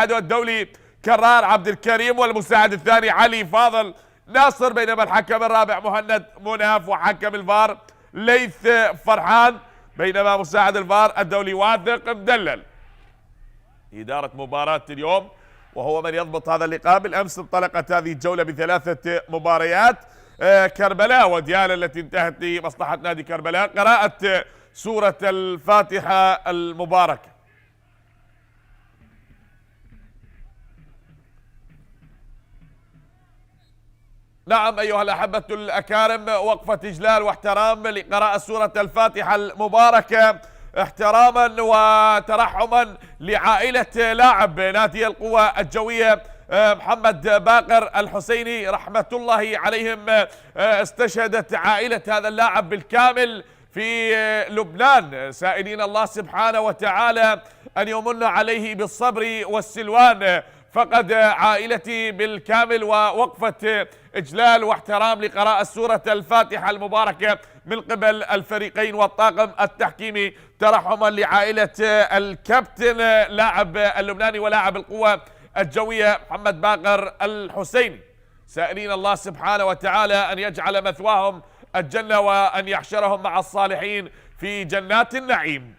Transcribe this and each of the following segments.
الدولي كرار عبد الكريم، والمساعد الثاني علي فاضل ناصر، بينما الحكم الرابع مهند مناف، وحكم الفار ليث فرحان، بينما مساعد الفار الدولي واثق مدلل. إدارة مباراة اليوم وهو من يضبط هذا اللقاء. بالأمس انطلقت هذه الجولة بثلاثة مباريات، كربلاء وديالى التي انتهت لمصلحة نادي كربلاء. قراءة سورة الفاتحة المباركة. نعم أيها الأحبة الأكارم، وقفة إجلال واحترام لقراءة سورة الفاتحة المباركة، احتراما وترحما لعائلة لاعب نادي القوى الجوية محمد باقر الحسيني رحمة الله عليهم. استشهدت عائلة هذا اللاعب بالكامل في لبنان، سائلين الله سبحانه وتعالى أن يمن عليه بالصبر والسلوان. فقد عائلتي بالكامل، ووقفة إجلال واحترام لقراءة سورة الفاتحة المباركة من قبل الفريقين والطاقم التحكيمي، ترحما لعائلة الكابتن لاعب اللبناني ولاعب القوة الجوية محمد باقر الحسيني، سائلين الله سبحانه وتعالى أن يجعل مثواهم الجنة وأن يحشرهم مع الصالحين في جنات النعيم.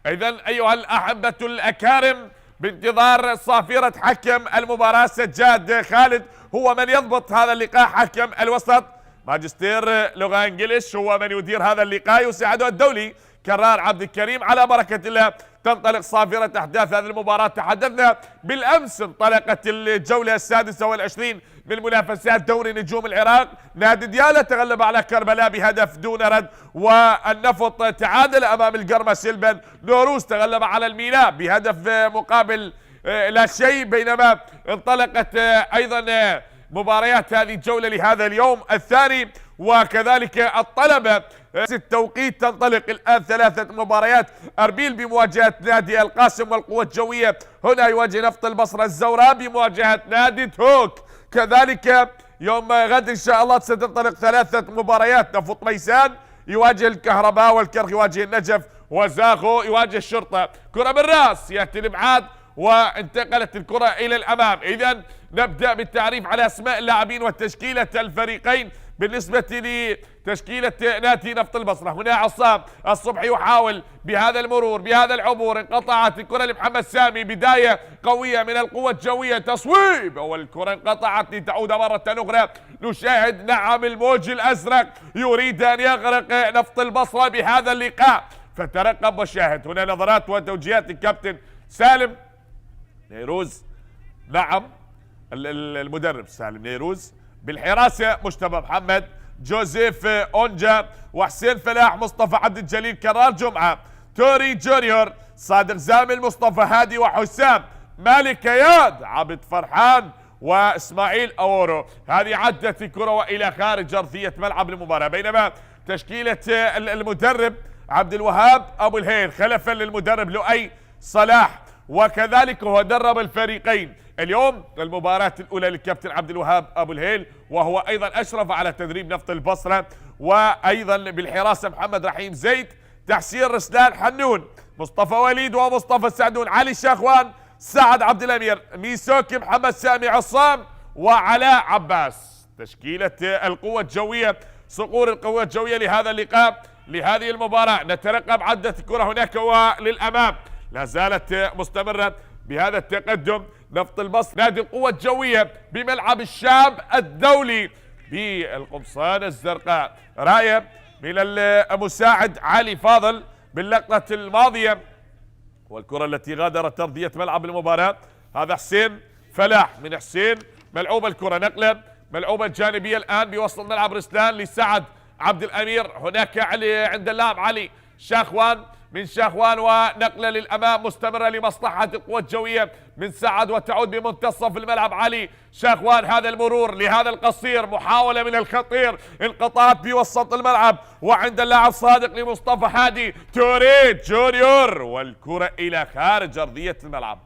إذن أيها الأحبة الأكارم، بانتظار صافرة حكم المباراة سجاد خالد هو من يضبط هذا اللقاء. حكم الوسط ماجستير لغة انجليش هو من يدير هذا اللقاء، يساعده الدولي كرار عبد الكريم. على بركة الله تنطلق صافرة أحداث هذه المباراة. تحدثنا بالأمس انطلقت الجولة السادسة والعشرين من منافسات دوري نجوم العراق. نادي ديالى تغلب على كربلاء بهدف دون رد، والنفط تعادل أمام القرمة سلبا. نوروز تغلب على الميناء بهدف مقابل لا شيء. بينما انطلقت أيضا مباريات هذه الجولة لهذا اليوم الثاني، وكذلك الطلبة التوقيت تنطلق الآن ثلاثة مباريات. أربيل بمواجهة نادي القاسم، والقوة الجوية هنا يواجه نفط البصرة الزوراء بمواجهة نادي تهوك. كذلك يوم غد إن شاء الله ستنطلق ثلاثة مباريات. نفط ميسان يواجه الكهرباء، والكرخ يواجه النجف، وزاخو يواجه الشرطة. كرة بالراس يأتي الإبعاد، وانتقلت الكرة إلى الأمام. إذن نبدأ بالتعريف على أسماء اللاعبين وتشكيلة الفريقين. بالنسبة لتشكيلة نادي نفط البصرة، هنا عصام الصبحي يحاول بهذا المرور بهذا العبور، انقطعت الكرة لمحمد سامي، بداية قوية من القوة الجوية، تصويب، والكرة انقطعت لتعود مرة أخرى. نشاهد نعم الموج الأزرق يريد أن يغرق نفط البصرة بهذا اللقاء، فترقب وشاهد. هنا نظرات وتوجيهات الكابتن سالم نيروز، نعم المدرب سالم نيروز. بالحراسة مجتبى محمد، جوزيف أونجا، وحسين فلاح، مصطفى عبد الجليل، كرار جمعة، توري جونيور، صادق زامل، مصطفى هادي، وحسام مالك اياد، عبد فرحان، واسماعيل اورو. هذه عدت الكرة والى خارج ارضية ملعب المباراة. بينما تشكيلة المدرب عبد الوهاب ابو الهيل خلفا للمدرب لؤي صلاح، وكذلك هو درب الفريقين اليوم. المباراة الأولى للكابتن عبد الوهاب أبو الهيل، وهو أيضا أشرف على تدريب نفط البصرة. وأيضا بالحراسة محمد رحيم زيد، تحسين رسلان حنون، مصطفى وليد، ومصطفى سعدون، علي الشاخوان، سعد عبد الأمير، ميسوكي، محمد سامي عصام، وعلاء عباس. تشكيلة القوة الجوية، صقور القوة الجوية لهذا اللقاء لهذه المباراة. نترقب عدة الكرة هناك وللأمام، لا زالت مستمرة بهذا التقدم. نفط البصرة نادي القوة الجوية بملعب الشاب الدولي بالقمصان الزرقاء. راية من المساعد علي فاضل باللقطة الماضية، والكرة التي غادرت أرضية ملعب المباراة. هذا حسين فلاح من حسين، ملعوبة الكرة، نقلة ملعوبة جانبية الآن بوسط ملعب رسلان لسعد عبد الأمير. هناك عند اللاعب علي شاخوان من شاخوان، ونقلة للأمام مستمرة لمصلحة القوة الجوية من سعد، وتعود بمنتصف الملعب علي شاخوان. هذا المرور لهذا القصير، محاولة من الخطير، انقطعت بوسط الملعب، وعند اللاعب صادق لمصطفى هادي، تورين جونيور، والكرة إلى خارج أرضية الملعب.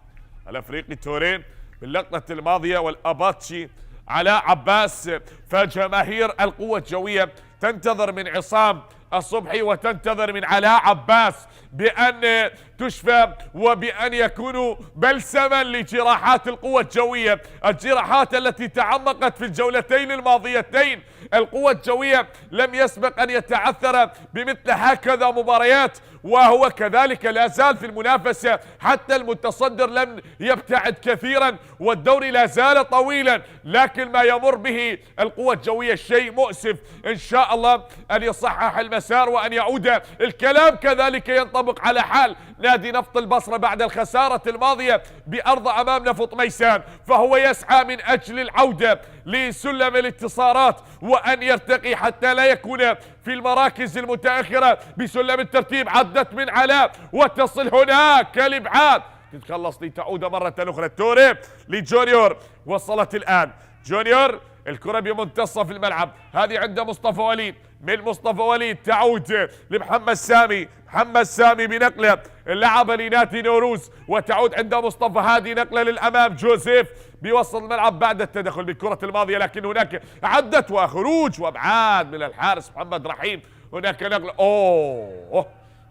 الأفريقي تورين باللقطة الماضية، والأباتشي علاء عباس. فجماهير القوة الجوية تنتظر من عصام الصبحي وتنتظر من علاء عباس بأن تشفى وبأن يكونوا بلسما لجراحات القوة الجوية، الجراحات التي تعمقت في الجولتين الماضيتين. القوة الجوية لم يسبق أن يتعثر بمثل هكذا مباريات، وهو كذلك لا زال في المنافسة، حتى المتصدر لم يبتعد كثيرا والدوري لا زال طويلا، لكن ما يمر به القوة الجوية شيء مؤسف. إن شاء الله أن يصحح المسار وأن يعود. الكلام كذلك ينطبق على حال نادي نفط البصرة بعد الخسارة الماضية بأرض أمام نفط ميسان، فهو يسعى من أجل العودة لسلم الانتصارات وأن يرتقي حتى لا يكون في المراكز المتأخرة بسلم الترتيب. عدت من علاء وتصل هناك الإبعاد، تتخلص لتعود مرة أخرى التوري لجونيور. وصلت الآن جونيور، الكرة بمنتصف الملعب، هذه عند مصطفى وليد، من مصطفى وليد تعود لمحمد سامي، محمد سامي بنقله اللعب لنادي نوروز وتعود عند مصطفى، هذه نقله للامام، جوزيف بوسط الملعب بعد التدخل بالكرة الماضية، لكن هناك عدت وخروج وابعاد من الحارس محمد رحيم. هناك نقله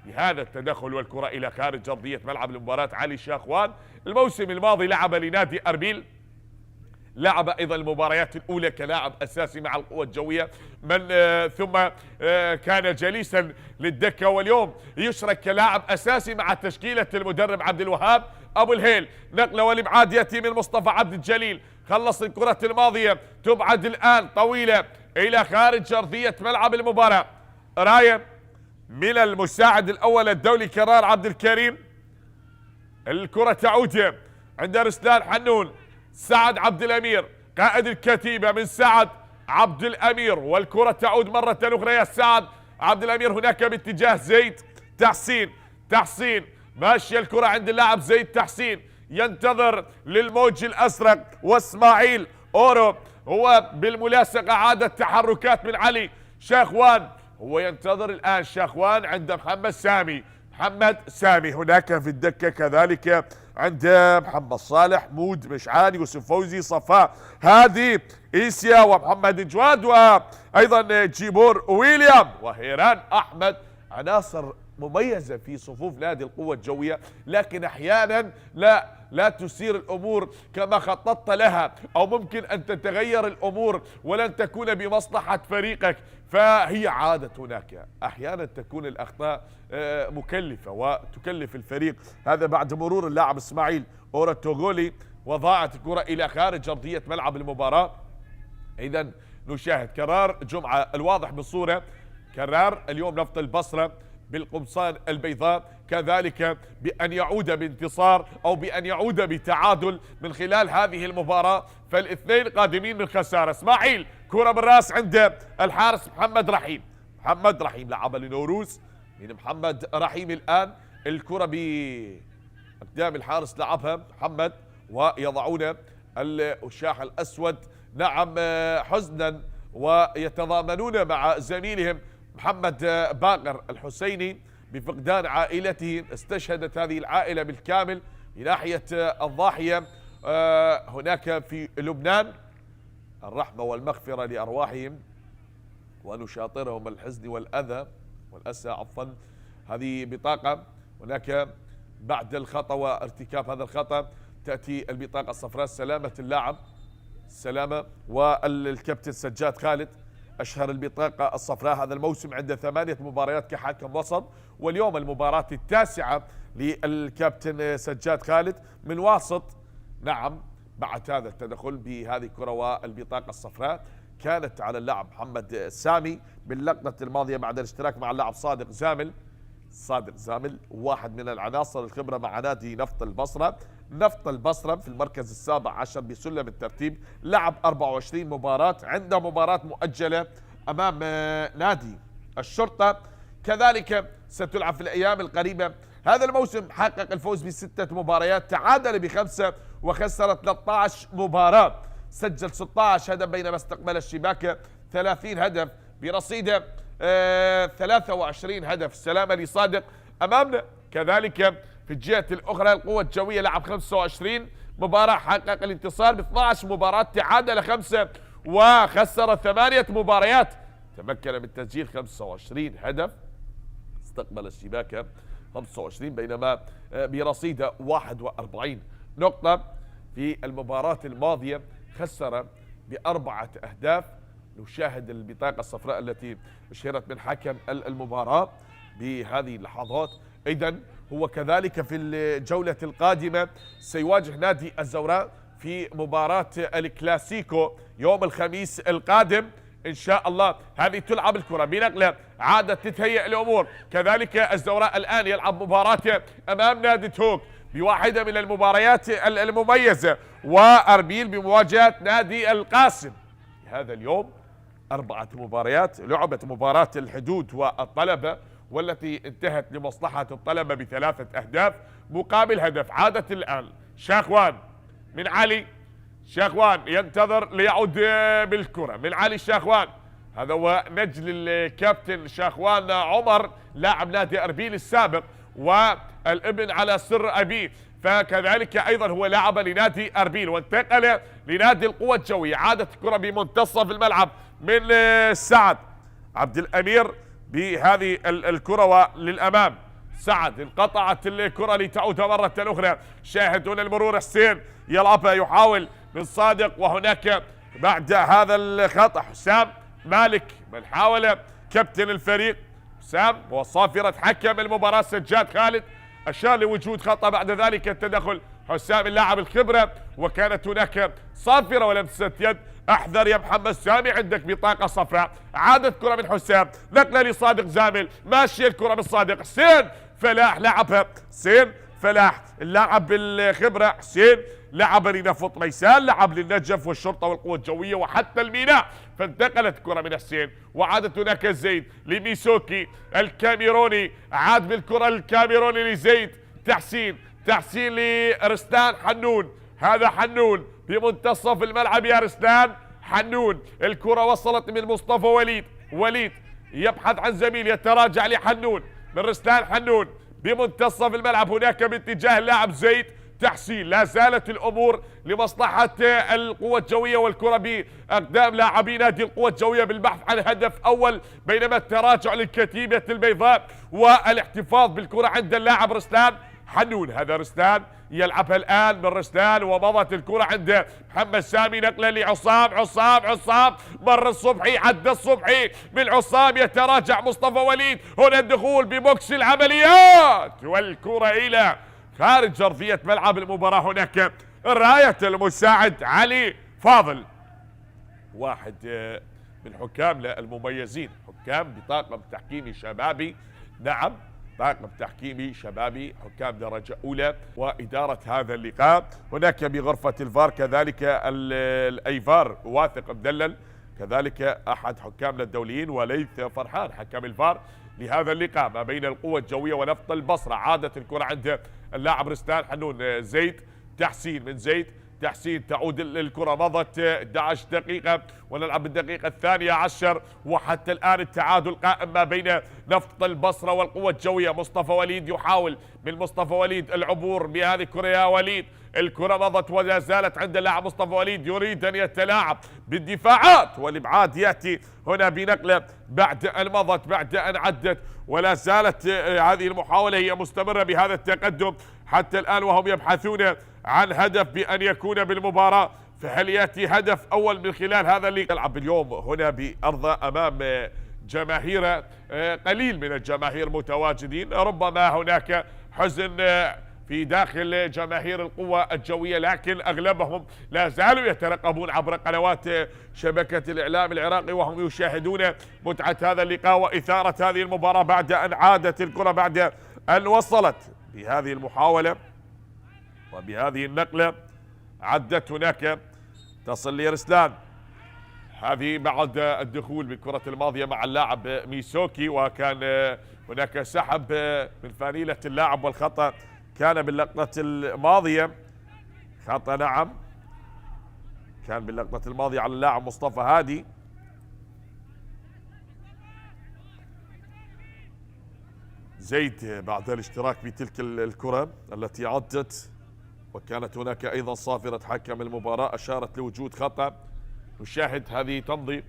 بهذا التدخل والكرة الى خارج ارضية ملعب المباراة. علي شاخوان الموسم الماضي لعب لنادي اربيل، لعب ايضا المباريات الاولى كلاعب اساسي مع القوة الجوية، من ثم كان جليسا للدكة، واليوم يشرك كلاعب اساسي مع تشكيلة المدرب عبد الوهاب ابو الهيل. نقلة والابعاد ياتي من مصطفى عبد الجليل، خلص الكرة الماضية، تبعد الان طويلة الى خارج ارضية ملعب المباراة. راية من المساعد الاول الدولي كرار عبد الكريم، الكرة تعود عند رسلان حنون، سعد عبد الامير قائد الكتيبة من سعد عبد الامير، والكرة تعود مرة اخرى يا سعد عبد الامير، هناك باتجاه زيد تحسين ماشية الكرة عند اللاعب زيد تحسين، ينتظر للموج الازرق واسماعيل اورو، هو بالملاصقة عادت تحركات من علي شاخوان، هو ينتظر الان شاخوان عند محمد سامي هناك في الدكة، كذلك عند محمد صالح، مود مشعان، يوسف فوزي، صفاء، هادي إيسيا، ومحمد جواد، وأيضا جيبور ويليام وهيران أحمد. عناصر مميزة في صفوف نادي القوة الجوية، لكن أحيانا لا تسير الأمور كما خططت لها، أو ممكن أن تتغير الأمور ولن تكون بمصلحة فريقك، فهي عادة هناك أحيانا تكون الأخطاء مكلفة وتكلف الفريق. هذا بعد مرور اللاعب اسماعيل أورا التوغولي، وضاعت الكرة إلى خارج أرضية ملعب المباراة. إذا نشاهد كرار جمعة الواضح بالصورة، كرار اليوم نفط البصرة بالقمصان البيضاء، كذلك بأن يعود بانتصار أو بأن يعود بتعادل من خلال هذه المباراة، فالاثنين قادمين من خسارة. اسماعيل كرة بالراس عند الحارس محمد رحيم لعب لنوروز من محمد رحيم، الآن الكرة بقدام الحارس لعبها محمد، ويضعون الشاح الأسود نعم حزنا، ويتضامنون مع زميلهم محمد باقر الحسيني بفقدان عائلته. استشهدت هذه العائلة بالكامل من ناحية الضاحية هناك في لبنان. الرحمة والمغفرة لأرواحهم ونشاطرهم الحزن والأسى عفوا. هذه بطاقة هناك بعد الخطأ وارتكاب هذا الخطأ تأتي البطاقة الصفراء، سلامة اللاعب سلامة، والكابتن سجاد خالد أشهر البطاقة الصفراء هذا الموسم عند 8 مباريات كحكم وسط، واليوم المباراة التاسعة للكابتن سجاد خالد من واسط. نعم بعد هذا التدخل بهذه الكرة والبطاقة الصفراء كانت على اللاعب محمد سامي باللقطة الماضية بعد الاشتراك مع اللاعب صادق زامل، واحد من العناصر الخبرة مع نادي نفط البصرة في المركز السابع عشر بسلم الترتيب، لعب 24 مباراة، عنده مباراة مؤجلة أمام نادي الشرطة، كذلك ستلعب في الأيام القريبة. هذا الموسم حقق الفوز ب6 مباريات، تعادل ب5 وخسر 13 مباراة، سجل 16 هدف بينما استقبل الشباك 30 هدف برصيد 23 هدف. سلامة لصادق أمامنا. كذلك في الجهة الأخرى القوة الجوية لعب 25 مباراة، حقق الانتصار ب12 مباراة، تعادل 5 وخسر 8 مباريات. تمكن من تسجيل 25 هدف، استقبل الشباك 25، بينما برصيد 41 نقطة. في المباراة الماضية خسر ب4 أهداف. نشاهد البطاقة الصفراء التي أشهرت من حكم المباراة بهذه اللحظات. إذن هو كذلك في الجولة القادمة سيواجه نادي الزوراء في مباراة الكلاسيكو يوم الخميس القادم إن شاء الله. هذه تلعب الكرة بنقلة، عادت تتهيأ الأمور. كذلك الزوراء الآن يلعب مباراة أمام نادي تهوك بواحدة من المباريات المميزة، وأربيل بمواجهة نادي القاسم. هذا اليوم 4 مباريات. لعبت مباراة الحدود والطلبة والتي انتهت لمصلحة الطلبة ب3 أهداف مقابل هدف. عادت الآن شاخوان من علي، شاخوان ينتظر ليعود بالكرة من علي شاخوان. هذا هو نجل الكابتن شاخوان عمر لاعب نادي أربيل السابق والابن على سر أبيه، فكذلك أيضا هو لاعب لنادي أربيل وانتقل لنادي القوة الجوية. عادت الكرة بمنتصف الملعب من سعد عبد الأمير بهذه الكرة وللأمام. سعد انقطعت الكرة لتعود مرة أخرى. شاهدون المرور، حسين يلعبها، يحاول من صادق، وهناك بعد هذا الخطأ حسام مالك من حاول كابتن الفريق حسام وصافرة حكم المباراة سجاد خالد أشار لوجود خطأ. بعد ذلك التدخل حسام اللاعب الخبرة، وكانت هناك صافرة ولمسة يد. احذر يا محمد سامي، عندك بطاقة صفراء. عادت كرة من حسام، نقلة لصادق زامل، ماشية الكرة من صادق. حسين فلاح لعبها، حسين فلاح اللاعب الخبرة. حسين لعب لنفط ميسان، لعب للنجف والشرطة والقوة الجوية وحتى الميناء، فانتقلت كرة من حسين وعادت هناك زيد لميسوكي الكاميروني. عاد بالكرة الكاميروني لزيد. تحسين لرستان حنون. هذا حنون بمنتصف الملعب يا رستان حنون. الكرة وصلت من مصطفى وليد يبحث عن زميل، يتراجع لحنون من رستان حنون بمنتصف الملعب. هناك باتجاه اللاعب زيد. تحسين، لا زالت الامور لمصلحة القوة الجوية والكرة باقدام لاعبي نادي القوة الجوية بالبحث عن هدف اول، بينما التراجع للكتيبة البيضاء والاحتفاظ بالكرة عند اللاعب رستان حنون. هذا رستان يلعبها الآن من رستان، ومضت الكرة عند محمد سامي، نقلة لعصام مر الصبحي، عدى الصبحي بالعصام، يتراجع مصطفى وليد. هنا الدخول ببوكس العمليات والكرة إلى خارج أرضية ملعب المباراة. هناك راية المساعد علي فاضل، واحد من حكام المميزين، حكام بطاقم تحكيمي شبابي. نعم، طاقم تحكيمي شبابي، حكام درجة أولى وإدارة هذا اللقاء. هناك بغرفة الفار كذلك الأيفار واثق مدلل، كذلك أحد حكامنا الدوليين وليث فرحان حكم الفار لهذا اللقاء ما بين القوة الجوية ونفط البصرة. عادت الكرة عند اللاعب رستان حنون. زيد تحسين من زيد. تحسين تعود الكرة، مضت 11 دقيقة ونلعب بالدقيقة 12 وحتى الآن التعادل قائم ما بين نفط البصرة والقوة الجوية. مصطفى وليد يحاول من مصطفى وليد العبور بهذه الكرة يا وليد. الكرة مضت ولا زالت عند اللاعب مصطفى وليد، يريد أن يتلاعب بالدفاعات والإبعاد. يأتي هنا بنقلة بعد أن مضت، بعد أن عدت، ولا زالت هذه المحاولة هي مستمرة بهذا التقدم حتى الآن، وهم يبحثون عن هدف بأن يكون بالمباراة. فهل يأتي هدف أول من خلال هذا اللي يلعب اليوم هنا بأرضه أمام جماهير قليل من الجماهير متواجدين. ربما هناك حزن في داخل جماهير القوة الجوية، لكن أغلبهم لا زالوا يترقبون عبر قنوات شبكة الإعلام العراقي وهم يشاهدون متعة هذا اللقاء وإثارة هذه المباراة بعد أن عادت الكرة، بعد أن وصلت بهذه المحاولة وبهذه النقلة. عدت هناك تصل لرسلان، هذه بعد الدخول بالكرة الماضية مع اللاعب ميسوكي، وكان هناك سحب من فانيلة اللاعب والخطأ كان باللقطة الماضية. خطأ نعم، كان باللقطة الماضية على اللاعب مصطفى هادي. زيد بعد الاشتراك بتلك الكرة التي عدت، وكانت هناك أيضا صافرة حكم المباراة أشارت لوجود خطأ. نشاهد هذه تمضي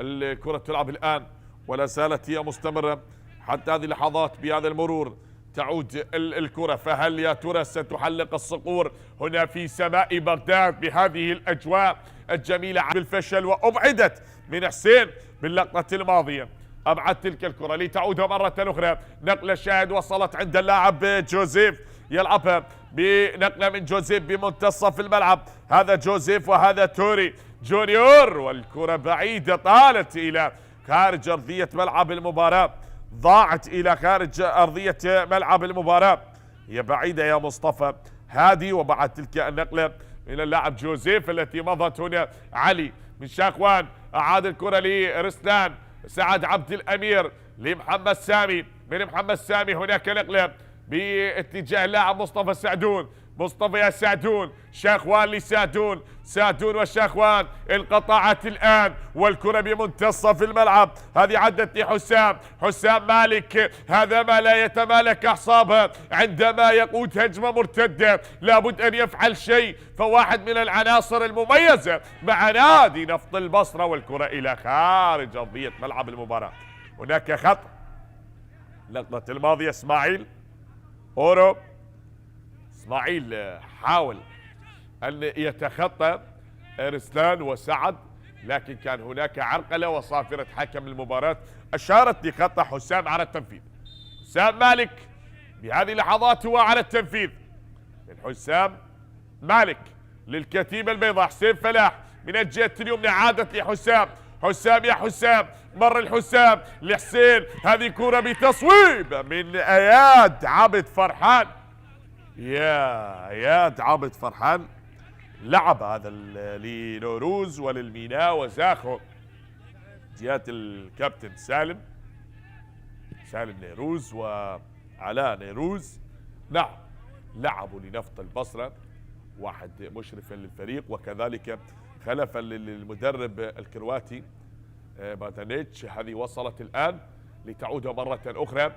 الكرة تلعب الآن ولا زالت هي مستمرة حتى هذه اللحظات. بهذا المرور تعود الكرة، فهل يا ترى ستحلق الصقور هنا في سماء بغداد بهذه الأجواء الجميلة بالفشل؟ وأبعدت من حسين باللقطة الماضية، أبعد تلك الكرة لتعود مرة أخرى. نقلة شاهد وصلت عند اللاعب جوزيف، يلعبها بنقلة من جوزيف بمنتصف الملعب. هذا جوزيف وهذا توري جونيور، والكرة بعيدة طالت إلى خارج أرضية ملعب المباراة، ضاعت إلى خارج أرضية ملعب المباراة. هي بعيدة يا مصطفى هادي. وبعد تلك النقلة إلى اللاعب جوزيف التي مضت هنا علي من شاخوان، أعاد الكرة لرسلان، سعد عبد الأمير لمحمد سامي، من محمد سامي هناك نقلة باتجاه اللاعب مصطفى سعدون. مصطفى يا سعدون، شاخوان لسعدون، سعدون وشاخوان، انقطعت الآن والكرة بمنتصف الملعب. هذه عدت لحسام، حسام مالك، هذا ما لا يتمالك أعصابه عندما يقود هجمة مرتدة، لابد أن يفعل شيء، فواحد من العناصر المميزة مع نادي نفط البصرة. والكرة إلى خارج أرضية ملعب المباراة. هناك خطأ اللقطة الماضية، اسماعيل أورو، اسماعيل حاول أن يتخطى رسلان وسعد، لكن كان هناك عرقلة وصافرة حكم المباراة أشارت لخطأ حسام على التنفيذ. حسام مالك بهذه اللحظات هو على التنفيذ، من حسام مالك للكتيبة البيضاء. حسين فلاح من الجهة اليمنى، عادت لحسام، حسام يا حسام، مر الحسام لحسين، هذه كرة بتصويب من اياد عبد فرحان. يا اياد عبد فرحان لعب هذا لنوروز وللميناء وزاخو جهة الكابتن سالم نيروز وعلاء نيروز. نعم لعبوا لنفط البصرة، واحد مشرفا للفريق وكذلك خلفا للمدرب الكرواتي باتانيتش. هذه وصلت الآن لتعود مرة أخرى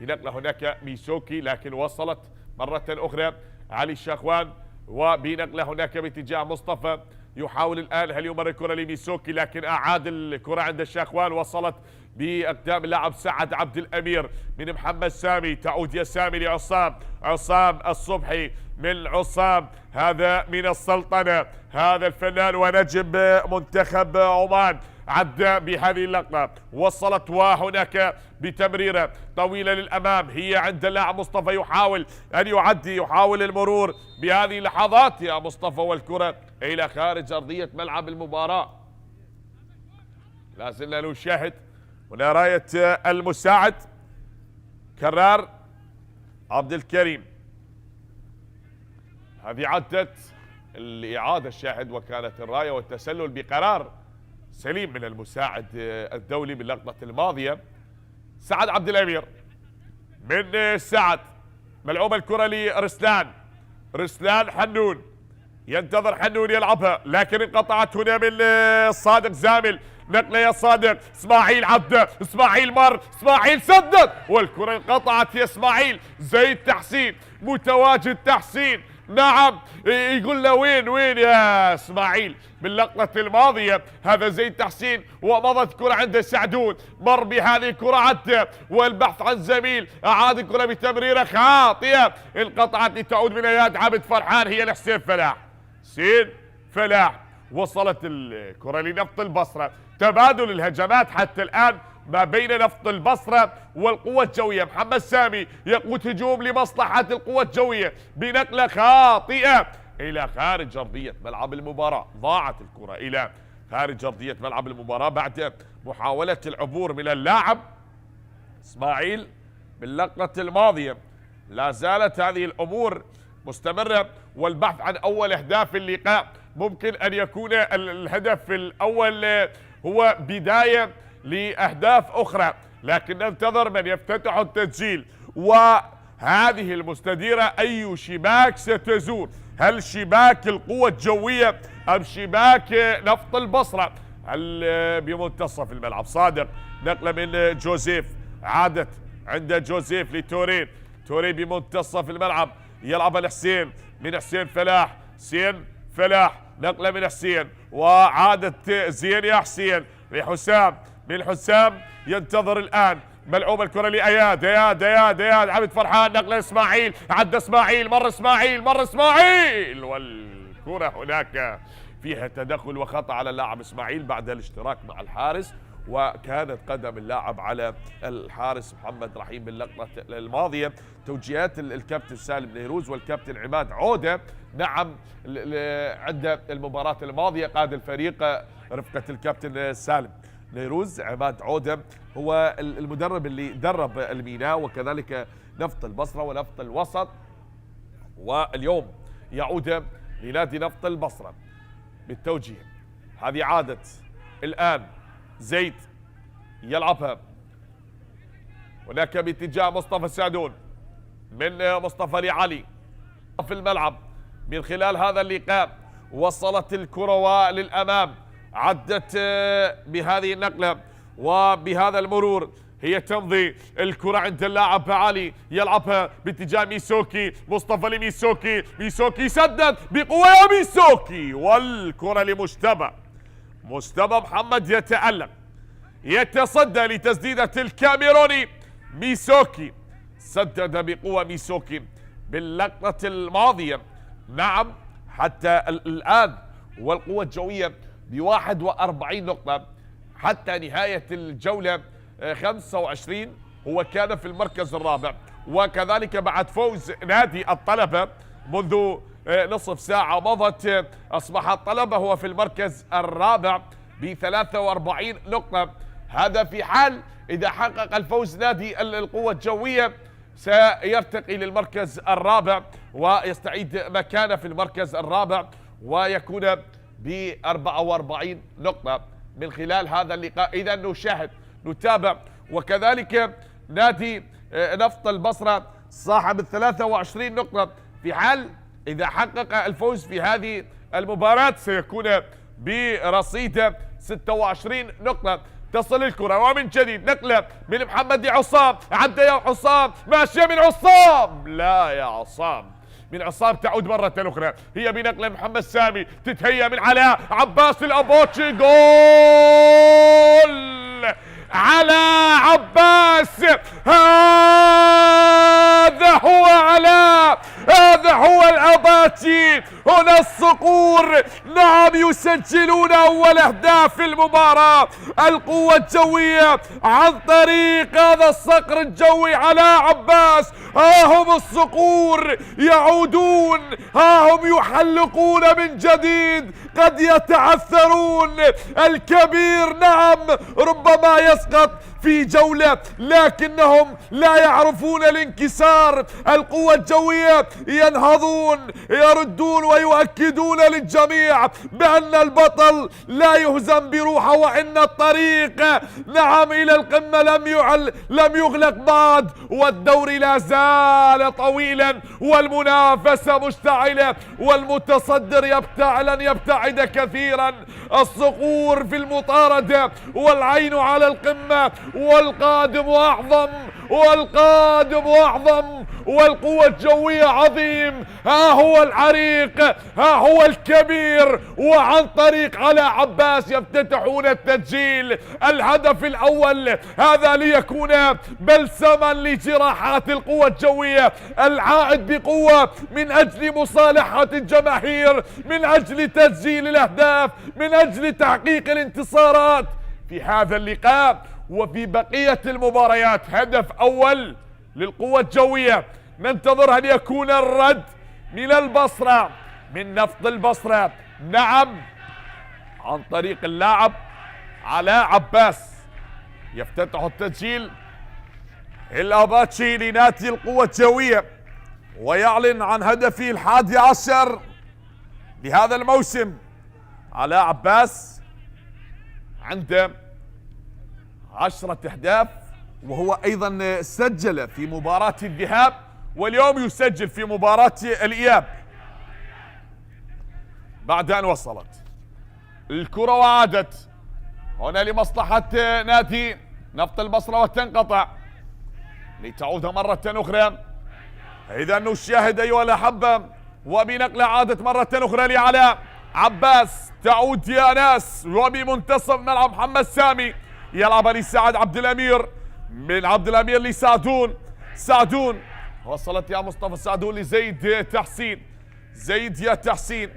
بنقلة هناك ميسوكي، لكن وصلت مرة أخرى علي الشاخوان، وبنقلة هناك باتجاه مصطفى، يحاول الآن هل يمر الكرة لميسوكي، لكن أعاد الكرة عند الشاخوان، وصلت بأقدام اللاعب سعد عبد الأمير من محمد سامي، تعود يا سامي لعصام، عصام الصبحي من عصام، هذا من السلطنة، هذا الفنان ونجم منتخب عمان، عدى بهذه اللقطة، وصلت وهناك بتمريرة طويلة للأمام، هي عند اللاعب مصطفى، يحاول أن يعدي، يحاول المرور بهذه اللحظات يا مصطفى، والكرة إلى خارج أرضية ملعب المباراة. لا زلنا نشاهد هنا راية المساعد كرار عبد الكريم، هذه عدت الإعادة الشاهد، وكانت الراية والتسلل بقرار سليم من المساعد الدولي باللقطة الماضية. سعد عبد الأمير من سعد، ملعوبة الكرة لرسلان، رسلان حنون، ينتظر حنون يلعبها، لكن انقطعت هنا من صادق زامل، نقلة يا صادق، اسماعيل عبده، اسماعيل مر، اسماعيل سدد، والكرة انقطعت يا اسماعيل. زيد تحسين، متواجد تحسين، نعم، يقول له وين يا اسماعيل باللقطة الماضية. هذا زيد تحسين، ومضت كرة عند سعدون، مر بهذه الكرة عدى، والبحث عن زميل، أعاد الكرة بتمريرة خاطئة، انقطعت لتعود من اياد عبد فرحان، هي لحسين فلاح. حسين فلاح، وصلت الكرة لنفط البصرة. تبادل الهجمات حتى الآن ما بين نفط البصرة والقوة الجوية. محمد سامي يقود هجوم لمصلحة القوة الجوية بنقلة خاطئة إلى خارج أرضية ملعب المباراة. ضاعت الكرة إلى خارج أرضية ملعب المباراة بعد محاولة العبور من اللاعب إسماعيل باللقطة الماضية. لا زالت هذه الأمور مستمرة، والبحث عن أول أهداف اللقاء. ممكن أن يكون الهدف الأول هو بداية لأهداف أخرى، لكن ننتظر من يفتتح التسجيل. وهذه المستديرة أي شباك ستزور؟ هل شباك القوة الجوية أم شباك نفط البصرة؟ هل بمنتصف الملعب؟ صادق، نقلة من جوزيف، عادت عند جوزيف لتورين، تورين بمنتصف الملعب، يلعب الحسين، من حسين فلاح، حسين فلاح، نقلة من حسين، وعادت زين يا حسين، لحسام، من حسام ينتظر الآن ملعوب الكرة لأياد، اياد عبد فرحان، نقله اسماعيل، عدى اسماعيل، مر اسماعيل والكرة هناك فيها تدخل وخطأ على اللاعب اسماعيل بعد الاشتراك مع الحارس، وكانت قدم اللاعب على الحارس محمد رحيم باللقطة الماضية. توجيهات الكابتن سالم نيروز والكابتن عماد عودة. نعم عند المباراة الماضية قاد الفريق رفقة الكابتن سالم نيروز. عماد عودة هو المدرب اللي درب الميناء وكذلك نفط البصرة ونفط الوسط، واليوم يعود لنادي نفط البصرة بالتوجيه. هذه عادة الآن زيد يلعبها هناك باتجاه مصطفى سعدون، من مصطفى لعلي في الملعب. من خلال هذا اللقاء وصلت الكرة للأمام، عدت بهذه النقلة وبهذا المرور هي تمضي الكرة عند اللاعب علي، يلعبها باتجاه ميسوكي، مصطفى لميسوكي، ميسوكي سدد بقوة يا ميسوكي، والكرة لمجتبى. مجتبى محمد يتألق، يتصدى لتسديدة الكاميروني ميسوكي، سدد بقوة ميسوكي باللقطة الماضية. نعم حتى الآن والقوة الجوية ب41 نقطة حتى نهاية الجولة 25. هو كان في المركز الرابع، وكذلك بعد فوز نادي الطلبة منذ نصف ساعة مضت أصبح الطلبة هو في المركز الرابع ب43 نقطة. هذا في حال إذا حقق الفوز نادي القوة الجوية سيرتقي للمركز الرابع ويستعيد مكانه في المركز الرابع ويكون ب44 نقطة من خلال هذا اللقاء. إذا نشاهد نتابع. وكذلك نادي نفط البصرة صاحب 23 نقطة، في حال إذا حقق الفوز في هذه المباراة سيكون برصيد 26 نقطة. تصل الكرة ومن جديد نقلة من محمد عصام، عدى يا عصام، ماشية من عصام، لا يا عصام، من عصام تعود مرة أخرى، هي بنقلة محمد سامي، تتهيأ من علاء عباس الأبوتشي، جول على عباس. هذا هو علاء، هذا هو الأباتي، هنا الصقور. نعم يسجلون أول أهداف المباراة القوة الجوية عن طريق هذا الصقر الجوي علاء عباس. ها هم الصقور يعودون، ها هم يحلقون من جديد، قد يتعثرون. الكبير نعم ربما يسقط في جولة لكنهم لا يعرفون الانكسار. القوة الجوية ينهضون، يردون ويؤكدون للجميع بأن البطل لا يهزم بروحه وإن الطريق نعم إلى القمة لم يغلق بعد، والدور لا زال طويلا والمنافسة مشتعلة والمتصدر لن يبتعد كثيرا. الصقور في المطاردة والعين على القمة، والقادم أعظم، والقادم أعظم، والقوة الجوية عظيم. ها هو العريق، ها هو الكبير، وعن طريق علاء عباس يفتتحون التسجيل. الهدف الأول هذا ليكون بلسما لجراحات القوة الجوية، العائد بقوة من أجل مصالحة الجماهير، من أجل تسجيل الأهداف، من أجل تحقيق الانتصارات في هذا اللقاء وفي بقية المباريات. هدف أول للقوة الجوية، ننتظر أن يكون الرد من البصرة، من نفط البصرة، نعم عن طريق اللاعب علاء عباس. يفتتح التسجيل الأباتشي لنادي القوة الجوية ويعلن عن هدفه 11 لهذا الموسم. علاء عباس عنده 10 أهداف، وهو أيضا سجل في مباراة الذهاب واليوم يسجل في مباراة الإياب بعد أن وصلت الكرة وعادت هنا لمصلحة نادي نفط البصرة وتنقطع لتعود مرة أخرى. إذا نشاهد أيها الأحبة وبنقلة عادت مرة أخرى لعلاء عباس تعود يا ناس، وبمنتصف ملعب محمد سامي يلعب لسعد عبد الامير، من عبد الامير لسعدون، سعدون وصلت يا مصطفى سعدون لزيد تحسين، زيد يا تحسين.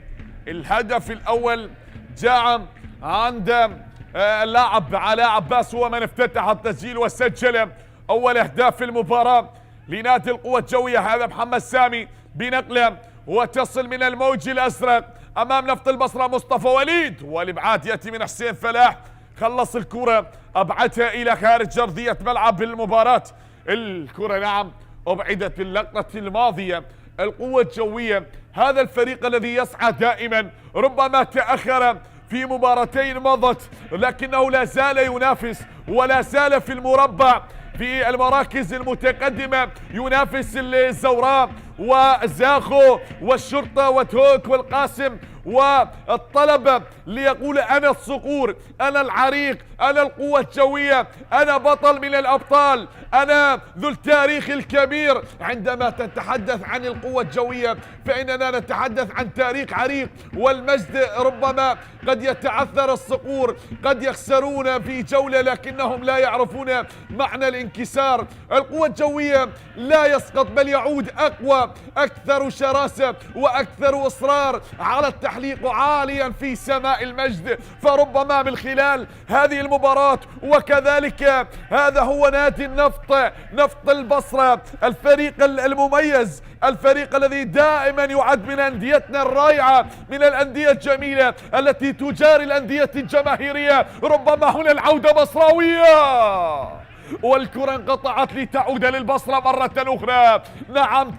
الهدف الاول جاء عند اللاعب علاء عباس، هو من افتتح التسجيل وسجل اول اهداف المباراه لنادي القوة الجوية. هذا محمد سامي بنقله وتصل من الموج الازرق امام نفط البصرة مصطفى وليد، والابعاد ياتي من حسين فلاح، خلص الكرة ابعدها الى خارج ارضية ملعب المباراة. الكرة نعم ابعدت في اللقطة الماضية. القوة الجوية هذا الفريق الذي يسعى دائما، ربما تأخر في مباراتين مضت لكنه لا زال ينافس ولا زال في المربع في المراكز المتقدمة، ينافس الزوراء وزاخو والشرطة وتوك والقاسم والطلبة ليقول أنا الصقور، أنا العريق، أنا القوة الجوية، أنا بطل من الأبطال، أنا ذو التاريخ الكبير. عندما تتحدث عن القوة الجوية فإننا نتحدث عن تاريخ عريق، والمجد ربما قد يتعثر الصقور، قد يخسرون في جولة لكنهم لا يعرفون معنى الانكسار. القوة الجوية لا يسقط بل يعود أقوى، أكثر شراسة وأكثر إصرار على التحليق عاليا في سماء المجد. فربما من خلال هذه المباراة وكذلك هذا هو نادي النفط، نفط البصرة، الفريق المميز، الفريق الذي دائما يعد من أنديتنا الرائعة، من الأندية الجميلة التي تجاري الأندية الجماهيرية. ربما هنا العودة بصراوية، والكرة انقطعت لتعود للبصرة مرة أخرى. نعم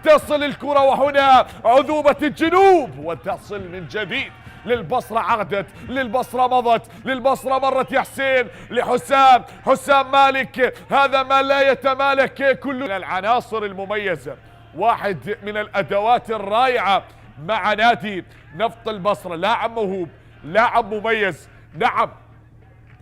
تصل الكرة، وهنا عذوبة الجنوب، وتصل من جديد للبصرة، عادت للبصرة، مضت للبصرة، مرت يا حسين حسام مالك. هذا ما لا يتمالك كل العناصر المميزة، واحد من الأدوات الرائعة مع نادي نفط البصرة، لاعب موهوب، لاعب مميز. نعم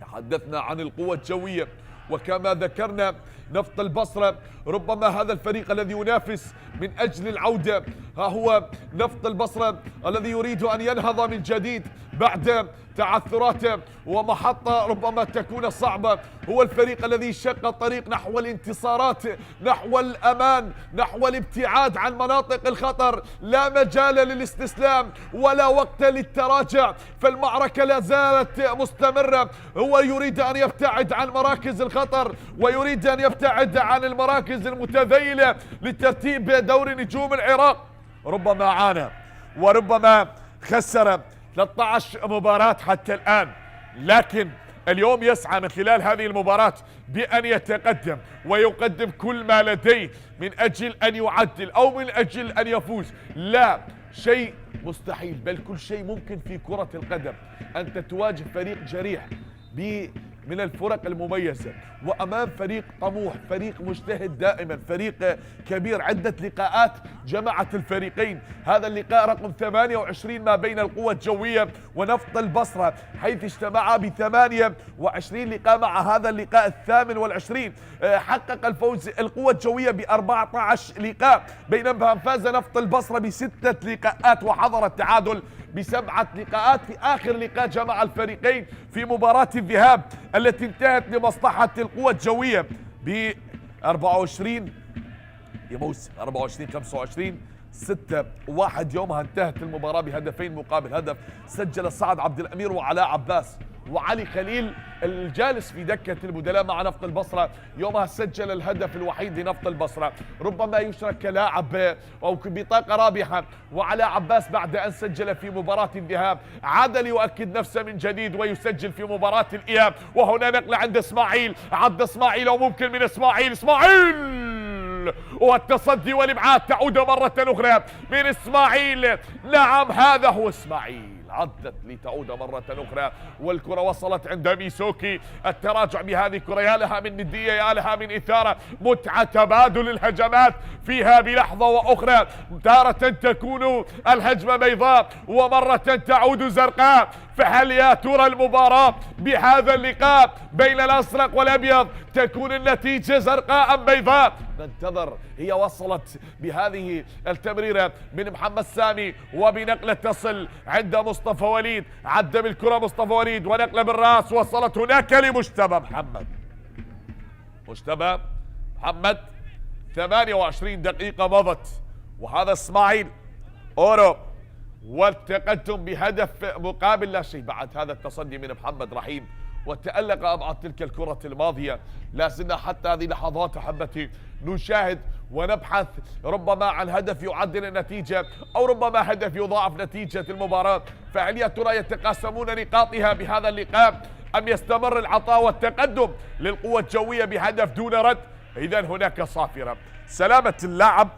تحدثنا عن القوة الجوية، وكما ذكرنا نفط البصرة ربما هذا الفريق الذي ينافس من أجل العودة. ها هو نفط البصرة الذي يريد أن ينهض من جديد بعد تعثراته ومحطة ربما تكون صعبة. هو الفريق الذي شق الطريق نحو الانتصارات، نحو الأمان، نحو الابتعاد عن مناطق الخطر. لا مجال للاستسلام ولا وقت للتراجع، فالمعركة لا زالت مستمرة. هو يريد أن يبتعد عن مراكز الخطر، ويريد أن يبتعد عن المراكز المتذيلة لترتيب دوري نجوم العراق. ربما عانى وربما خسر 13 مباراة حتى الآن، لكن اليوم يسعى من خلال هذه المباراة بأن يتقدم ويقدم كل ما لديه من أجل أن يعدل أو من أجل أن يفوز. لا شيء مستحيل، بل كل شيء ممكن في كرة القدم. أنت تواجه فريق جريح من الفرق المميزة، وأمام فريق طموح، فريق مجتهد دائما، فريق كبير. عدة لقاءات جمعت الفريقين، هذا اللقاء رقم 28 ما بين القوة الجوية ونفط البصرة، حيث اجتمعا ب28 لقاء. مع هذا اللقاء 28 حقق الفوز القوة الجوية ب14 لقاء، بينما فاز نفط البصرة ب6 لقاءات وحضر التعادل ب7 لقاءات. في آخر لقاء جمع الفريقين في مباراة الذهاب التي انتهت لمصلحة القوة الجوية ب 24 يا موسى 24-25 6-1. يومها انتهت المباراة بهدفين مقابل هدف، سجل سعد عبد الأمير وعلاء عباس، وعلي خليل الجالس في دكة البدلاء مع نفط البصرة يومها سجل الهدف الوحيد لنفط البصرة. ربما يشرك كلاعب أو بطاقة رابحة، وعلاء عباس بعد أن سجل في مباراة الذهاب عاد ليؤكد نفسه من جديد ويسجل في مباراة الإياب. وهنا نقلة عند إسماعيل، عد إسماعيل وممكن من إسماعيل والتصدي والابعاد تعود مرة اخرى من اسماعيل. نعم هذا هو اسماعيل، عدت لتعود مرة أخرى، والكرة وصلت عند ميسوكي. التراجع بهذه الكرة يا لها من ندية، يا لها من إثارة، متعة تبادل الهجمات فيها بلحظة وأخرى. تارة تكون الهجمة بيضاء ومرة تعود زرقاء. فهل يا ترى المباراة بهذا اللقاء بين الأزرق والأبيض تكون النتيجة زرقاء أم بيضاء؟ ننتظر. هي وصلت بهذه التمريرة من محمد سامي، وبنقلة تصل عند مصطفى وليد. عدى بالكرة مصطفى وليد ونقلة بالراس، وصلت هناك لمجتبى محمد. مجتبى محمد. 28 دقيقة مضت، وهذا اسماعيل اورو، والتقدم بهدف مقابل لا شيء بعد هذا التصدي من محمد رحيم. وتألق أبعد تلك الكرة الماضية. لا زلنا حتى هذه اللحظات أحبتي نشاهد ونبحث ربما عن هدف يعدل النتيجة، أو ربما هدف يضاعف نتيجة المباراة. فهل يا ترى يتقاسمون نقاطها بهذا اللقاء، أم يستمر العطاء والتقدم للقوة الجوية بهدف دون رد؟ إذا هناك صافرة. سلامة اللاعب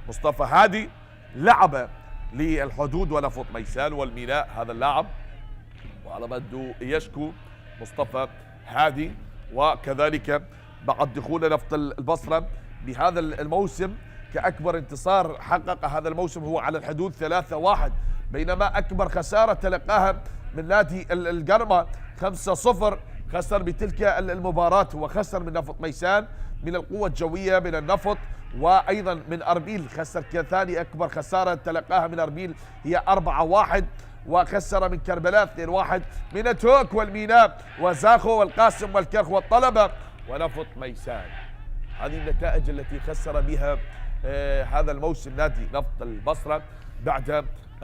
مصطفى هادي لعب للحدود ونفط ميسان والميناء هذا اللاعب، وعلى ما يبدو يشكو مصطفى هادي. وكذلك بعد دخول نفط البصرة بهذا الموسم كأكبر انتصار حقق هذا الموسم هو على الحدود 3-1، بينما أكبر خسارة تلقاها من نادي القرمة 5-0. خسر بتلك المباراة وخسر من نفط ميسان، من القوة الجوية، من النفط، وأيضا من أربيل. خسر كثاني أكبر خسارة تلقاها من أربيل هي 4-1، وخسر من كربلاء 2-1، من التوك والميناء وزاخو والقاسم والكرخ والطلبة ونفط ميسان. هذه النتائج التي خسر بها هذا الموسم نادي نفط البصرة بعد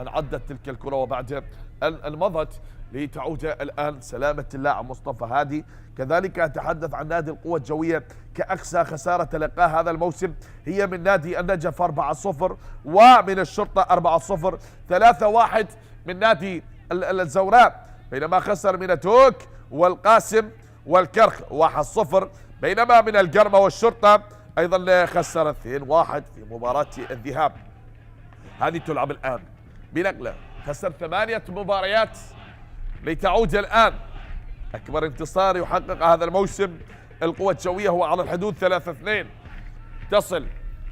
أن عدت تلك الكرة وبعد أن مضت لتعود الآن سلامة اللاعب مصطفى هادي. كذلك أتحدث عن نادي القوة الجوية كأقصى خسارة تلقاها هذا الموسم هي من نادي النجف 4-0، ومن الشرطة 4-0، 3-1 من نادي الزوراء، بينما خسر من التوك والقاسم والكرخ 1-0، بينما من القرمة والشرطة أيضا خسر 2-1 في مباراة الذهاب. هذه تلعب الآن بنقلة. خسر 8 مباريات لتعود الآن أكبر انتصار يحقق هذا الموسم القوة الجوية هو على الحدود 3-2. تصل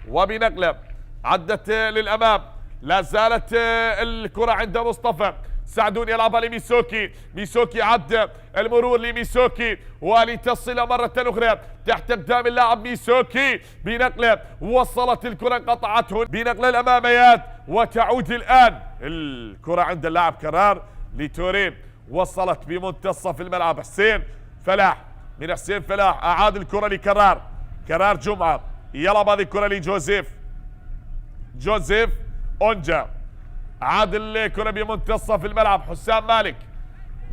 وبنقلة عدت للأمام، لا زالت الكرة عند مصطفى. سعدون يلعبها لميسوكي، ميسوكي عد المرور لميسوكي ولتصل مرة أخرى تحت أقدام اللاعب ميسوكي بنقلة. وصلت الكرة، انقطعت بنقلة الأماميات، وتعود الآن الكرة عند اللاعب كرار لتورين. وصلت بمنتصف الملعب حسين فلاح، من حسين فلاح أعاد الكرة لكرار، كرار جمعة يلعب هذه الكرة لجوزيف، جوزيف أونجا عاد الكرة بمنتصف الملعب. حسام مالك،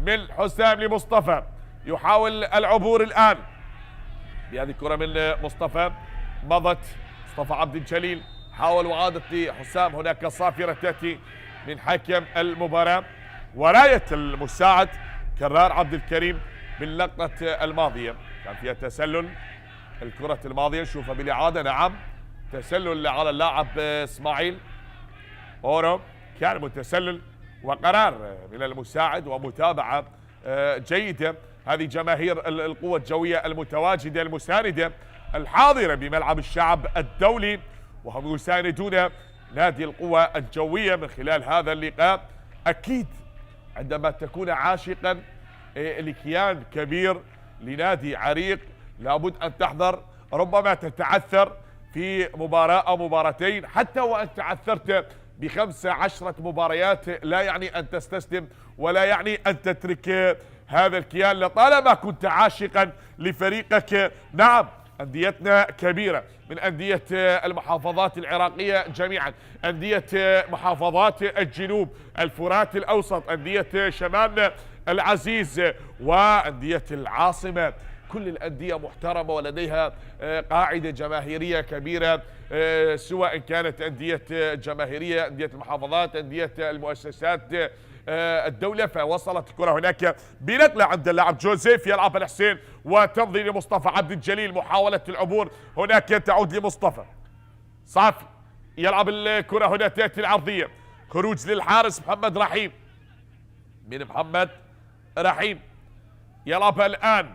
من حسام لمصطفى، يحاول العبور الآن بهذه الكرة من مصطفى. مضت مصطفى عبد الجليل، حاول وعادت لحسام. هناك صافرة تأتي من حكم المباراة، وراية المساعد كرار عبد الكريم باللقطة الماضية كان فيها تسلل. الكرة الماضية نشوفها بالإعادة، نعم تسلل على اللاعب اسماعيل اورو، كان متسلل، وقرار من المساعد ومتابعة جيدة. هذه جماهير القوة الجوية المتواجدة المساندة الحاضرة بملعب الشعب الدولي، وهم يساندون نادي القوة الجوية من خلال هذا اللقاء. أكيد عندما تكون عاشقا لكيان كبير لنادي عريق لابد أن تحذر، ربما تتعثر في مباراة أو مباراتين، حتى وأن تعثرت ب15 مباريات لا يعني أن تستسلم، ولا يعني أن تترك هذا الكيان لطالما كنت عاشقا لفريقك. نعم أنديتنا كبيرة من أندية المحافظات العراقية جميعا، أندية محافظات الجنوب، الفرات الأوسط، أندية شمالنا العزيز، وأندية العاصمة. كل الأندية محترمة ولديها قاعدة جماهيرية كبيرة، سواء كانت أندية جماهيرية، أندية المحافظات، أندية المؤسسات الدولة. فوصلت الكرة هناك بنقلة عند اللاعب جوزيف، يلعب الحسين وتمضي لمصطفى عبد الجليل. محاولة العبور هناك تعود لمصطفى صافي، يلعب الكرة هنا تأتي العرضية، خروج للحارس محمد رحيم. من محمد رحيم، يلعبها الآن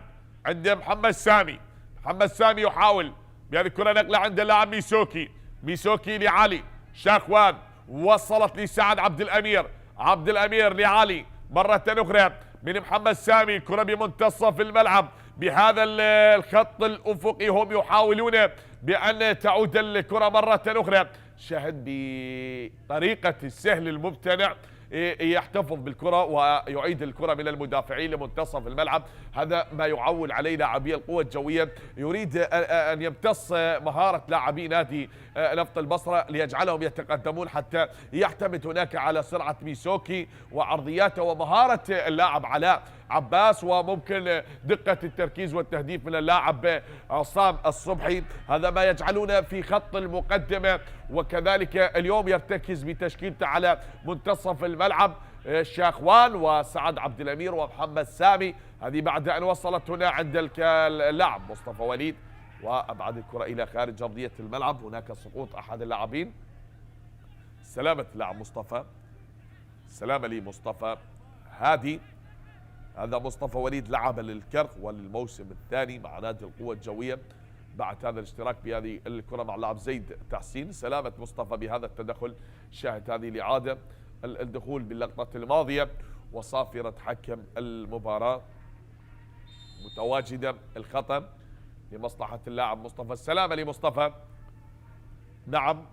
عند محمد سامي. محمد سامي يحاول بهذه الكرة نقلة عند اللاعب ميسوكي. ميسوكي لعلي شاخوان، وصلت لسعد عبد الأمير. عبد الأمير لعلي مرة أخرى من محمد سامي. الكرة بمنتصف الملعب بهذا الخط الأفقي، هم يحاولون بأن تعود الكرة مرة أخرى. شاهد بطريقة السهل الممتنع يحتفظ بالكرة ويعيد الكرة من المدافعين لمنتصف الملعب. هذا ما يعول عليه لاعبي القوة الجوية. يريد أن يمتص مهارة لاعبي نادي نفط البصرة ليجعلهم يتقدمون، حتى يعتمد هناك على سرعة ميسوكي وعرضياته ومهارة اللاعب علاء عباس، وممكن دقة التركيز والتهديف من اللاعب عصام الصبحي. هذا ما يجعلون في خط المقدمة، وكذلك اليوم يرتكز بتشكيلته على منتصف الملعب شاخوان وسعد عبد الأمير ومحمد سامي. هذه بعد أن وصلت هنا عند اللاعب مصطفى وليد، وأبعد الكرة إلى خارج أرضية الملعب. هناك سقوط أحد اللاعبين. سلامة اللاعب مصطفى، سلامة لمصطفى هادي. هذا مصطفى وليد لعب للكرخ وللموسم الثاني مع نادي القوة الجوية بعد هذا الاشتراك بهذه الكرة مع اللاعب زيد تحسين. سلامة مصطفى بهذا التدخل. شاهد هذه الإعادة، الدخول باللقطة الماضية وصافرة حكم المباراة متواجدة. الخطأ لمصلحة اللاعب مصطفى. السلامة لمصطفى. نعم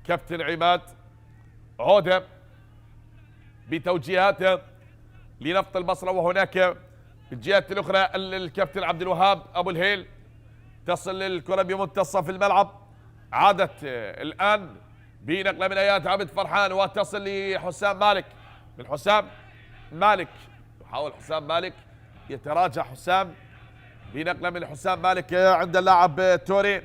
كابتن عماد عودة بتوجيهاته لنفط البصرة، وهناك بالجهة الأخرى الكابتن عبد الوهاب أبو الهيل. تصل الكرة بمنتصف الملعب. عادت الآن بنقلة من اياد عبد فرحان، وتصل لحسام مالك. من حسام مالك، يحاول حسام مالك، يتراجع حسام بنقلة من حسام مالك عند اللاعب توري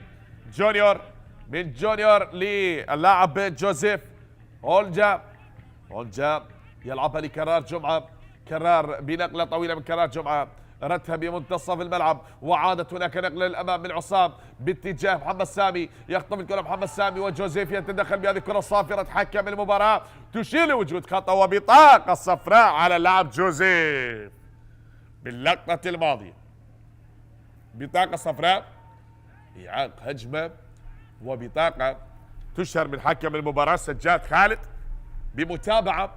جونيور. من جونيور للاعب جوزيف هولجا. هولجا يلعبها لكرار جمعة. كرار بنقلة طويلة من كرار جمعة، ردها بمنتصف الملعب، وعادت هناك نقلة للأمام من عصام باتجاه محمد سامي. يخطف الكرة محمد سامي، وجوزيف يتدخل بهذه الكرة الصافرة. حكم المباراة تشير لوجود خطأ وبطاقة صفراء على اللاعب جوزيف باللقطة الماضية. بطاقة صفراء، إعاق هجمة، وبطاقة تشهر من حكم المباراة سجاد خالد بمتابعة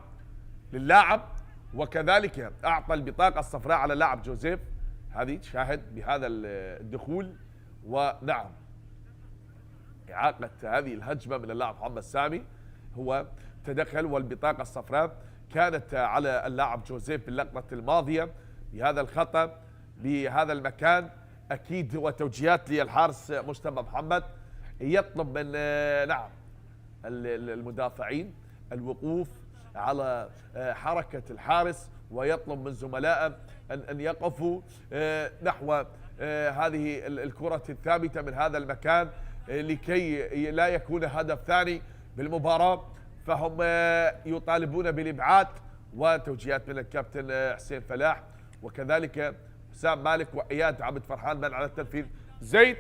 للاعب، وكذلك أعطى البطاقة الصفراء على اللاعب جوزيف. هذه شاهد بهذا الدخول. ونعم إعاقة هذه الهجمة من اللاعب محمد سامي، هو تدخل، والبطاقة الصفراء كانت على اللاعب جوزيف باللقطة الماضية بهذا الخطأ بهذا المكان. أكيد وتوجيهات للحارس مجتمع محمد، يطلب من نعم المدافعين الوقوف على حركة الحارس، ويطلب من زملائه أن يقفوا نحو هذه الكرة الثابتة من هذا المكان لكي لا يكون هدف ثاني بالمباراة. فهم يطالبون بالإبعاد، وتوجيهات من الكابتن حسين فلاح وكذلك حسام مالك وإياد عبد فرحان من على التنفيذ. زيد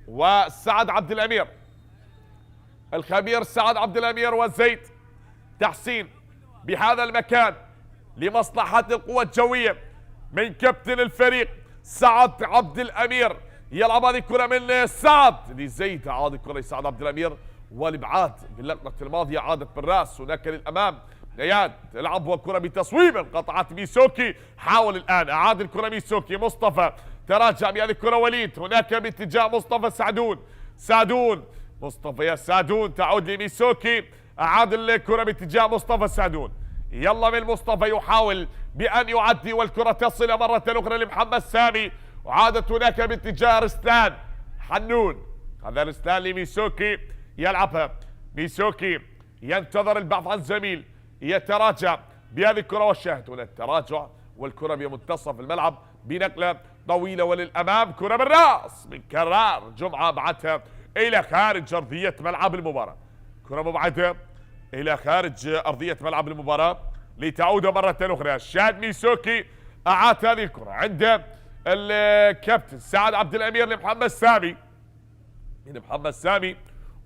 وسعد عبد الأمير، الخبير سعد عبد الأمير وزيد تحسين بهذا المكان لمصلحة القوة الجوية. من كابتن الفريق سعد عبد الأمير، يلعب هذه الكرة من سعد لزيد. عاد الكرة لسعد عبد الأمير، والإبعاد باللقطة الماضية عادت بالراس هناك للأمام. اياد يلعب والكرة بتصويب، انقطعت ميسوكي. حاول الآن أعاد الكرة ميسوكي. مصطفى تراجع بهذه الكرة. وليد هناك باتجاه مصطفى سعدون. مصطفى يا سعدون تعود لميسوكي. أعاد الكرة باتجاه مصطفى سعدون. يلا من مصطفى يحاول بأن يعدي، والكرة تصل مرة أخرى لمحمد سامي، وعادت هناك باتجاه رسلان حنون. هذا رسلان لميسوكي، يلعبها ميسوكي، ينتظر البعض عن زميل، يتراجع بهذه الكرة. والشاهد هنا التراجع، والكرة بمنتصف الملعب بنقلة طويلة وللأمام. كرة بالرأس من كرار جمعة، بعدها إلى خارج أرضية ملعب المباراة. كرة مبعدة إلى خارج أرضية ملعب المباراة لتعود مرة أخرى. شاد ميسوكي أعاد هذه الكرة عند الكابتن سعد عبد الأمير لمحمد سامي. من محمد سامي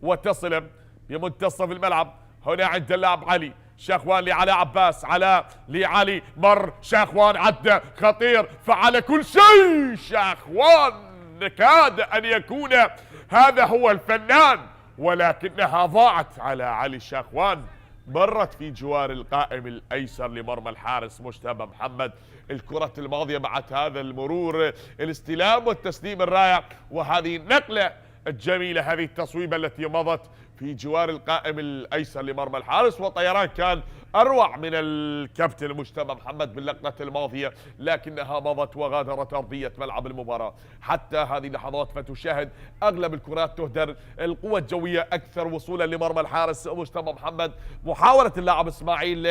وتصل بمنتصف الملعب هنا عند اللاعب علي. شاخوان لعلي عباس، علاء لعلي، مر شاخوان، عدى خطير، فعل كل شيء. شاخوان كاد أن يكون هذا هو الفنان، ولكنها ضاعت على علي شاخوان. مرت في جوار القائم الأيسر لمرمى الحارس مجتبى محمد. الكرة الماضية بعد هذا المرور، الاستلام والتسليم الرائع، وهذه النقلة الجميلة، هذه التصويبة التي مضت في جوار القائم الأيسر لمرمى الحارس. وطيران كان أروع من الكابتن مجتبى محمد باللقطة الماضية، لكنها مضت وغادرت أرضية ملعب المباراة. حتى هذه اللحظات فتشاهد أغلب الكرات تهدر، القوة الجوية أكثر وصولا لمرمى الحارس مجتبى محمد. محاولة اللاعب إسماعيل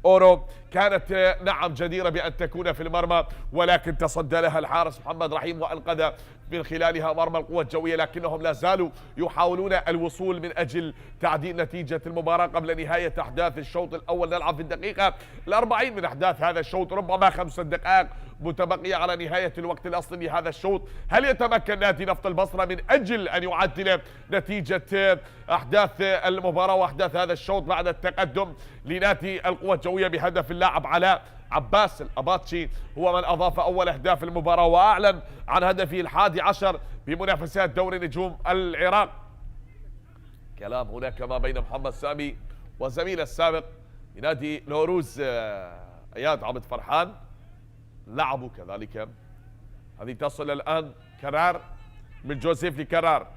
أورو كانت نعم جديرة بأن تكون في المرمى، ولكن تصدى لها الحارس محمد رحيم وأنقذ من خلالها مرمى القوة الجوية، لكنهم لا زالوا يحاولون الوصول من أجل تعديل نتيجة المباراة قبل نهاية أحداث الشوط الأول. نلعب في الدقيقة 40 من أحداث هذا الشوط، ربما 5 دقائق متبقية على نهاية الوقت الأصلي لهذا الشوط. هل يتمكن نادي نفط البصرة من أجل أن يعدل نتيجة أحداث المباراة وأحداث هذا الشوط بعد التقدم لنادي القوة الجوية بهدف اللاعب علاء عباس الأباطشي؟ هو من أضاف أول أهداف المباراة وأعلن عن هدفه 11 بمنافسات دوري نجوم العراق. كلام هناك ما بين محمد سامي وزميله السابق بنادي نوروز اياد عبد فرحان، لعبوا كذلك. هذه تصل الآن كرار من جوزيف لكرار،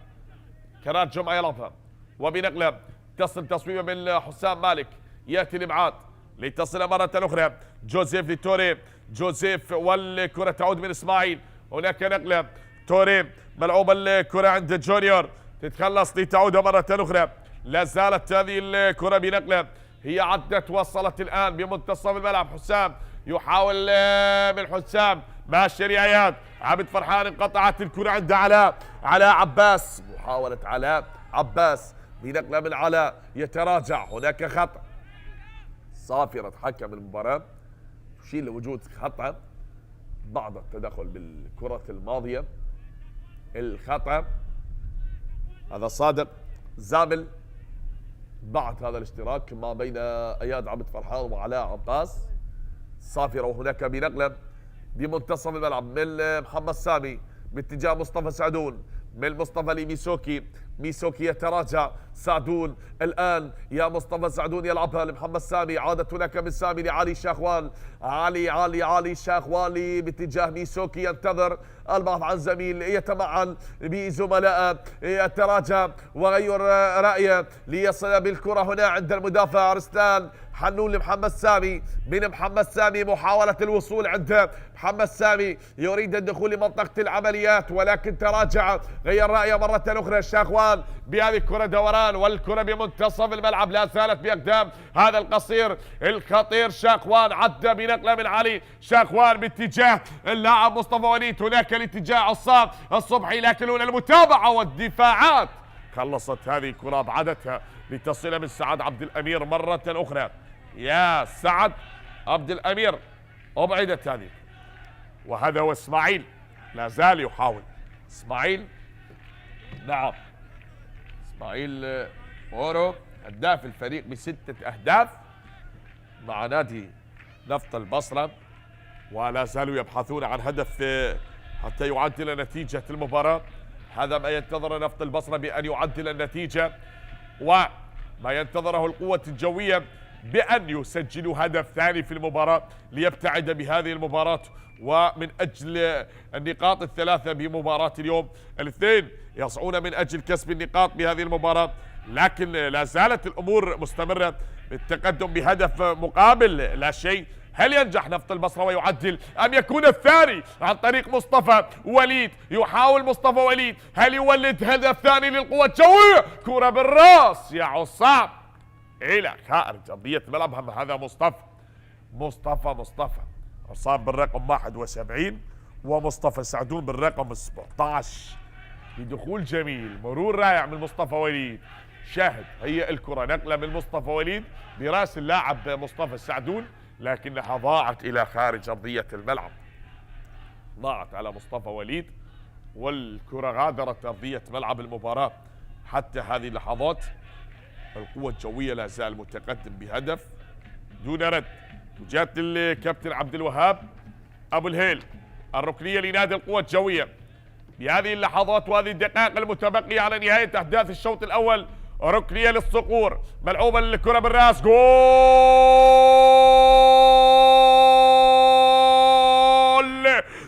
كرار جمعة يلعبها، وبنقلة تصل تصويبة من حسام مالك، يأتي الإبعاد لتصل مرة أخرى جوزيف لتوري، جوزيف والكرة تعود من إسماعيل. هناك نقلة توري، ملعوبة الكرة عند جونيور، تتخلص لتعود مرة أخرى. لا زالت هذه الكرة بنقلة، هي عدت وصلت الآن بمنتصف الملعب. حسام يحاول من حسام ماشي رياض عبد فرحان، انقطعت الكرة عند علاء عباس، محاولة علاء عباس بنقلة من علاء، يتراجع. هناك خطأ، صافرة حكم المباراة تشير لوجود خطأ بعد التدخل بالكرة الماضية. الخطأ هذا صادق زامل بعد هذا الاشتراك ما بين اياد عبد فرحان وعلاء عباس. صافرة، وهناك بنقلة بمنتصف الملعب من محمد سامي باتجاه مصطفى سعدون، من مصطفى لميسوكي، ميسوكي يتراجع، سعدون الآن، يا مصطفى سعدون يلعبها لمحمد سامي، عادت هناك من سامي لعلي شاخوان، علي شاخوان باتجاه ميسوكي، ينتظر البحث عن زميل، يتمعن بزملاء، يتراجع وغير رأيه ليصل بالكرة هنا عند المدافع رستان حنون لمحمد سامي، من محمد سامي محاولة الوصول عند محمد سامي، يريد الدخول لمنطقة العمليات ولكن تراجع، غير رأيه مرة أخرى شاخوان بهذه الكرة دوران، والكرة بمنتصف الملعب لا زالت بأقدام هذا القصير الخطير شاخوان، عدى بنقلة من علي شاخوان باتجاه اللاعب مصطفى وليد، هناك الاتجاه عصام الصبحي، لكن هنا المتابعة والدفاعات. خلصت هذه الكرة بعدتها لتصل من سعد عبد الأمير مرة أخرى، يا سعد عبد الأمير أبعدت هذه، وهذا هو إسماعيل لا زال يحاول. إسماعيل نعم، إسماعيل أورو هداف الفريق ب6 أهداف مع نادي نفط البصرة، ولا زالوا يبحثون عن هدف حتى يعدل نتيجة المباراة. هذا ما ينتظر نفط البصرة بأن يعدل النتيجة، وما ينتظره القوة الجوية بأن يسجلوا هدف ثاني في المباراة ليبتعد بهذه المباراة، ومن أجل النقاط ال3 بمباراة اليوم. الاثنين يسعون من أجل كسب النقاط بهذه المباراة، لكن لا زالت الأمور مستمرة، التقدم بهدف مقابل لا شيء. هل ينجح نفط البصرة ويعدل أم يكون الثاني عن طريق مصطفى وليد؟ يحاول مصطفى وليد، هل يولد هدف ثاني للقوة الجوية؟ كرة بالراس يا عصام إلى خارج أرضية الملعب. هذا مصطفى عصام بالرقم 71، ومصطفى سعدون بالرقم 17. بدخول جميل، مرور رائع من مصطفى وليد. شاهد هي الكرة نقلة من مصطفى وليد براس اللاعب مصطفى سعدون، لكنها ضاعت إلى خارج أرضية الملعب، ضاعت على مصطفى وليد، والكرة غادرت أرضية ملعب المباراة. حتى هذه اللحظات القوة الجوية لا زال متقدم بهدف دون رد. وجات الكابتن عبد الوهاب أبو الهيل الركنية لنادي القوة الجوية بهذه اللحظات وهذه الدقائق المتبقية على نهاية أحداث الشوط الأول. ركنية للصقور، ملعوبة الكرة بالراس، جول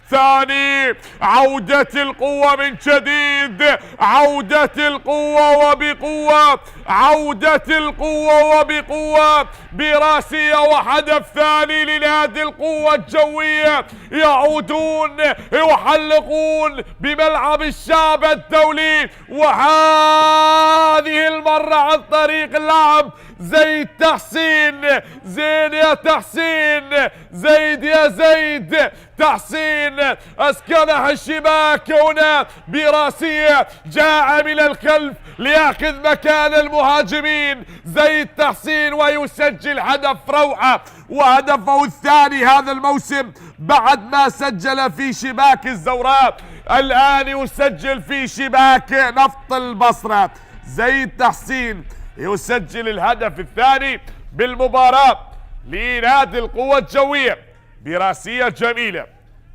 ثاني. عودة القوة من جديد، عودة القوة وبقوة، عودة القوة وبقوة براسية وهدف ثاني لنادي القوة الجوية. يعودون يحلقون بملعب الشعب الدولي، وهذه المرة عن طريق اللاعب زيد تحسين. زين يا تحسين، زيد يا زيد، تحسين اسكنها الشباك هنا براسية، جاء من الخلف ليأخذ مكان المهاجمين زيد تحسين ويسجل هدف روعة، وهدفه الثاني هذا الموسم بعد ما سجل في شباك الزوراء، الآن يسجل في شباك نفط البصرة. زيد تحسين يسجل الهدف الثاني بالمباراة لنادي القوة الجوية براسية جميلة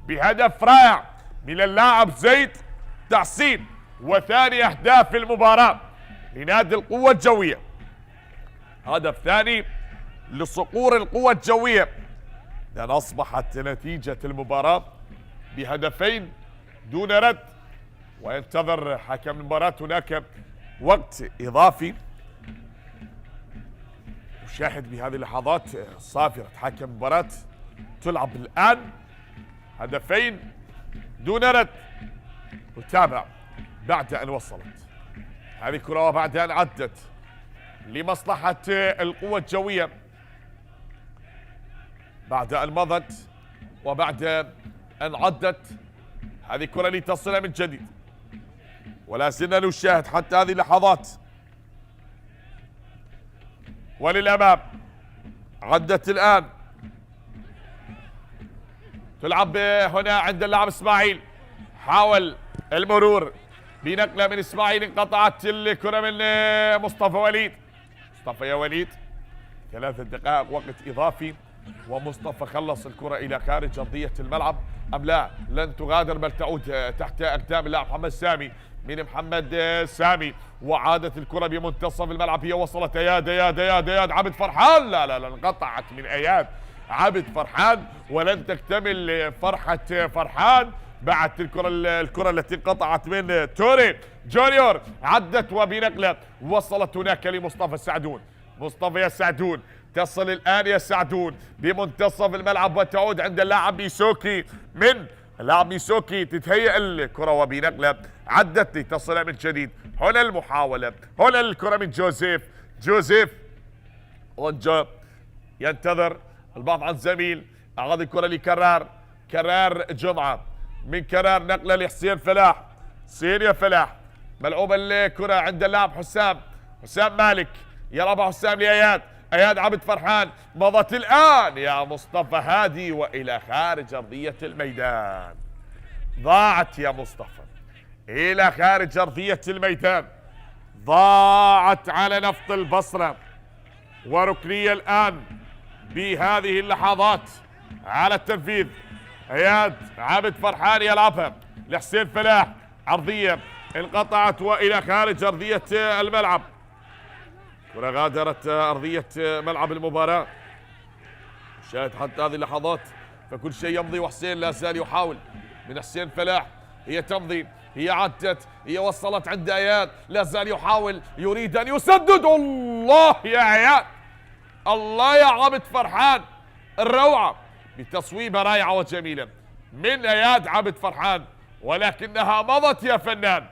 بهدف رائع من اللاعب زيد تحسين، وثاني أهداف المباراة لنادي القوة الجوية. هدف ثاني لصقور القوة الجوية، لأن أصبحت نتيجة المباراة بهدفين دون رد، وينتظر حكم المباراة هناك وقت إضافي. نشاهد بهذه اللحظات صافرة حكم المباراة تلعب الآن، هدفين دون رد. وتابع بعد أن وصلت هذه الكرة وبعد أن عدت لمصلحة القوة الجوية، بعد أن مضت وبعد أن عدت هذه الكرة لتصل من جديد، ولا زلنا نشاهد حتى هذه اللحظات. وللأمام عدت الآن، تلعب هنا عند اللاعب اسماعيل، حاول المرور بنقله من اسماعيل، انقطعت الكرة من مصطفى وليد. مصطفى يا وليد، 3 دقائق وقت إضافي، ومصطفى خلص الكرة إلى خارج أرضية الملعب أم لا؟ لن تغادر بل تعود تحت أقدام اللاعب محمد سامي. من محمد سامي، وعادت الكرة بمنتصف الملعب، هي وصلت اياد اياد اياد اياد عبد فرحان، لا انقطعت من اياد عبد فرحان، ولن تكتمل فرحة فرحان بعد الكرة التي انقطعت من توري جونيور. عدت وبنقلة وصلت هناك لمصطفى السعدون. مصطفى يا سعدون، تصل الآن يا سعدون بمنتصف الملعب وتعود عند اللاعب ميسوكي. من اللاعب ميسوكي تتهيأ الكرة وبنقلة عدت لتصل من جديد. هنا المحاولة، هنا الكرة من جوزيف ونجا ينتظر البعض عن زميل. أعاد الكرة لكرار جمعة، من كرار نقلة لحسين فلاح. حسين يا فلاح، ملعوبة الكرة عند اللاعب حسام مالك، يلعبها حسام لأياد. اياد عبد فرحان، مضت الآن يا مصطفى هادي وإلى خارج أرضية الميدان. ضاعت يا مصطفى إلى خارج أرضية الميدان، ضاعت على نفط البصرة. وركنية الآن بهذه اللحظات على التنفيذ. اياد عبد فرحان يلعبها لحسين فلاح، عرضية انقطعت وإلى خارج أرضية الملعب. كرة غادرت أرضية ملعب المباراة. شاهد حتى هذه اللحظات فكل شيء يمضي، وحسين لا زال يحاول. من حسين فلاح، هي تمضي، هي عدت، هي وصلت عند اياد، لا زال يحاول، يريد ان يسدد. الله يا اياد، الله يا عبد فرحان، الروعة بتصويبة رائعة وجميلة من اياد عبد فرحان، ولكنها مضت يا فنان.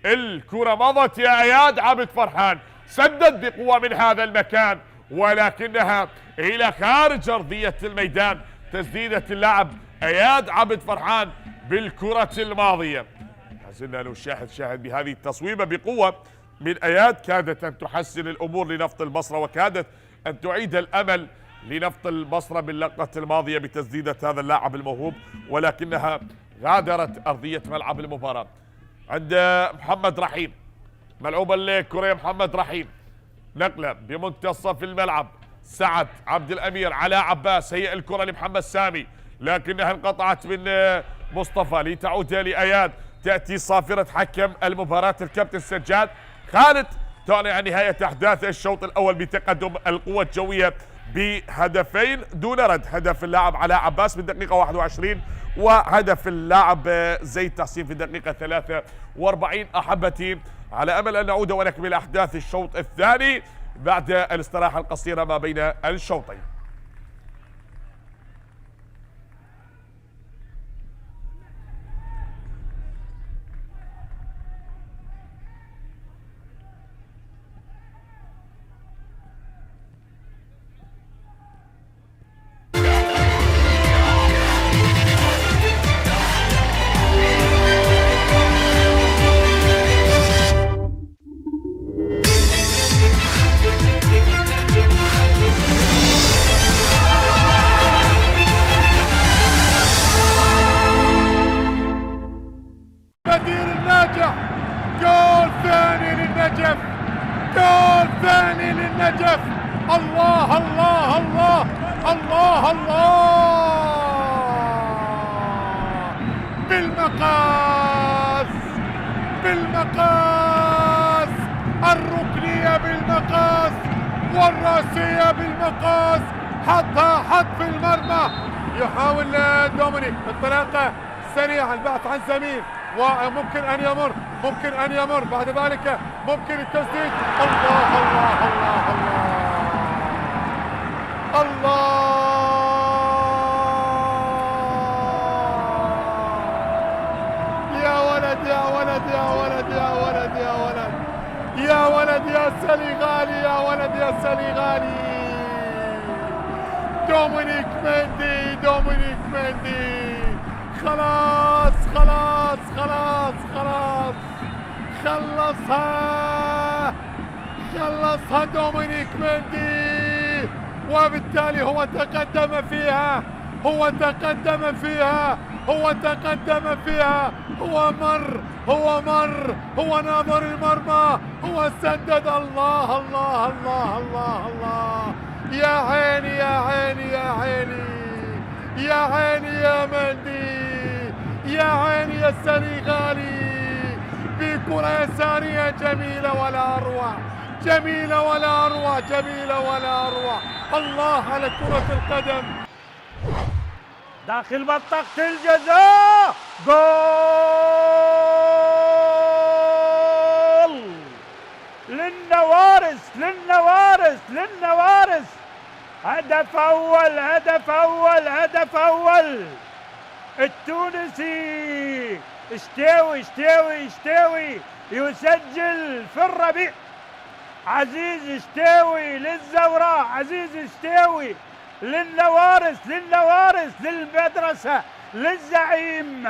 الكرة مضت يا اياد عبد فرحان، سدد بقوة من هذا المكان، ولكنها إلى خارج أرضية الميدان. تسديدة اللاعب اياد عبد فرحان بالكرة الماضية. لازلنا نشاهد بهذه التصويبة بقوة من اياد، كادت أن تحسن الأمور لنفط البصرة، وكادت أن تعيد الأمل لنفط البصرة باللقطة الماضية بتسديدة هذا اللاعب الموهوب، ولكنها غادرت أرضية ملعب المباراة. عند محمد رحيم، ملعوبة الكرة محمد رحيم، نقلة بمنتصف الملعب، سعد عبد الأمير، علاء عباس، هي الكرة لمحمد سامي لكنها انقطعت من مصطفى لتعود لأياد. تأتي صافرة حكم المباراة الكابتن سجاد خالد تعلن عن نهاية أحداث الشوط الأول بتقدم القوة الجوية بهدفين دون رد. هدف اللاعب علاء عباس بالدقيقة 21 وهدف اللاعب زيد تحسين في الدقيقة 43. أحبتي على أمل أن نعود ونكمل أحداث الشوط الثاني بعد الاستراحة القصيرة ما بين الشوطين. جول ثاني للنجف، جول ثاني للنجف. الله الله الله الله الله، بالمقاس بالمقاس، الركنية بالمقاس والراسية بالمقاس، حط في المرمى. يحاول دومينيك بطريقة سريعة البحث عن زميل وممكن أن يمر بعد ذلك ممكن التسديد. الله الله الله الله الله، يا ولد يا ولد يا ولد يا ولد يا ولد يا ولد يا سنغالي، يا ولد يا سنغالي. دومينيك مندي، دومينيك مندي، خلاص خلاص خلاص خلاص، خلصها دومينيك مندي، وبالتالي هو تقدم فيها، هو تقدم فيها، هو تقدم فيها، هو مر، هو ناظر المرمى، هو سدد. الله الله الله الله الله، يا عيني يا عيني يا عيني يا عيني يا مندي، يا عيني يا السنغالي، بكرة يسارية جميلة ولا أروع، جميلة ولا أروع، جميلة ولا أروع. الله على كرة القدم. داخل منطقة الجزاء، جول للنوارس للنوارس للنوارس. هدف أول، هدف أول، هدف أول. التونسي اشتاوي يسجل في الربيع. عزيز اشتاوي للزوراء، عزيز اشتاوي للنوارس للمدرسة للزعيم.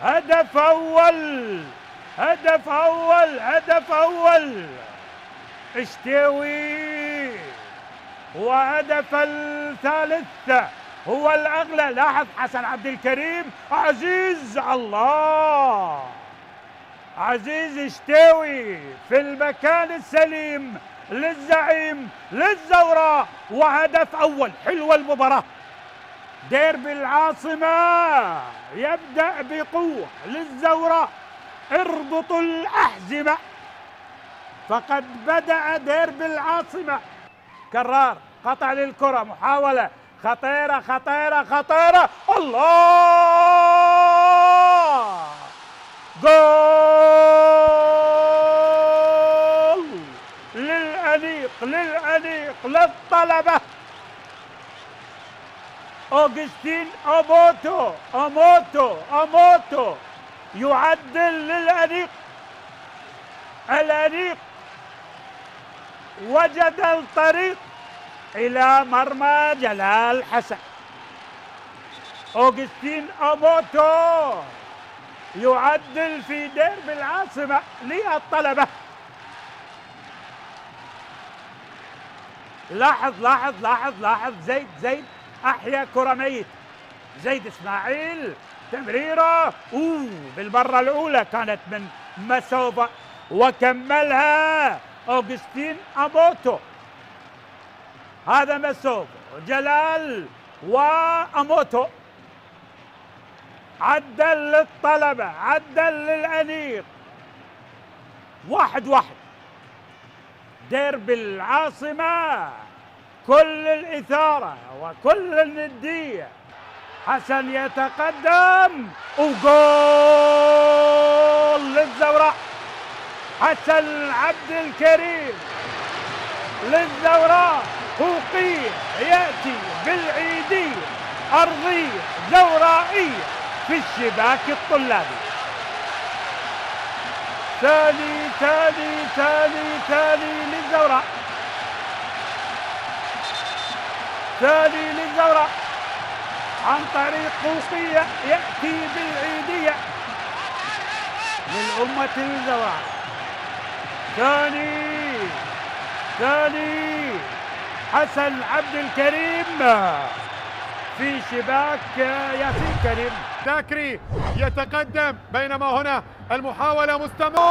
هدف أول، هدف أول، هدف أول اشتاوي. وهدف الثالث هو الأغلى. لاحظ حسن عبد الكريم، عزيز، الله، عزيز اشتاوي في المكان السليم للزعيم للزوراء. وهدف أول. حلوة المباراة. ديربي العاصمة يبدأ بقوة للزوراء. اربطوا الأحزمة، فقد بدأ ديربي العاصمة. كرار، قطع للكرة، محاولة خطيرة خطيرة خطيرة. الله، جول للأنيق للأنيق للطلبة. أوغستين أموتو يعدل للأنيق. الأنيق وجد الطريق إلى مرمى جلال حسن. أوغستين أموتو يعدل في ديربي العاصمة للطلبة. لاحظ زيد أحيا كرة ميت. زيد إسماعيل، تمريرة بالمرة الأولى كانت من مسوبة، وكملها أوغستين أموتو. هذا مسوق جلال وأموتو. عدل للطلبة، عدل للأنيق. 1-1. ديربي العاصمة، كل الإثارة وكل الندية. حسن يتقدم وجول للزوراء. حسن عبد الكريم للزوراء. فوقية يأتي بالعيدية، أرضية زورائية في الشباك الطلابي. ثاني للزوراء. ثاني للزوراء عن طريق فوقية يأتي بالعيدية للأمة الزوراء. ثاني حسن عبد الكريم في شباك ياسين كريم. ذاكري يتقدم، بينما هنا المحاولة مستمرة.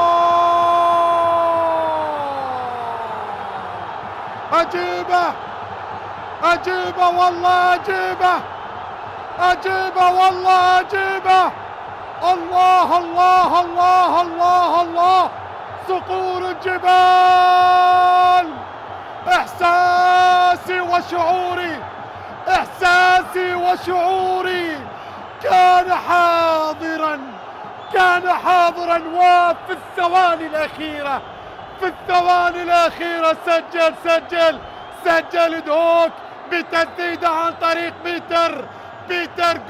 عجيبة والله، عجيبة والله، عجيبة. الله الله الله الله الله، صقور الجبال. إحساسي وشعوري كان حاضرا وفي الثواني الأخيرة سجل دوك بتسديدة عن طريق بيتر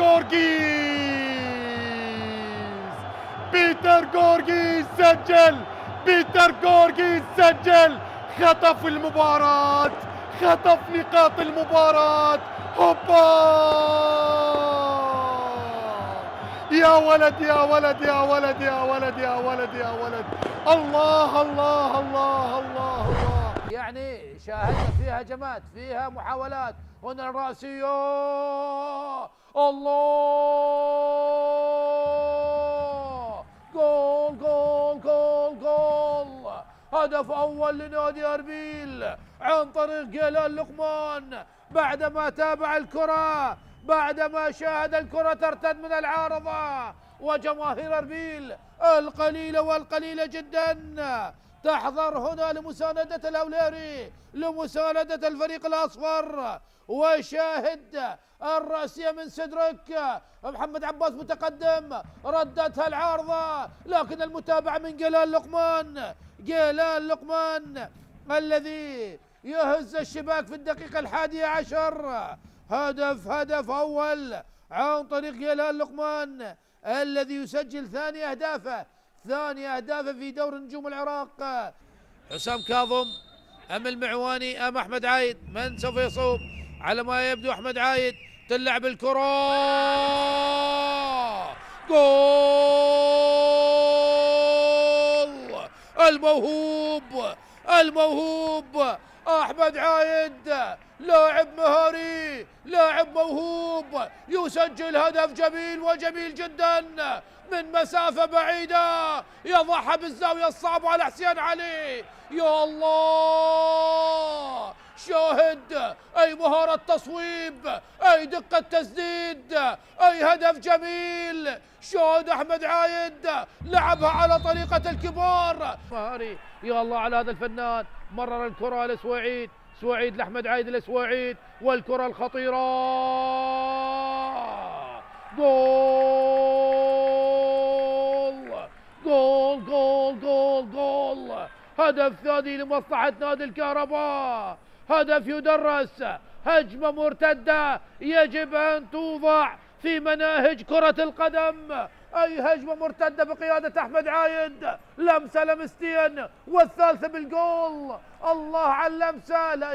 جورجيز سجل. خطف نقاط المباراة. هوبا، يا ولد. الله. يعني شاهدنا فيها هجمات، فيها محاولات. هنا الرأسية، الله، جول. هدف أول لنادي أربيل عن طريق جلال لقمان، بعدما تابع الكرة، بعدما شاهد الكرة ترتد من العارضة، وجماهير أربيل القليلة جدا تحضر هنا لمساندة الأوليري، لمساندة الفريق الأصفر. وشاهد الرأسية من سدرك، محمد عباس متقدم، ردتها العارضة، لكن المتابعة من جلال لقمان الذي يهز الشباك في الدقيقة 11. هدف أول عن طريق جلال لقمان الذي يسجل ثاني أهدافه في دور نجوم العراق. حسام كاظم أم المعواني أم أحمد عايد، من سوف يصوب؟ على ما يبدو أحمد عايد. تلعب الكرة، جول. الموهوب أحمد عايد، لاعب مهاري، لاعب موهوب، يسجل هدف جميل جدا من مسافة بعيدة، يضعها بالزاوية الصعبة على حسين علي. يا الله، شاهد أي مهارة تصويب، أي دقة تسديد، أي هدف جميل. شاهد أحمد عايد لعبها على طريقة الكبار، مهاري. يا الله على هذا الفنان. مرر الكرة لسويعيد، سويعيد لأحمد عايد، لسويعيد، والكرة الخطيرة، جول. هدف ثاني لمصلحة نادي الكهرباء، هدف يدرس، هجمة مرتدة يجب أن توضع في مناهج كرة القدم. أي هجمة مرتدة بقيادة أحمد عايد، لمسة لمستين والثالثة بالجول. الله على اللمسة، لا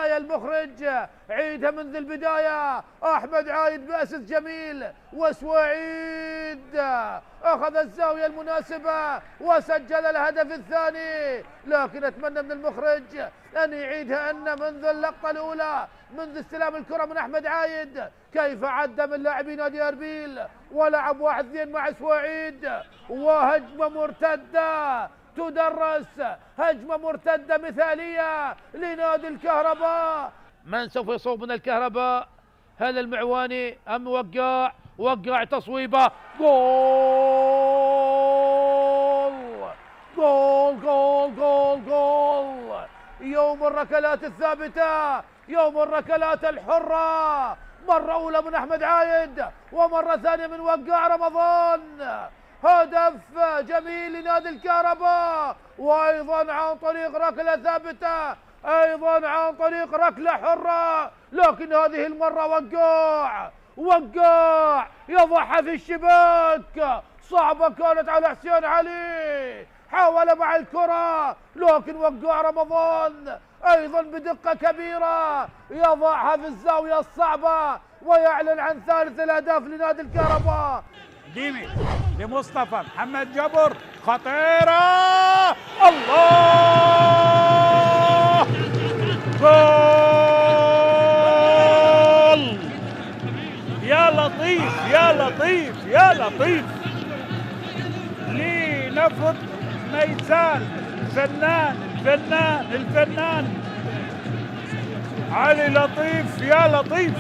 يا المخرج، عيدها منذ البداية. أحمد عايد بأسس جميل، وسويعيد أخذ الزاوية المناسبة وسجل الهدف الثاني. لكن أتمنى من المخرج أن يعيدها، أن منذ اللقطة الأولى، منذ استلام الكرة من أحمد عايد، كيف عدى من لاعبي نادي أربيل ولعب 1-2 مع سويعيد، وهجمة مرتدة تدرس. هجمة مرتدة مثالية لنادي الكهرباء. من سوف يصوب من الكهرباء؟ هل المعواني أم وقاع تصويبة؟ جول جول جول جول جول. يوم الركلات الثابتة، يوم الركلات الحرة، مرة أولى من أحمد عايد ومرة ثانية من وقاع رمضان. هدف جميل لنادي الكهرباء، وأيضا عن طريق ركلة ثابتة، أيضا عن طريق ركلة حرة، لكن هذه المرة وقاع يضعها في الشباك. صعبة كانت على حسين علي، حاول مع الكرة لكن وقاع رمضان أيضا بدقة كبيرة يضعها في الزاوية الصعبة، ويعلن عن ثالث الأهداف لنادي الكهرباء. ديمي لمصطفى محمد جبر، خطيرة، الله، جول. يا لطيف يا لطيف يا لطيف. لنفط ميسان، الفنان علي لطيف. يا لطيف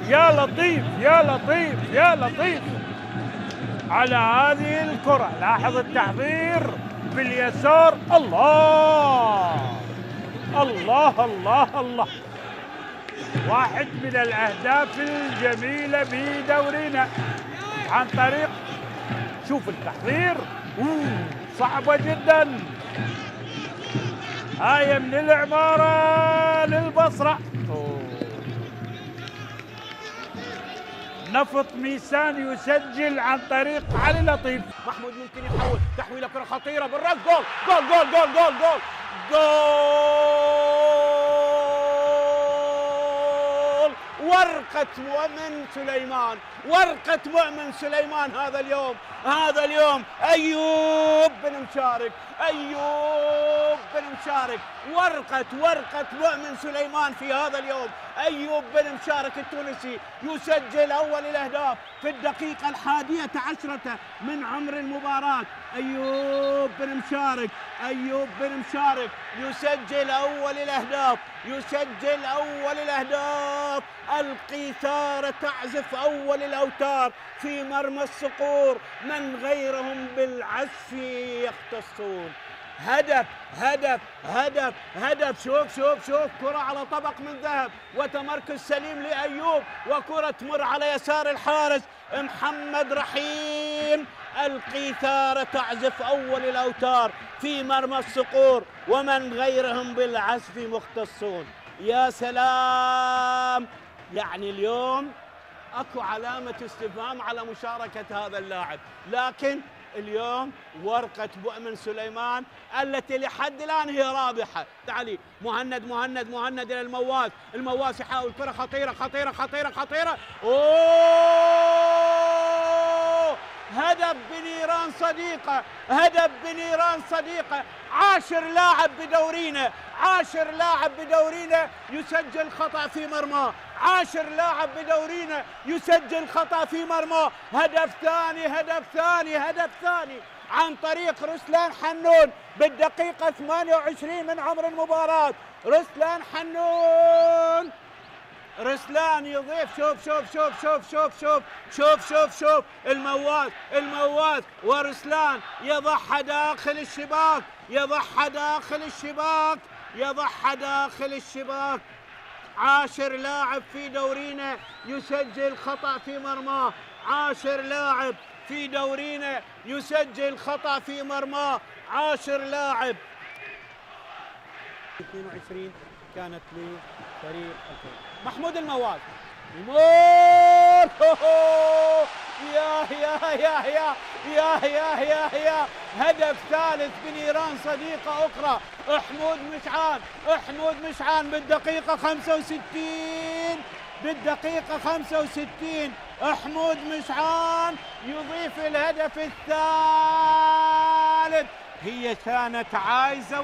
يا لطيف يا لطيف يا لطيف على هذه الكرة. لاحظ التحضير باليسار. الله الله الله الله. واحد من الأهداف الجميلة بدورنا عن طريق، شوف التحضير، صعبة جدا. آية من العمارة للبصرة. نفط ميسان يسجل عن طريق علي لطيف. محمود ممكن يحول تحويله كره خطيره بالرد. جول جول جول جول جول جول جول. ورقة مؤمن سليمان، ورقة مؤمن سليمان. هذا اليوم أيوب بن مشارك. ورقة مؤمن سليمان في هذا اليوم. أيوب بن مشارك التونسي يسجل أول الأهداف في الدقيقة 11 من عمر المباراة. أيوب بن مشارك يسجل أول الأهداف. القيثارة تعزف أول الأوتار في مرمى الصقور، من غيرهم بالعزف يختصون. هدف. شوف كرة على طبق من ذهب، وتمركز سليم لأيوب، وكرة تمر على يسار الحارس محمد رحيم. القيثارة تعزف أول الأوتار في مرمى الصقور، ومن غيرهم بالعزف مختصون. يا سلام، يعني اليوم اكو علامة استفهام على مشاركة هذا اللاعب، لكن اليوم ورقة مؤمن سليمان التي لحد الآن هي رابحة. تعالي مهند إلى المواس يحاول كرة خطيرة. أوه، هدف بنيران صديقة. عاشر لاعب بدورينا يسجل خطأ في مرمى. هدف ثاني عن طريق رسلان حنون بالدقيقة 28 من عمر المباراة. رسلان يضيف. شوف المواس ورسلان يضعها داخل الشباك. عاشر لاعب في دورينا يسجل خطأ في مرماه. 10 لاعب في دورينا يسجل خطأ في مرماه. 10 لاعب. 22 كانت لفريق محمود المواز. يا هدف ثالث بنيران صديقة أخرى. أحمود مشعان بالدقيقة 65. أحمود مشعان يضيف الهدف الثالث. هي كانت عايزة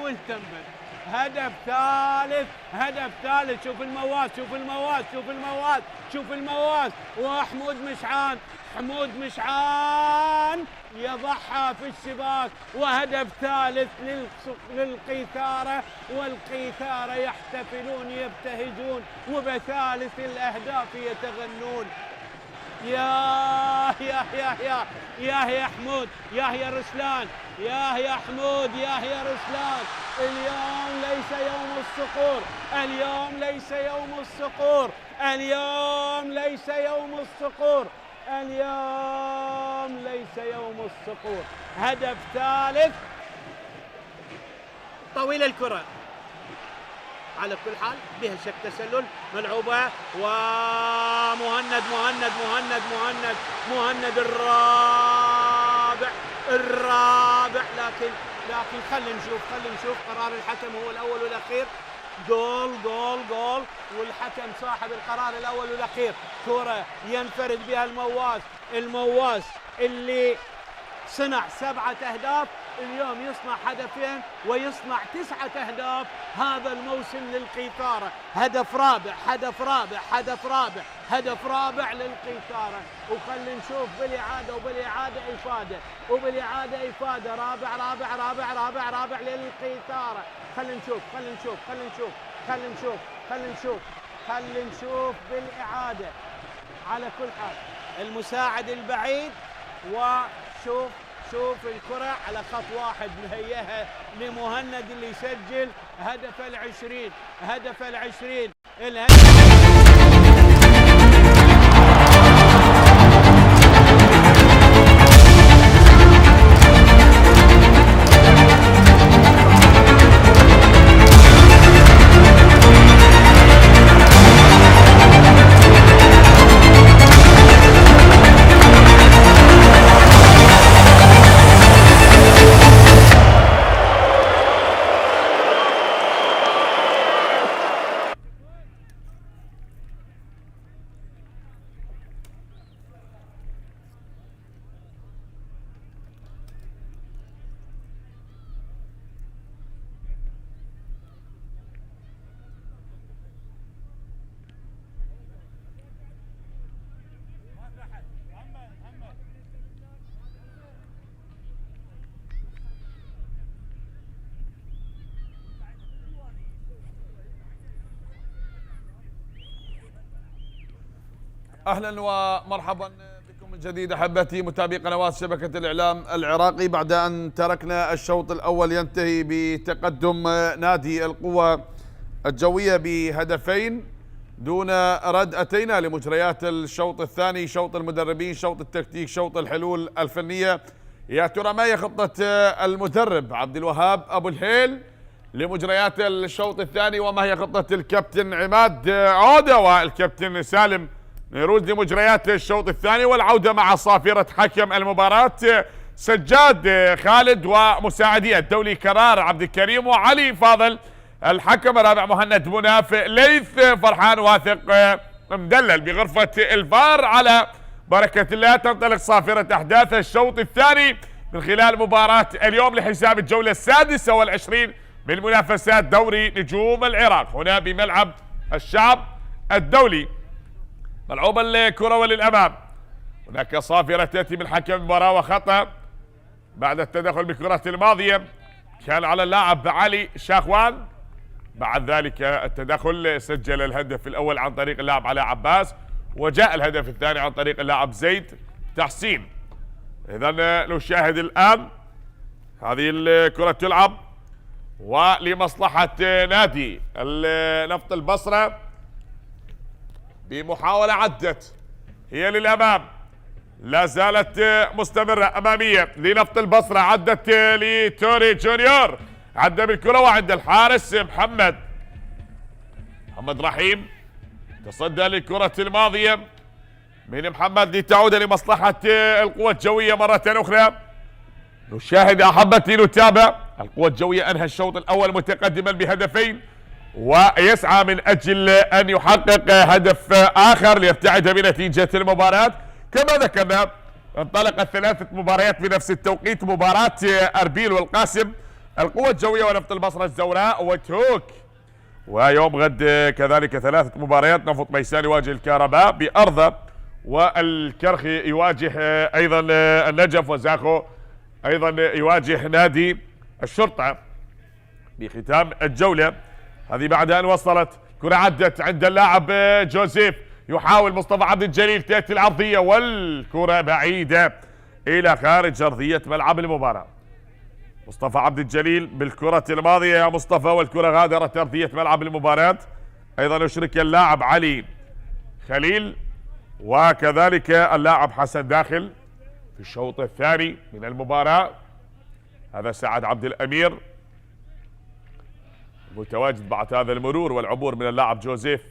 هدف ثالث، هدف ثالث. شوف المواس، شوف المواس، شوف المواس، شوف المواس. وحمود مشعان، حمود مشعان يضعها في الشباك، وهدف ثالث للقيثارة، والقيثارة يحتفلون يبتهجون وبثالث الأهداف يتغنون. يا حمود، يا رسلان، يا حمود، يا رسلان. اليوم ليس يوم الصقور، اليوم ليس يوم الصقور، اليوم ليس يوم الصقور، اليوم ليس يوم الصقور. هدف ثالث. طويل الكرة على كل حال بها شك تسلل، ملعوبة ومهند مهند مهند مهند مهند الرابع لكن خلينا نشوف قرار الحكم هو الأول والأخير. جول جول جول، والحكم صاحب القرار الأول والأخير. كرة ينفرد بها المواس اللي صنع 7 أهداف، اليوم يصنع هدفين ويصنع 9 أهداف هذا الموسم للقيثارة. هدف رابع، هدف رابع، هدف رابع، هدف رابع للقيثارة. وخلينا نشوف بالإعادة وبالإعادة إفادة. رابع رابع رابع رابع رابع للقيثارة. خلينا نشوف بالإعادة. على كل حال المساعد البعيد، وشوف الكرة على خط واحد مهيئها لمهند اللي يسجل هدف ال20. أهلا ومرحبا بكم من جديد أحبتي متابعي قنوات شبكة الإعلام العراقي. بعد أن تركنا الشوط الأول ينتهي بتقدم نادي القوة الجوية بهدفين دون رد، أتينا لمجريات الشوط الثاني، شوط المدربين، شوط التكتيك، شوط الحلول الفنية. يا ترى ما هي خطة المدرب عبد الوهاب أبو الهيل لمجريات الشوط الثاني، وما هي خطة الكابتن عماد عودة والكابتن سالم نيروز لمجريات الشوط الثاني؟ والعودة مع صافرة حكم المباراة سجاد خالد، ومساعدي الدولي كرار عبد الكريم وعلي فاضل، الحكم الرابع مهند مناف، ليث فرحان واثق مدلل بغرفة الفار. على بركة الله تنطلق صافرة أحداث الشوط الثاني من خلال مباراة اليوم لحساب الجولة 26 من منافسات دوري نجوم العراق هنا بملعب الشعب الدولي. ملعوبة الكرة وللأمام، هناك صافرة تأتي من حكم المباراة وخطأ بعد التدخل بالكرة الماضية كان على اللاعب علي شاخوان. بعد ذلك التدخل سجل الهدف الأول عن طريق اللاعب علاء عباس، وجاء الهدف الثاني عن طريق اللاعب زيد تحسين. إذا نشاهد الآن هذه الكرة تلعب ولمصلحة نادي نفط البصرة بمحاولة عدت هي للأمام، لا زالت مستمرة أمامية لنفط البصرة، عدت لتوري جونيور، عدى بالكرة وعند الحارس محمد رحيم، تصدى للكرة الماضية من محمد لتعود لمصلحة القوة الجوية مرة أخرى. نشاهد أحبتي نتابع. القوة الجوية أنهى الشوط الأول متقدما بهدفين، ويسعى من أجل أن يحقق هدف آخر ليبتعد بنتيجة المباراة. كما ذكرنا انطلقت 3 مباريات بنفس التوقيت، مباراة أربيل والقاسم القوة الجوية ونفط البصرة الزوراء وتوك. ويوم غد كذلك 3 مباريات، نفط ميسان يواجه الكهرباء بأرضه، والكرخي يواجه أيضا النجف، وزاخو أيضا يواجه نادي الشرطة. بختام الجولة هذه بعد أن وصلت كرة عدت عند اللاعب جوزيف، يحاول مصطفى عبد الجليل، تأتي العرضية والكرة بعيدة إلى خارج أرضية ملعب المباراة. مصطفى عبد الجليل بالكرة الماضية يا مصطفى، والكرة غادرت أرضية ملعب المباراة. أيضا يشرك اللاعب علي خليل وكذلك اللاعب حسن داخل في الشوط الثاني من المباراة. هذا سعد عبد الأمير متواجد بعد هذا المرور والعبور من اللاعب جوزيف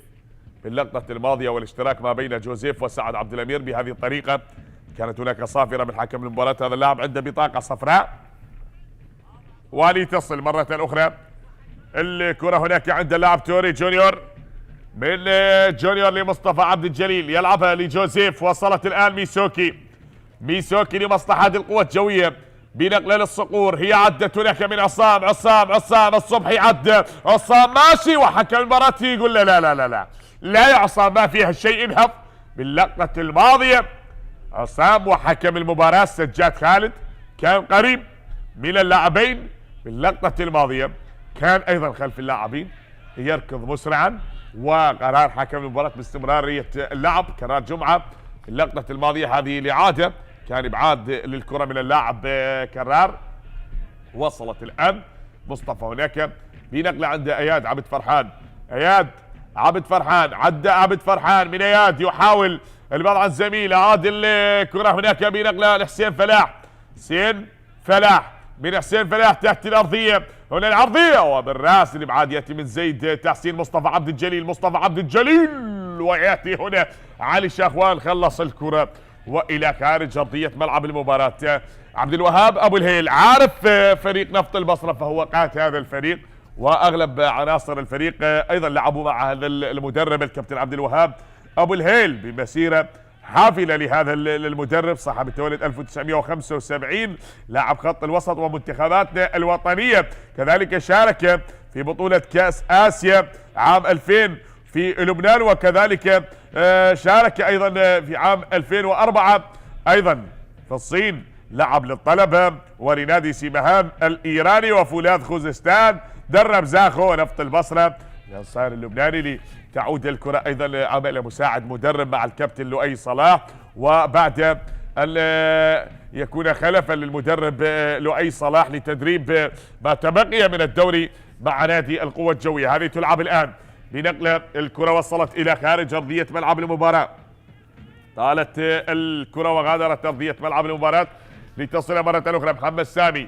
باللقطة الماضية، والاشتراك ما بين جوزيف وسعد عبد الأمير بهذه الطريقة. كانت هناك صافرة من حكم المباراة، هذا اللاعب عنده بطاقة صفراء. ولتصل مرة أخرى الكرة هناك عند اللاعب توري جونيور، من جونيور لمصطفى عبد الجليل، يلعبها لجوزيف. وصلت الآن ميسوكي لمصلحة القوة الجوية بنقلة للصقور، هي عدت هناك من عصام الصبحي، عد عصام ماشي، وحكم المباراة يقول لا لا لا لا لا لا يا عصام ما فيها شيء، انهض. باللقطة الماضية عصام وحكم المباراة سجاد خالد كان قريب من اللاعبين، باللقطة الماضية كان أيضا خلف اللاعبين يركض مسرعا، وقرار حكم المباراة باستمرارية اللعب. قرار جمعة اللقطة الماضية هذه الإعادة، كان إبعاد للكرة من اللاعب كرار. وصلت الآن مصطفى هناك بنقلة عند اياد عبد فرحان، اياد عبد فرحان، عدى عبد فرحان من اياد، يحاول البعد عن زميله، عاد الكرة هناك بنقلة لحسين فلاح، حسين فلاح من حسين فلاح تحت الارضيه، هنا العرضيه وبالراس الابعاد ياتي من زيد تحسين مصطفى عبد الجليل، مصطفى عبد الجليل، وياتي هنا علي شاخوان خلص الكره والى خارج ارضيه ملعب المباراه. عبد الوهاب ابو الهيل عارف فريق نفط البصره، فهو قائد هذا الفريق واغلب عناصر الفريق ايضا لعبوا مع هذا المدرب الكابتن عبد الوهاب ابو الهيل بمسيره حافله لهذا المدرب صاحب التولد 1975، لاعب خط الوسط ومنتخباتنا الوطنيه، كذلك شارك في بطوله كاس اسيا عام 2000 في لبنان، وكذلك شارك ايضا في عام 2004 ايضا في الصين، لعب للطلبه ولنادي سيمهان الايراني وفولاذ خوزستان، درب زاخو ونفط البصره الانصار اللبناني، لتعود الكره ايضا عمل مساعد مدرب مع الكابتن لؤي صلاح، وبعد ان يكون خلفا للمدرب لؤي صلاح لتدريب ما تبقي من الدوري مع نادي القوه الجويه. هذه تلعب الان بنقله، الكره وصلت الى خارج ارضيه ملعب المباراه، طالت الكره وغادرت ارضيه ملعب المباراه لتصل مره اخرى. محمد سامي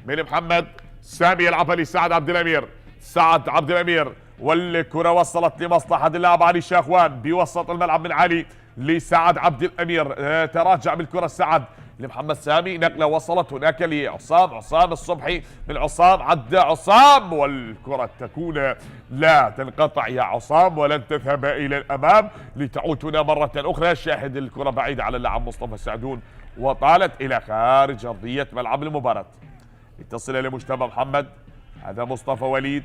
من محمد سامي يلعبها لسعد عبد الامير، سعد عبد الامير، والكره وصلت لمصلحه اللاعب علي شاخوان بوسط الملعب من علي لسعد عبد الامير، تراجع بالكره سعد لمحمد سامي، نقله وصلت هناك عصام الصبحي، من عصام عدى عصام، والكره تكون لا تنقطع يا عصام ولن تذهب الى الامام لتعود هنا مره اخرى. شاهد الكره بعيده على اللاعب مصطفى سعدون وطالت الى خارج ارضيه ملعب المباراه، لتصل لمجتمع محمد، هذا مصطفى وليد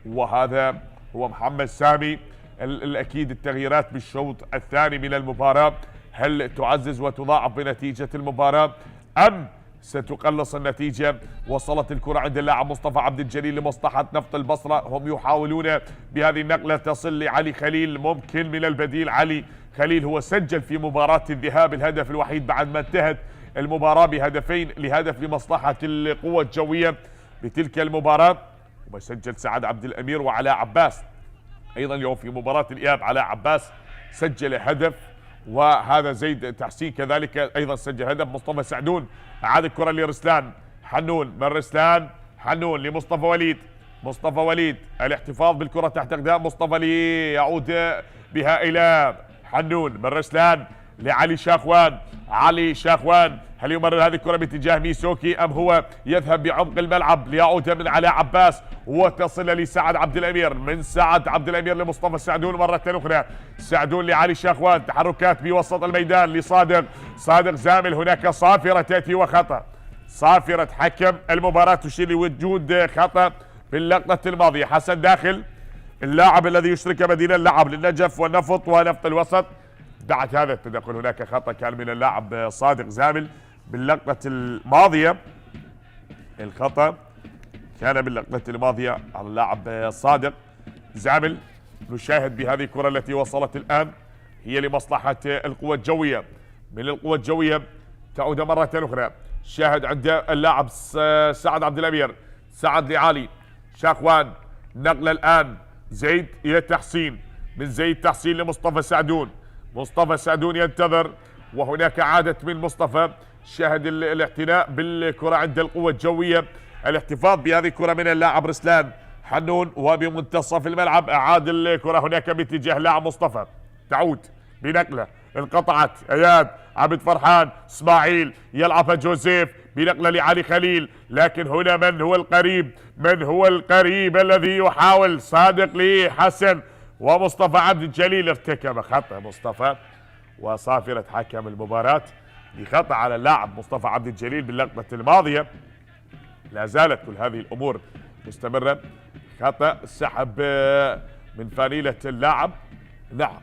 وهذا هو محمد سامي. الاكيد التغييرات بالشوط الثاني من المباراه هل تعزز وتضاعف بنتيجه المباراه ام ستقلص النتيجه؟ وصلت الكره عند اللاعب مصطفى عبد الجليل لمصلحه نفط البصره، هم يحاولون بهذه النقله تصل لعلي خليل، ممكن من البديل علي خليل، هو سجل في مباراه الذهاب الهدف الوحيد بعد ما انتهت المباراه بهدفين لهدف لمصلحه القوه الجويه بتلك المباراه، وسجل سعد عبد الامير وعلاء عباس ايضا اليوم في مباراه الاياب، علاء عباس سجل هدف، وهذا زيد تحسين كذلك ايضا سجل هدف. مصطفى سعدون اعاد الكره لرسلان حنون، من رسلان حنون لمصطفى وليد، مصطفى وليد الاحتفاظ بالكره تحت اقدام مصطفى ليعود بها الى حنون، من رسلان لعلي شاخوان، علي شاخوان هل يمرر هذه الكرة باتجاه ميسوكي ام هو يذهب بعمق الملعب ليعود من علاء عباس وتصل لسعد عبد الامير، من سعد عبد الامير لمصطفى سعدون مرة اخرى، سعدون لعلي شاخوان، تحركات بوسط الميدان لصادق، صادق زامل، هناك صافرة تأتي وخطأ، صافرة حكم المباراة تشير لوجود خطأ في اللقطة الماضية. حسن داخل اللاعب الذي يشرك بديل اللاعب للنجف والنفط ونفط الوسط. بعد هذا التدخل هناك خطأ كان من اللاعب صادق زامل باللقطة الماضية. الخطأ كان باللقطة الماضية على اللاعب صادق زامل. نشاهد بهذه الكرة التي وصلت الآن هي لمصلحة القوة الجوية. من القوة الجوية تعود مرة أخرى. شاهد عند اللاعب سعد عبد الأمير. سعد لعلي شاخوان. نقلة الآن زيد إلى تحسين. من زيد تحسين لمصطفى سعدون. مصطفى سعدون ينتظر وهناك عادة من مصطفى. شاهد الاعتناء بالكرة عند القوة الجوية. الاحتفاظ بهذه الكرة من اللاعب رسلان حنون وبمنتصف الملعب. أعاد الكرة هناك باتجاه لاعب مصطفى. تعود بنقلة انقطعت. اياد عبد فرحان اسماعيل يلعبها جوزيف بنقلة لعلي خليل. لكن هنا من هو القريب؟ من هو القريب الذي يحاول؟ صادق لحسن ومصطفى عبد الجليل. ارتكب خطأ مصطفى وصافرة حكم المباراة بخطأ على اللاعب مصطفى عبد الجليل باللقطة الماضية. لا زالت كل هذه الأمور مستمرة. خطأ سحب من فانيلة اللاعب. نعم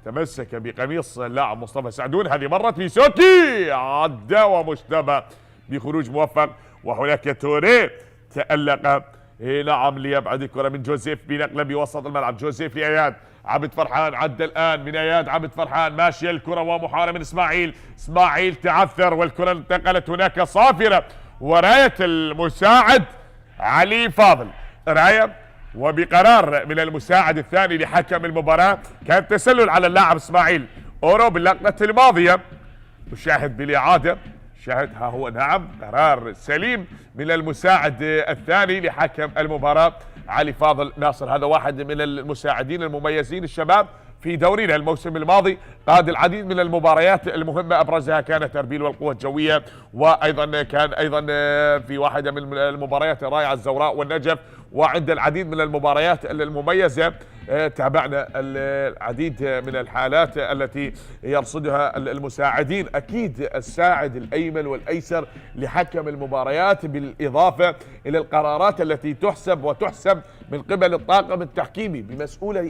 تمسك بقميص اللاعب مصطفى سعدون. هذه مرت ميسوكي عدى ومشتبه بخروج موفق. وهناك توريه تألق نعم ليبعد الكرة من جوزيف بنقلة بوسط الملعب. جوزيف لأياد عبد فرحان. عدى الآن من أياد عبد فرحان ماشية الكرة ومحارة من إسماعيل. إسماعيل تعثر والكرة انتقلت هناك صافرة وراية المساعد علي فاضل. راية وبقرار من المساعد الثاني لحكم المباراة كان تسلل على اللاعب اسماعيل اورو باللقطة الماضية. نشاهد بالإعادة. شاهد ها هو نعم قرار سليم من المساعد الثاني لحكم المباراة علي فاضل ناصر. هذا واحد من المساعدين المميزين الشباب في دورينا الموسم الماضي. قاد العديد من المباريات المهمة أبرزها كانت أربيل والقوة الجوية. وأيضا كان في واحدة من المباريات الرائعة الزوراء والنجف. وعند العديد من المباريات المميزة تابعنا العديد من الحالات التي يرصدها المساعدين. أكيد الساعد الأيمن والأيسر لحكم المباريات بالإضافة إلى القرارات التي تحسب وتحسب من قبل الطاقم التحكيمي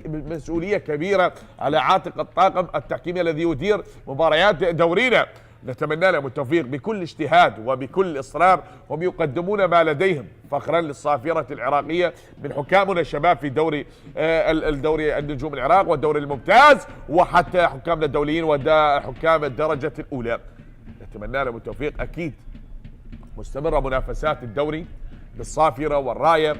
بمسؤولية كبيرة على عاتق الطاقم التحكيمي الذي يدير مباريات دورينا. نتمنى لهم التوفيق بكل اجتهاد وبكل إصرار. هم يقدمون ما لديهم فخرا للصافرة العراقية من حكامنا الشباب في الدوري النجوم العراق والدوري الممتاز وحتى حكامنا الدوليين وحكام الدرجة الأولى. نتمنى لهم التوفيق. أكيد مستمرة منافسات الدوري بالصافرة والراية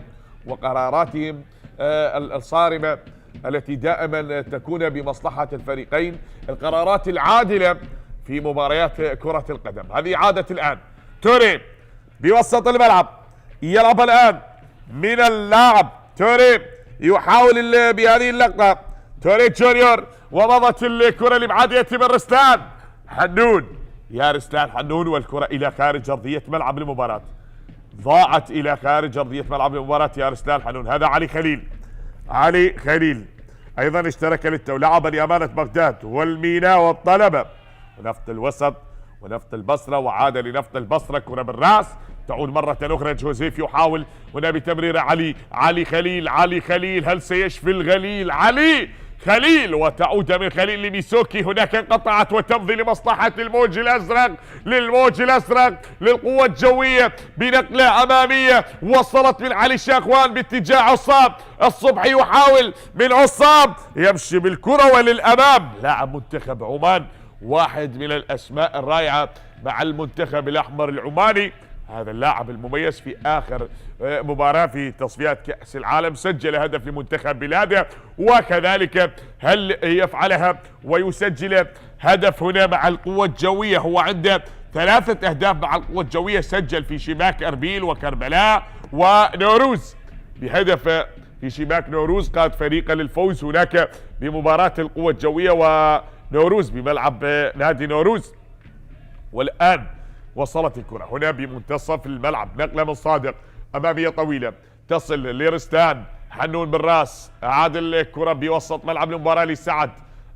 وقراراتهم الصارمة التي دائما تكون بمصلحة الفريقين. القرارات العادلة في مباريات كرة القدم. هذه عادة الآن. توري بوسط الملعب يلعب الآن من اللاعب توري يحاول بهذه اللقطة. توري جونيور ومضت الكرة لابعاد يتم رسلان حنون. يا رسلان حنون والكرة إلى خارج أرضية ملعب المباراة. ضاعت إلى خارج أرضية ملعب المباراة يا رسلان حنون. هذا علي خليل. علي خليل أيضا اشترك للتو. لعب لأمانة بغداد والميناء والطلبة ونفط الوسط ونفط البصرة وعاد لنفط البصرة. كرة بالراس تعود مرة أخرى. جوزيف يحاول هنا بتمرير علي خليل. علي خليل هل سيشفي الغليل؟ علي خليل وتعود من خليل لميسوكي. هناك انقطعت وتمضي لمصلحة الموج الأزرق. للموج الأزرق للقوة الجوية بنقلة أمامية وصلت من علي شاخوان باتجاه عصام. الصبحي يحاول من عصام يمشي بالكرة وللأمام. لاعب منتخب عمان واحد من الأسماء الرائعة مع المنتخب الأحمر العماني. هذا اللاعب المميز في آخر مباراة في تصفيات كأس العالم سجل هدف لمنتخب بلاده وكذلك هل يفعلها ويسجل هدف هنا مع القوة الجوية. هو عنده 3 أهداف مع القوة الجوية. سجل في شباك أربيل وكربلاء ونوروز بهدف في شباك نوروز قاد فريقه للفوز هناك بمباراة القوة الجوية ونوروز بملعب نادي نوروز. والآن وصلت الكرة هنا بمنتصف الملعب. نقلة من صادق أمامية طويلة تصل لرستان حنون بالراس. أعاد الكرة بوسط ملعب المباراة لسعد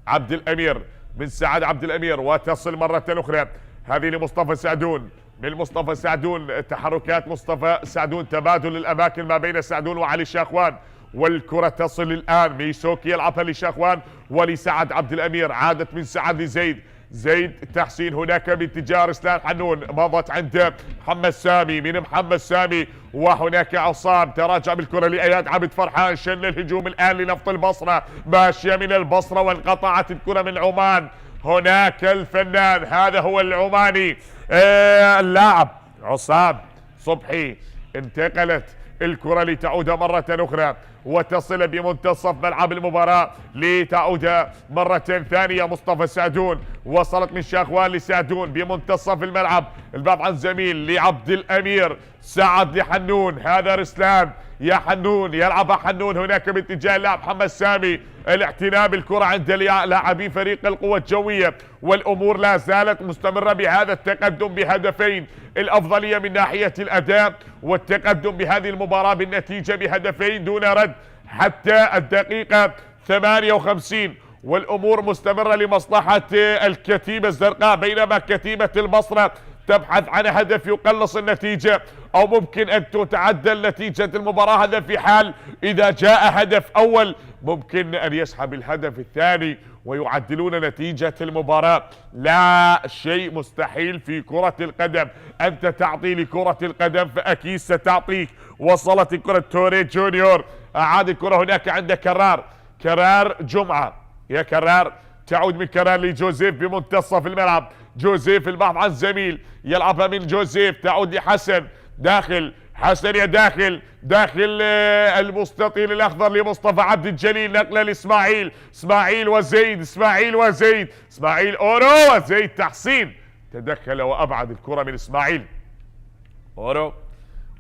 عبد الأمير. من سعد عبد الأمير وتصل مرة أخرى هذه لمصطفى سعدون. من مصطفى سعدون. تحركات مصطفى سعدون، تبادل الأماكن ما بين سعدون وعلي شاخوان، والكرة تصل الآن. ميسوكي يلعبها لشاخوان ولسعد عبد الأمير، عادت من سعد لزيد، زيد تحسين هناك باتجاه رسلان حنون، مضت عند محمد سامي، من محمد سامي وهناك عصام، تراجع بالكرة لأياد عبد فرحان، شن الهجوم الآن لنفط البصرة، ماشية من البصرة وانقطعت الكرة من عمان. هناك الفنان، هذا هو العماني اللاعب عصام صبحي، انتقلت الكرة لتعود مرة أخرى وتصل بمنتصف ملعب المباراة لتعود مرة ثانية. مصطفى سعدون، وصلت من شاخوان لسعدون بمنتصف الملعب، البعض عن زميل لعبد الأمير، سعد لحنون، هذا رسلان، يا حنون يلعبها حنون هناك باتجاه اللاعب محمد سامي، الاعتناء بالكرة عند لاعبي فريق القوة الجوية، والأمور لا زالت مستمرة بهذا التقدم بهدفين، الأفضلية من ناحية الأداء والتقدم بهذه المباراة بالنتيجة بهدفين دون رد حتى الدقيقة 58، والأمور مستمرة لمصلحة الكتيبة الزرقاء، بينما كتيبة البصرة تبحث عن هدف يقلص النتيجة أو ممكن أن تتعدل نتيجة المباراة. هذا في حال إذا جاء هدف أول، ممكن أن يسحب الهدف الثاني ويعدلون نتيجة المباراة. لا شيء مستحيل في كرة القدم، أنت تعطي لكرة القدم فأكيد ستعطيك. وصلت الكرة توري جونيور، أعاد الكرة هناك عند كرار جمعة، يا كرار، تعود من كرار لجوزيف بمنتصف الملعب، جوزيف البحث عن زميل، يلعبها من جوزيف، تعود لحسن، داخل حسن، يا داخل المستطيل الأخضر لمصطفى عبد الجليل، نقلة لإسماعيل، إسماعيل أورو، وزيد تحسين تدخل وأبعد الكرة من إسماعيل أورو،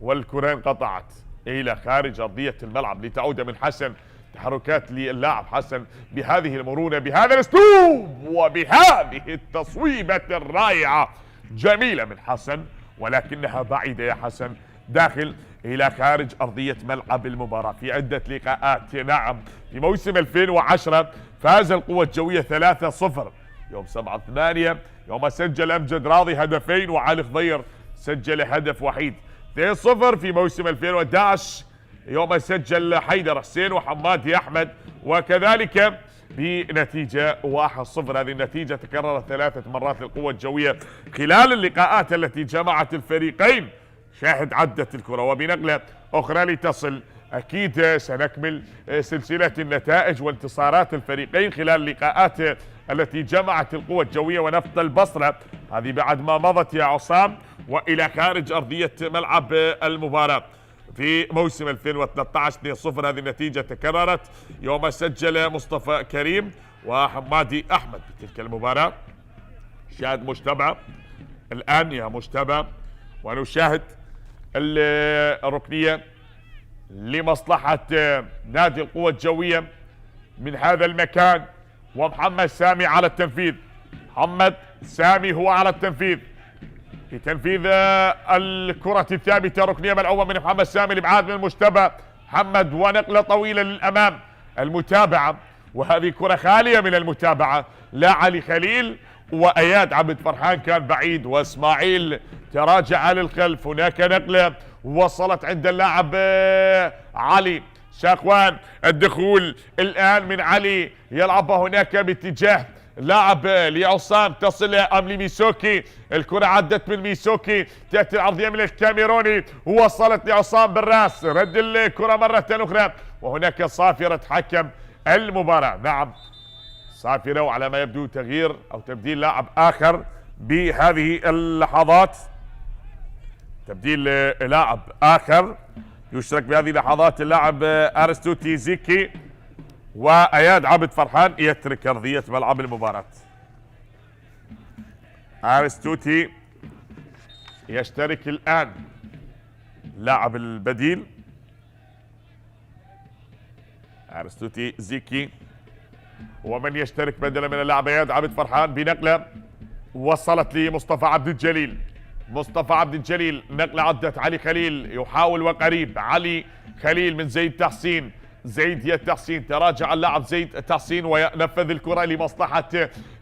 والكرة انقطعت إلى خارج أرضية الملعب لتعود من حسن. تحركات للاعب حسن بهذه المرونة، بهذا الاسلوب، وبهذه التصويبة الرائعة، جميلة من حسن، ولكنها بعيدة يا حسن، داخل إلى خارج أرضية ملعب المباراة. في عدة لقاءات، نعم، في موسم 2010 فاز القوة الجوية 3-0 يوم 7/8، يوم سجل أمجد راضي هدفين وعلي خضير سجل هدف وحيد. 2-0 في موسم 2011 يوم سجل حيدر حسين وحمادي أحمد، وكذلك بنتيجة 1-0. هذه النتيجة تكررت 3 مرات للقوة الجوية خلال اللقاءات التي جمعت الفريقين. شاهد عدت الكرة وبنقلة أخرى لتصل. أكيد سنكمل سلسلة النتائج وانتصارات الفريقين خلال اللقاءات التي جمعت القوة الجوية ونفط البصرة، هذه بعد ما مضت يا عصام وإلى خارج أرضية ملعب المباراة. في موسم 2013 2-0 هذه النتيجة تكررت يوم سجل مصطفى كريم وحمادي أحمد بتلك المباراة. شاهد مجتمع الآن يا مجتمع، ونشاهد الركنية لمصلحة نادي القوة الجوية من هذا المكان، ومحمد سامي على التنفيذ. محمد سامي هو على التنفيذ في تنفيذ الكرة الثابتة، ركنية ملعوبة من محمد سامي، الابعاد من المجتبى محمد، ونقلة طويلة للأمام، المتابعة، وهذه كرة خالية من المتابعة، لا علي خليل وأياد عبد فرحان كان بعيد، وإسماعيل تراجع للخلف. هناك نقلة وصلت عند اللاعب علي شاخوان، الدخول الآن من علي، يلعبها هناك باتجاه لاعب لعصام، تصل أم لميسوكي، الكرة عدت من ميسوكي، تأتي العرضية من الكاميروني، وصلت لعصام بالراس، رد الكرة مرة أخرى، وهناك صافرة حكم المباراة. نعم صافرة، وعلى ما يبدو تغيير أو تبديل لاعب آخر بهذه اللحظات، تبديل لاعب آخر يشترك بهذه اللحظات اللاعب أرستوتي زيكي، وأياد عبد فرحان يترك أرضية ملعب المباراة. أرستوتي يشترك الآن لاعب البديل أرستوتي زيكي، ومن يشترك بدلا من اللاعب أياد عبد فرحان بنقلة وصلت لمصطفى عبد الجليل. مصطفى عبد الجليل، نقلة عدت علي خليل، يحاول وقريب علي خليل من زيد تحسين، زيد يا تحسين، تراجع اللاعب زيد تحسين ونفذ الكرة لمصلحة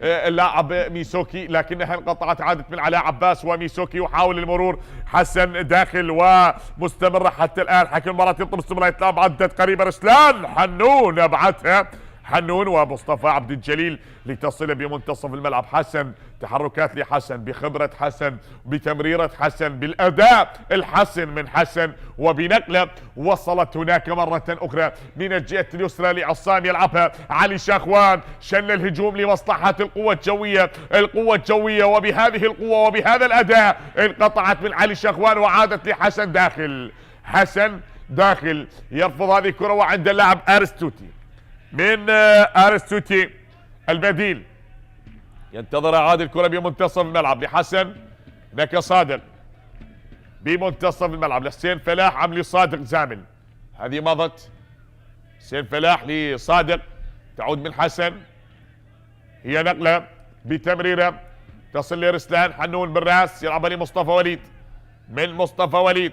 اللاعب ميسوكي، لكنها انقطعت، عادت من على عباس وميسوكي يحاول المرور. حسن داخل ومستمرة حتى الآن. حكم المباراة يطلب استمرار اللاعب، عدت قريبة رسلان حنون ابعتها حنون ومصطفى عبد الجليل لتصل بمنتصف الملعب. حسن، تحركات لحسن بخبرة حسن، بتمريرة حسن، بالأداء الحسن من حسن، وبنقلة وصلت هناك مرة أخرى من الجهة اليسرى لعصام، يلعبها علي شاخوان، شن الهجوم لمصلحة القوة الجوية، القوة الجوية، وبهذه القوة وبهذا الأداء انقطعت من علي شاخوان وعادت لحسن داخل. حسن داخل يرفض هذه الكرة، وعند اللاعب أرستوتي من أرستوتي البديل ينتظر إعادة الكرة بمنتصف الملعب لحسن. هناك صادق بمنتصف الملعب لحسين فلاح، عم لصادق زامل، هذه مضت. حسين فلاح لصادق، تعود من حسن، هي نقلة بتمريرة تصل لرسلان حنون بالراس، يلعبها لمصطفى وليد، من مصطفى وليد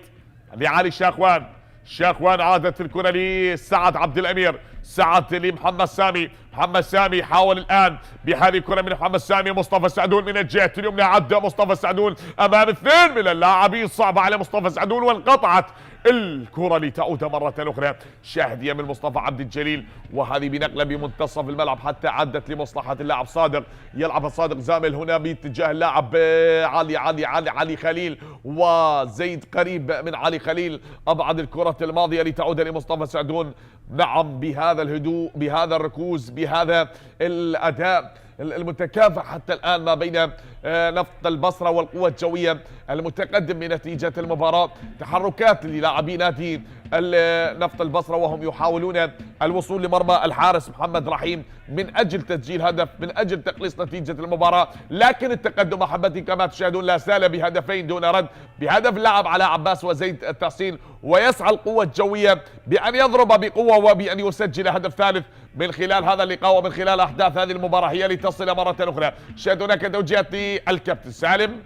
لعلي شاخوان. شاخوان عادت الكرة لسعد عبد الأمير، سعد لمحمد سامي، محمد سامي حاول الآن بهذه الكرة من محمد سامي. مصطفى سعدون من الجهة اليمنى، عدى مصطفى سعدون أمام اثنين من اللاعبين، صعبة على مصطفى سعدون وانقطعت الكرة لتعود مرة أخرى. شاهدية من مصطفى عبد الجليل، وهذه بنقلة بمنتصف الملعب حتى عدت لمصلحة اللاعب صادق، يلعب صادق زامل هنا باتجاه اللاعب علي خليل، وزيد قريب من علي خليل، أبعد الكرة الماضية لتعود لمصطفى سعدون. نعم، بهذا الهدوء، بهذا الركوز، بهذا الأداء المتكافئ حتى الآن ما بين نفط البصرة والقوة الجوية المتقدم بنتيجة المباراة. تحركات للاعبي نادي نفط البصرة وهم يحاولون الوصول لمرمى الحارس محمد رحيم من أجل تسجيل هدف، من أجل تقليص نتيجة المباراة، لكن التقدم أحبتي كما تشاهدون لا زال بهدفين دون رد، بهدف اللعب على عباس وزيد التحسين، ويسعى القوة الجوية بأن يضرب بقوة وبأن يسجل هدف ثالث من خلال هذا اللقاء ومن خلال أحداث هذه المباراة هي لتصل مرة أخرى. شاهد هناك توجيهات للكابتن سالم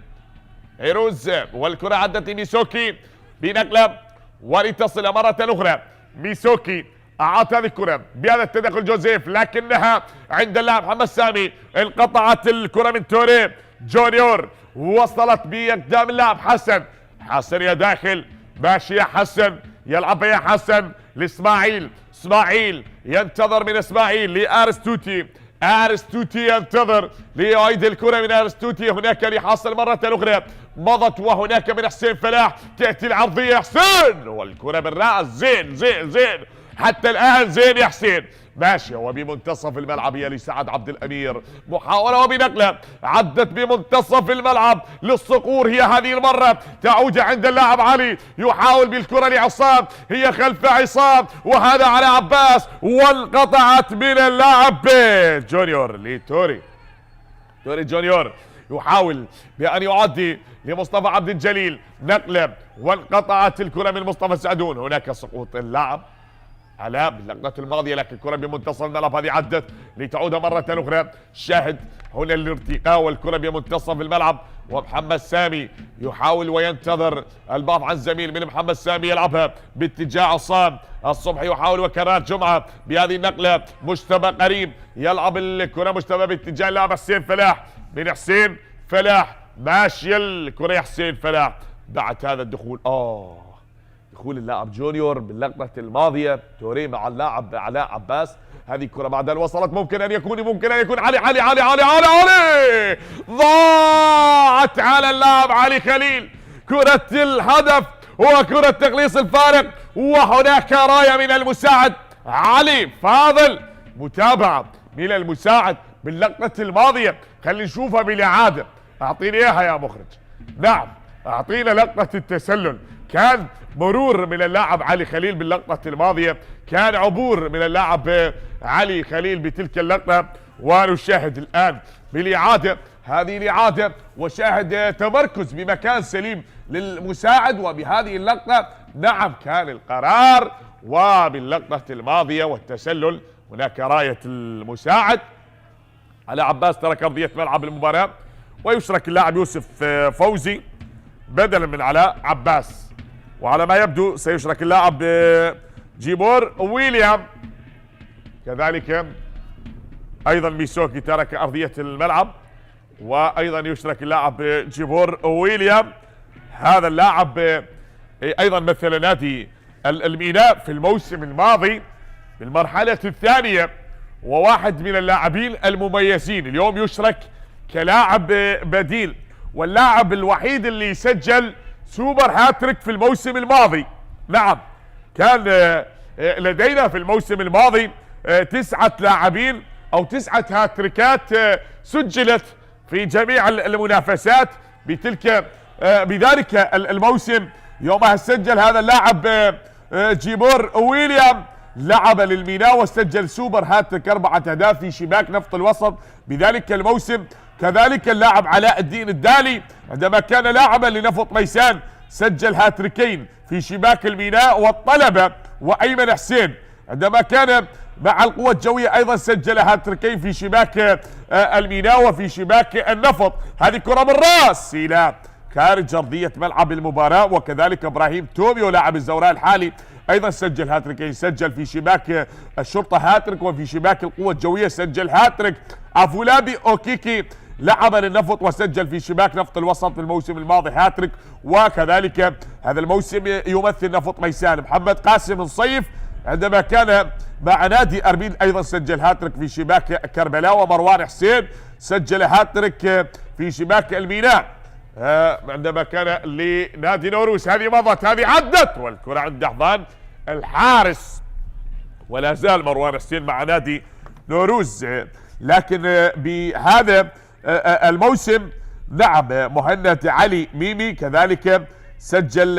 هيروز، والكرة عدت لميسوكي بنقلة ولتصل مرة أخرى. ميسوكي أعطى هذه الكرة بهذا التدخل جوزيف، لكنها عند اللاعب محمد سامي، انقطعت الكرة من توري جونيور، وصلت بأقدام اللاعب حسن. حسن يا داخل، ماشي يا حسن، يلعب يا حسن لإسماعيل، إسماعيل ينتظر من إسماعيل لأرستوتي، أرستوتي ينتظر ليعيد الكرة من أرستوتي، هناك لحاصل مرة أخرى، مضت وهناك من حسين فلاح، تأتي العرضية حسين والكرة بالرأس. زين زين زين حتى الآن، زين يا حسين، ماشية وبمنتصف الملعب هي لسعد عبد الأمير، محاولة وبنقلة عدت بمنتصف الملعب للصقور، هي هذه المرة تعود عند اللاعب علي، يحاول بالكرة لعصام، هي خلف عصام وهذا على عباس، وانقطعت من اللاعب جونيور لتوري. توري جونيور يحاول بأن يعدي لمصطفى عبد الجليل، نقلة وانقطعت الكرة من مصطفى سعدون. هناك سقوط اللاعب علاء باللقطة الماضية، لكن الكرة بمنتصف الملعب هذه عدت لتعود مرة أخرى. شاهد هنا الارتقاء والكرة بمنتصف الملعب، ومحمد سامي يحاول وينتظر البعض عن زميل من محمد سامي، يلعبها باتجاه عصام الصبحي، يحاول وكرات جمعة بهذه النقلة. مجتبى قريب يلعب الكرة، مجتبى باتجاه اللاعب حسين فلاح، من حسين فلاح ماشية الكرة يا حسين فلاح بعد هذا الدخول. دخول اللاعب جونيور باللقطة الماضية، توري مع اللاعب علاء عباس، هذه الكرة بعد أن وصلت ممكن أن يكون علي ضاعت على اللاعب علي خليل، كرة الهدف وكرة تقليص الفارق، وهناك راية من المساعد علي فاضل، متابعة من المساعد باللقطة الماضية. خلينا نشوفها بالإعادة، أعطيني إياها يا مخرج. نعم، أعطينا لقطة التسلل، كان مرور من اللاعب علي خليل باللقطة الماضية، كان عبور من اللاعب علي خليل بتلك اللقطة، ونشاهد الآن بالإعادة هذه الإعادة، وشاهد تمركز بمكان سليم للمساعد، وبهذه اللقطة نعم كان القرار، وباللقطة الماضية والتسلل هناك راية المساعد على عباس، ترك أرضية ملعب المباراة، ويشرك اللاعب يوسف فوزي بدلا من علاء عباس، وعلى ما يبدو سيشرك اللاعب جيبور ويليام كذلك ايضا ميسوكي ترك ارضية الملعب، وايضا يشرك اللاعب جيبور ويليام. هذا اللاعب ايضا مثل نادي الميناء في الموسم الماضي بالمرحلة الثانية، وواحد من اللاعبين المميزين. اليوم يشرك كلاعب بديل، واللاعب الوحيد اللي سجل سوبر هاتريك في الموسم الماضي. نعم، كان لدينا في الموسم الماضي 9 لاعبين او 9 هاتريكات سجلت في جميع المنافسات بذلك الموسم. يومها سجل هذا اللاعب جيبور ويليام، لعب للميناء وسجل سوبر هاتريك 4 أهداف في شباك نفط الوسط بذلك الموسم. كذلك اللاعب علاء الدين الدالي عندما كان لاعبا لنفط ميسان سجل هاتريكين في شباك الميناء والطلبة. وايمن حسين عندما كان مع القوة الجوية ايضا سجل هاتريكين في شباك الميناء وفي شباك النفط. هذه كرة بالراس الى خارج ارضية ملعب المباراة. وكذلك ابراهيم توميو لاعب الزوراء الحالي ايضا سجل هاتريكين، سجل في شباك الشرطة هاتريك وفي شباك القوة الجوية سجل هاتريك. افولابي اوكيكي لعب للنفط وسجل في شباك نفط الوسط في الموسم الماضي هاتريك. وكذلك هذا الموسم يمثل نفط ميسان محمد قاسم الصيف عندما كان مع نادي اربيل ايضا سجل هاتريك في شباك كربلاء. ومروان حسين سجل هاتريك في شباك الميناء عندما كان لنادي نوروز. هذه مضت، هذه عدت، والكرة عند احضان الحارس، ولا زال مروان حسين مع نادي نوروز. لكن بهذا الموسم نعم مهند علي ميمي كذلك سجل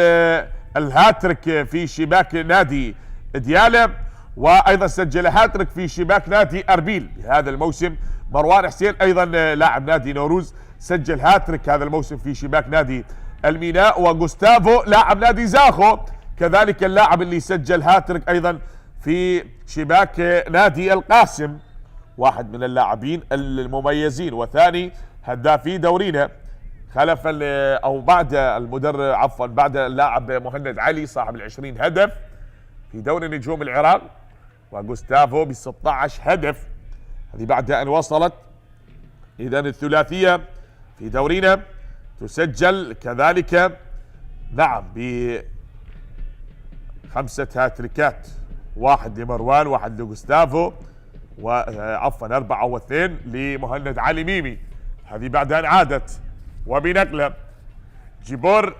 الهاتريك في شباك نادي ديالى، وايضا سجل هاتريك في شباك نادي اربيل هذا الموسم. مروان حسين ايضا لاعب نادي نوروز سجل هاتريك هذا الموسم في شباك نادي الميناء. وغوستافو لاعب نادي زاخو كذلك اللاعب اللي سجل هاتريك ايضا في شباك نادي القاسم، واحد من اللاعبين المميزين وثاني هدافي دورينا خلف او بعد المدرب عفوا بعد اللاعب مهند علي صاحب ال20 هدف في دوري نجوم العراق، وغوستافو ب16 هدف. هذه بعد ان وصلت اذا الثلاثيه في دورينا تسجل كذلك نعم ب5 هاتريكات، واحد لمروان، واحد لغوستافو، وعفوا 4 و2 لمهند علي ميمي. هذه بعد ان عادت وبنقله جيبور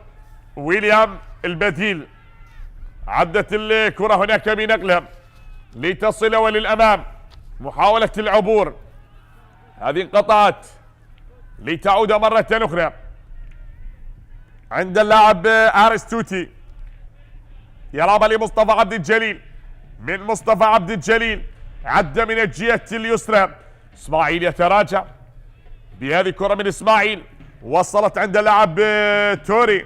ويليام البديل. عدت الكرة هناك بنقله لتصل وللامام، محاولة العبور هذه انقطعت لتعود مرة اخرى عند اللاعب ارستوتي. يلعب لمصطفى عبد الجليل، من مصطفى عبد الجليل عد من الجهة اليسرى. اسماعيل يتراجع بهذه الكرة من اسماعيل، وصلت عند اللاعب توري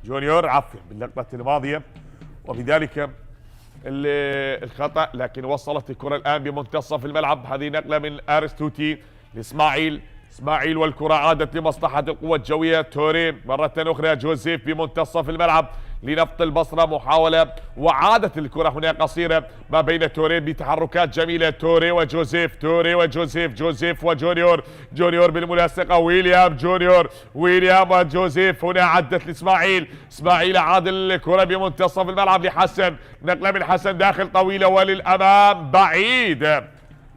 جونيور عفوا باللقطة الماضية، وبذلك الخطأ، لكن وصلت الكرة الآن بمنتصف الملعب. هذه نقلة من ارستوتي لاسماعيل، والكرة عادت لمصلحة القوة الجوية. توري مرة أخرى جوزيف بمنتصف الملعب لنفط البصرة، محاولة وعادت الكرة هنا قصيرة ما بين توري بتحركات جميلة. توري وجوزيف، جوزيف وجونيور بالملاصقة. ويليام وجوزيف هنا عدت لإسماعيل. إسماعيل عاد الكرة بمنتصف الملعب لحسن، نقلة من حسن داخل طويلة وللأمام بعيدة.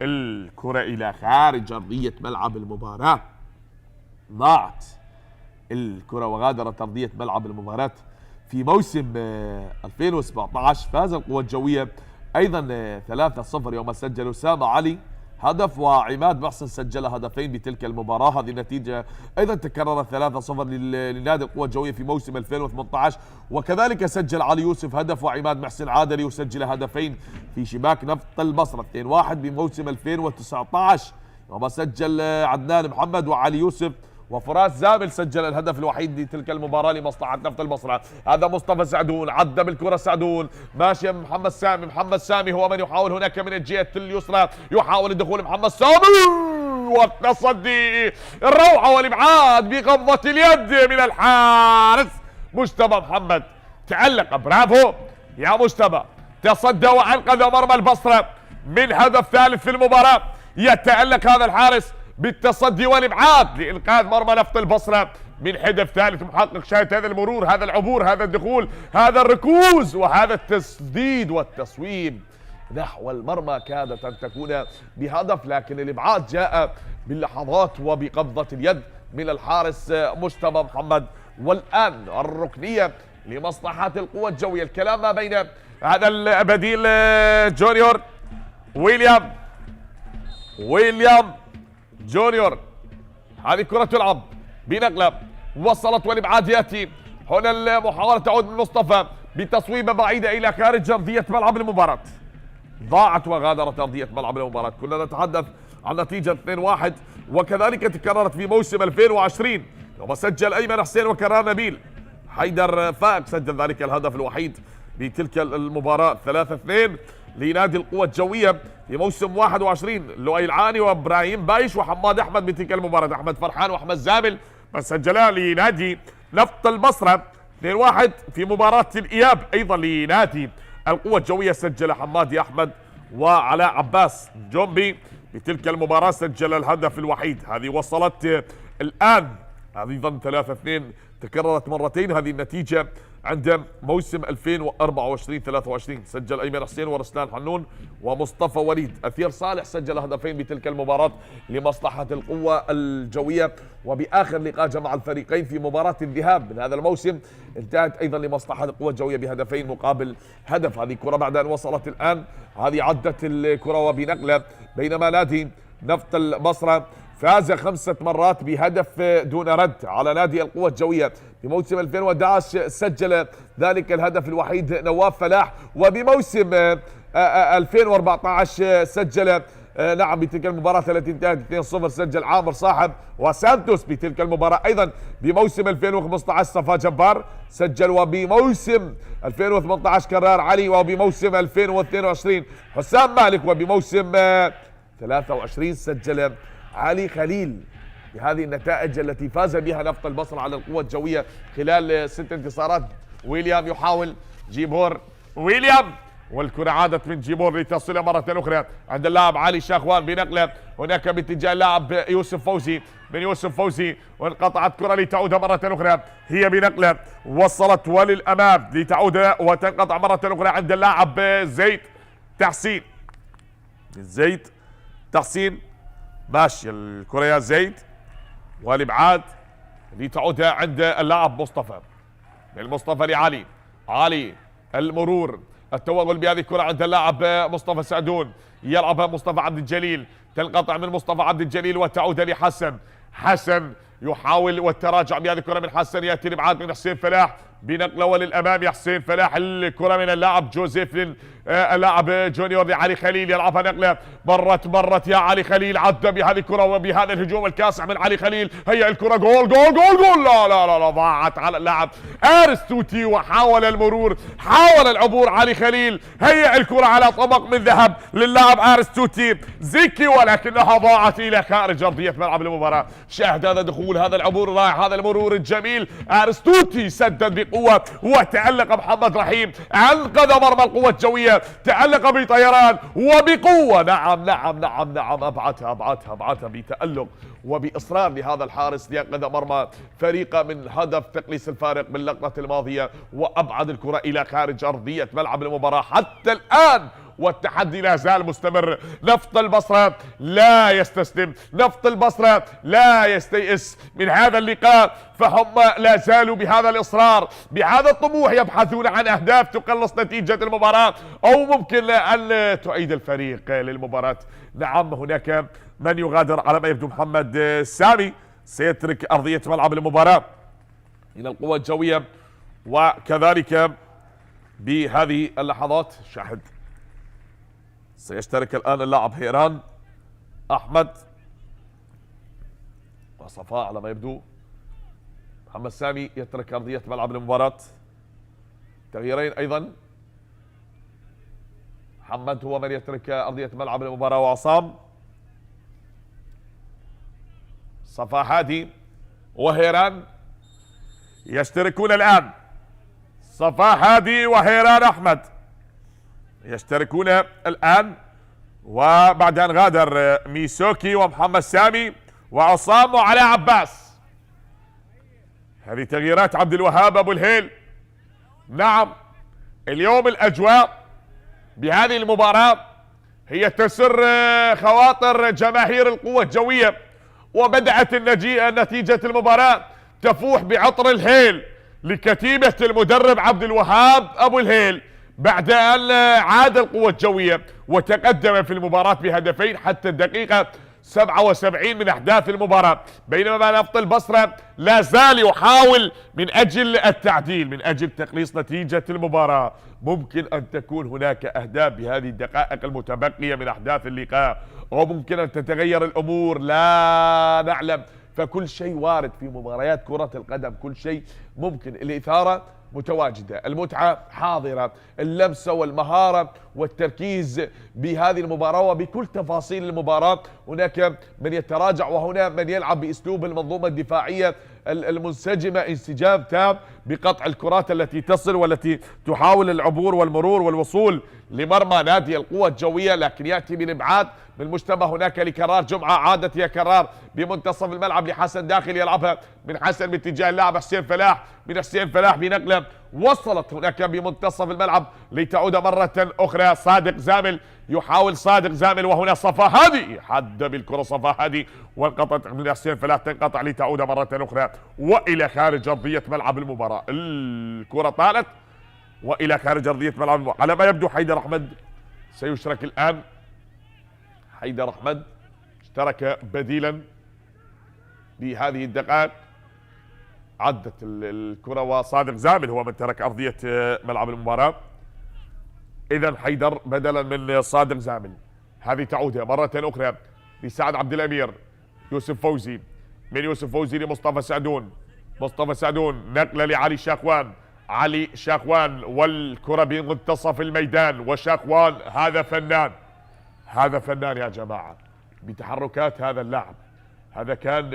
الكرة إلى خارج أرضية ملعب المباراة، ضاعت الكرة وغادرت أرضية ملعب المباراة. في موسم 2017 فاز القوى الجوية أيضا 3-0 يوم سجل أسامة علي هدف وعماد محسن سجل هدفين بتلك المباراة. هذه النتيجة أيضا تكررت 3-0 لنادي القوى الجوية في موسم 2018، وكذلك سجل علي يوسف هدف وعماد محسن عادلي وسجل هدفين في شباك نفط البصرة. 2-1 بموسم 2019 يوم سجل عدنان محمد وعلي يوسف، وفراس زامل سجل الهدف الوحيد لتلك المباراة لمصلحة نفط البصرة. هذا مصطفى سعدون، عدى بالكرة سعدون، ماشي محمد سامي هو من يحاول هناك من الجهة اليسرى، يحاول الدخول محمد سامي، والتصدي الروعة والإبعاد بقبضة اليد من الحارس مجتبى محمد. تعلق، برافو يا مجتبى، تصدى وأنقذ مرمى البصرة من هدف ثالث في المباراة. يتألق هذا الحارس بالتصدي والإبعاد لإنقاذ مرمى نفط البصرة من هدف ثالث، محقق شاهد هذا المرور، هذا العبور، هذا الدخول، هذا الركوز، وهذا التسديد والتصويب نحو المرمى. كادت أن تكون بهدف، لكن الإبعاد جاء باللحظات وبقبضة اليد من الحارس مجتبى محمد. والآن الركنية لمصلحة القوة الجوية. الكلام ما بين هذا البديل جونيور ويليام جونيور. هذه كرة تلعب بنقلة، وصلت والإبعاد يأتي هنا. المحاولة تعود من مصطفى بتصويبة بعيدة إلى خارج أرضية ملعب المباراة. ضاعت وغادرت أرضية ملعب المباراة. كنا نتحدث عن نتيجة 2-1، وكذلك تكررت في موسم 2020 يوم سجل أيمن حسين وكرار نبيل. حيدر فائق سجل ذلك الهدف الوحيد بتلك المباراة. 3-2 لنادي القوة الجوية في موسم 21. لؤي العاني وابراهيم بايش وحماد احمد بتلك المباراة. احمد فرحان واحمد زامل سجلا لنادي نفط البصرة. 2-1 في مباراة الإياب أيضا لنادي القوة الجوية، سجل حمادي أحمد وعلاء عباس جومبي بتلك المباراة، سجل الهدف الوحيد. هذه وصلت الآن أيضا 3-2 تكررت مرتين هذه النتيجة عند موسم 2024-23. سجل أيمن حسين ورسلان حنون ومصطفى وليد. أثير صالح سجل هدفين بتلك المباراة لمصلحة القوة الجوية. وبآخر لقاء جمع الفريقين في مباراة الذهاب من هذا الموسم انتهت أيضا لمصلحة القوة الجوية بهدفين مقابل هدف. هذه كرة بعد أن وصلت الآن، هذه عدت الكرة وبنقلة، بينما نادي نفط البصرة فاز 5 مرات بهدف دون رد على نادي القوة الجوية. في موسم 2011 سجل ذلك الهدف الوحيد نواف فلاح، وبموسم 2014 سجل نعم بتلك المباراة التي انتهت 2-0 سجل عامر صاحب وسانتوس بتلك المباراة. أيضا بموسم 2015 صفا جبار سجل، وبموسم 2018 كرار علي، وبموسم 2022 حسام مالك، وبموسم 23 سجل علي خليل. بهذه النتائج التي فاز بها نفط البصرة على القوة الجوية خلال 6 انتصارات. ويليام يحاول جيبور ويليام، والكرة عادت من جيبور لتصل مرة أخرى عند اللاعب علي شاخوان بنقلة هناك باتجاه اللاعب يوسف فوزي من يوسف فوزي، وانقطعت كرة لتعود مرة أخرى هي بنقلة وصلت وللأمام لتعود وتنقطع مرة أخرى عند اللاعب زيد تحسين. زيد تحسين ماشي الكرة يا زيد، والابعاد لتعود عند اللاعب مصطفى. من مصطفى لعلي، علي المرور، التوغل بهذه الكرة عند اللاعب مصطفى سعدون، يلعبها مصطفى عبد الجليل، تنقطع من مصطفى عبد الجليل وتعود لحسن. حسن يحاول والتراجع بهذه الكرة من حسن، ياتي الابعاد من حسين فلاح بنقله وللامام يا حسين فلاح. الكرة من اللاعب جوزيف اللاعب جونيور لعلي خليل، يلعبها نقله مرت يا علي خليل، عدى بهذه الكرة وبهذا الهجوم الكاسح من علي خليل. هيا الكرة جول جول جول جول، لا ضاعت على اللاعب ارستوتي، وحاول المرور، حاول العبور علي خليل. هيا الكرة على طبق من ذهب للاعب ارستوتي زيكي، ولكنها ضاعت الى خارج ارضية ملعب المباراة. شاهد هذا الدخول، هذا العبور الرائع، هذا المرور الجميل. ارستوتي سدد بقوة وتألق محمد رحيم، انقذ مرمى القوة الجوية، تألق بطيران وبقوة. نعم أبعدها بتألق وبإصرار لهذا الحارس لينقذ مرمى فريقه من هدف تقليص الفارق باللقطة الماضية، وأبعد الكرة إلى خارج أرضية ملعب المباراة. حتى الآن والتحدي لا زال مستمر. نفط البصرة لا يستسلم، نفط البصرة لا يستيئس من هذا اللقاء، فهم لا زالوا بهذا الإصرار، بهذا الطموح، يبحثون عن أهداف تقلص نتيجة المباراة أو ممكن أن تعيد الفريق للمباراة. نعم هناك من يغادر على ما يبدو. محمد سامي سيترك أرضية ملعب المباراة إلى القوة الجوية، وكذلك بهذه اللحظات شاهد سيشترك الآن اللاعب هيران أحمد وصفاء على ما يبدو. محمد سامي يترك أرضية ملعب المباراة. تغييرين أيضا، محمد هو من يترك أرضية ملعب المباراة، وعصام صفاء هادي وهيران يشتركون الآن. صفاء هادي وهيران أحمد يشتركون الآن، وبعد أن غادر ميسوكي ومحمد سامي وعصام وعلاء عباس. هذه تغييرات عبد الوهاب أبو الهيل. نعم، اليوم الأجواء بهذه المباراة هي تسر خواطر جماهير القوة الجوية، وبدأت نتيجة المباراة تفوح بعطر الهيل لكتيبة المدرب عبد الوهاب أبو الهيل بعد أن عاد القوة الجوية وتقدم في المباراة بهدفين حتى الدقيقة 77 من أحداث المباراة، بينما نفط البصرة لا زال يحاول من أجل التعديل، من أجل تقليص نتيجة المباراة. ممكن أن تكون هناك أهداف بهذه الدقائق المتبقية من أحداث اللقاء، وممكن أن تتغير الأمور، لا نعلم، فكل شيء وارد في مباريات كرة القدم، كل شيء ممكن. الإثارة متواجدة، المتعة حاضرة، اللمسة والمهارة والتركيز بهذه المباراة وبكل تفاصيل المباراة. هناك من يتراجع وهنا من يلعب بأسلوب المنظومة الدفاعية المنسجمة انسجام تام بقطع الكرات التي تصل والتي تحاول العبور والمرور والوصول لمرمى نادي القوة الجوية، لكن يأتي من إبعاد من المشتبه. هناك لكرار جمعة، عادت هي كرار بمنتصف الملعب لحسن داخل، يلعبها من حسن باتجاه اللاعب حسين فلاح، من حسين فلاح بنقلة وصلت هناك بمنتصف الملعب لتعود مرة أخرى صادق زامل، يحاول صادق زامل، وهنا صفا هادي حد بالكرة صفا هادي وانقطعت من حسين فلاح، تنقطع لتعود مرة أخرى وإلى خارج أرضية ملعب المباراة. الكرة طالت وإلى خارج أرضية ملعب المباراة. على ما يبدو حيدر أحمد سيشرك الآن. حيدر أحمد اشترك بديلا بهذه الدقائق، عدت الكرة وصادق زامل هو من ترك أرضية ملعب المباراة. إذا حيدر بدلا من صادق زامل. هذه تعود مرة أخرى لسعد عبد الأمير، يوسف فوزي، من يوسف فوزي لمصطفى سعدون، مصطفى سعدون نقلة لعلي شاخوان، علي شاخوان والكرة بمنتصف الميدان، وشاخوان هذا فنان، هذا فنان يا جماعة بتحركات هذا اللاعب. هذا كان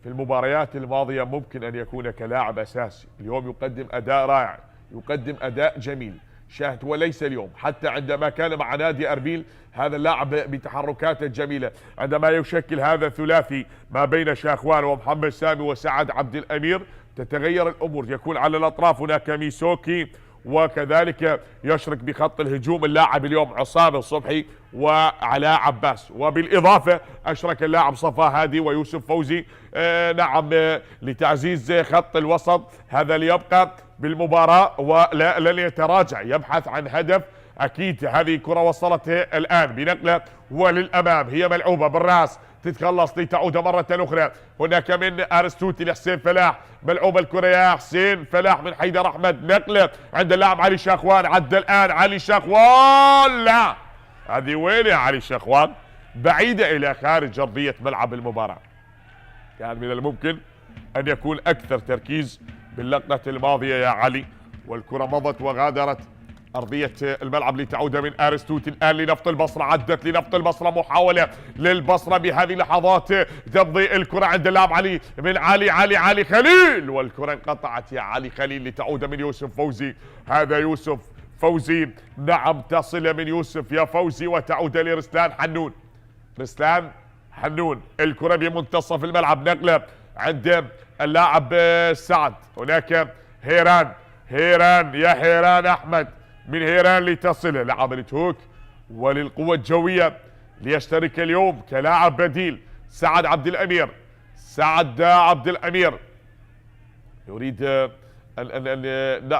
في المباريات الماضية ممكن أن يكون كلاعب أساسي، اليوم يقدم أداء رائع، يقدم أداء جميل. شاهد وليس اليوم، حتى عندما كان مع نادي أربيل هذا اللاعب بتحركاته الجميلة، عندما يشكل هذا الثلاثي ما بين شاخوان ومحمد سامي وسعد عبد الأمير تتغير الأمور. يكون على الأطراف هناك ميسوكي، وكذلك يشرك بخط الهجوم اللاعب اليوم عصام الصبحي وعلاء عباس، وبالإضافة أشرك اللاعب صفا هادي ويوسف فوزي نعم لتعزيز خط الوسط. هذا ليبقى بالمباراة ولن يتراجع، يبحث عن هدف أكيد. هذه كرة وصلت الآن بنقلة وللأمام، هي ملعوبة بالرأس تتخلص لتعود مرة أخرى. هناك من أرسطوطي لحسين فلاح، ملعوبة الكرة يا حسين فلاح من حيدر أحمد، نقلة عند اللاعب علي شاخوان، عدى الآن علي شاخوان، لا هذه وين يا علي شاخوان؟ بعيدة إلى خارج أرضية ملعب المباراة. كان من الممكن أن يكون أكثر تركيز باللقطة الماضية يا علي، والكرة مضت وغادرت أرضية الملعب لتعود من أرسطوطي الآن لنفط البصرة، عدت لنفط البصرة، محاولة للبصرة بهذه اللحظات تمضي الكرة عند اللاعب علي من علي خليل، والكرة انقطعت يا علي خليل لتعود من يوسف فوزي. هذا يوسف فوزي نعم، تصل من يوسف يا فوزي وتعود لرسلان حنون، رسلان حنون، الكرة بمنتصف الملعب، نقلة عند اللاعب سعد، هناك هيران يا هيران أحمد، من هيران لتصل لعملية هوك وللقوة الجوية ليشترك اليوم كلاعب بديل سعد عبد الأمير يريد أن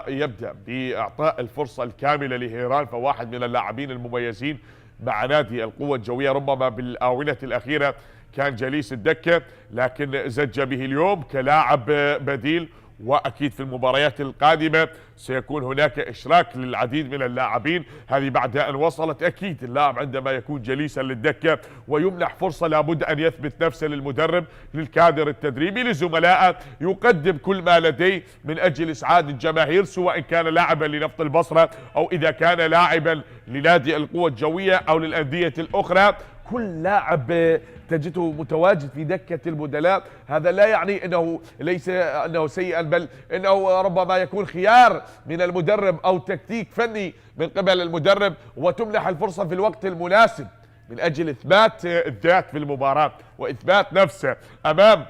يبدأ بإعطاء الفرصة الكاملة لهيران، فواحد من اللاعبين المميزين مع نادي القوة الجوية، ربما بالآونة الأخيرة كان جليس الدكة لكن زج به اليوم كلاعب بديل، وأكيد في المباريات القادمة سيكون هناك إشراك للعديد من اللاعبين. هذه بعد أن وصلت أكيد اللاعب عندما يكون جليسا للدكة ويمنح فرصة لابد أن يثبت نفسه للمدرب، للكادر التدريبي، لزملائه، يقدم كل ما لديه من أجل إسعاد الجماهير، سواء كان لاعبا لنفط البصرة أو إذا كان لاعبا لنادي القوة الجوية أو للأندية الأخرى. كل لاعب تجده متواجد في دكة البدلاء، هذا لا يعني انه ليس انه سيئا، بل انه ربما يكون خيار من المدرب او تكتيك فني من قبل المدرب، وتمنح الفرصة في الوقت المناسب من اجل اثبات الذات في المباراة واثبات نفسه امام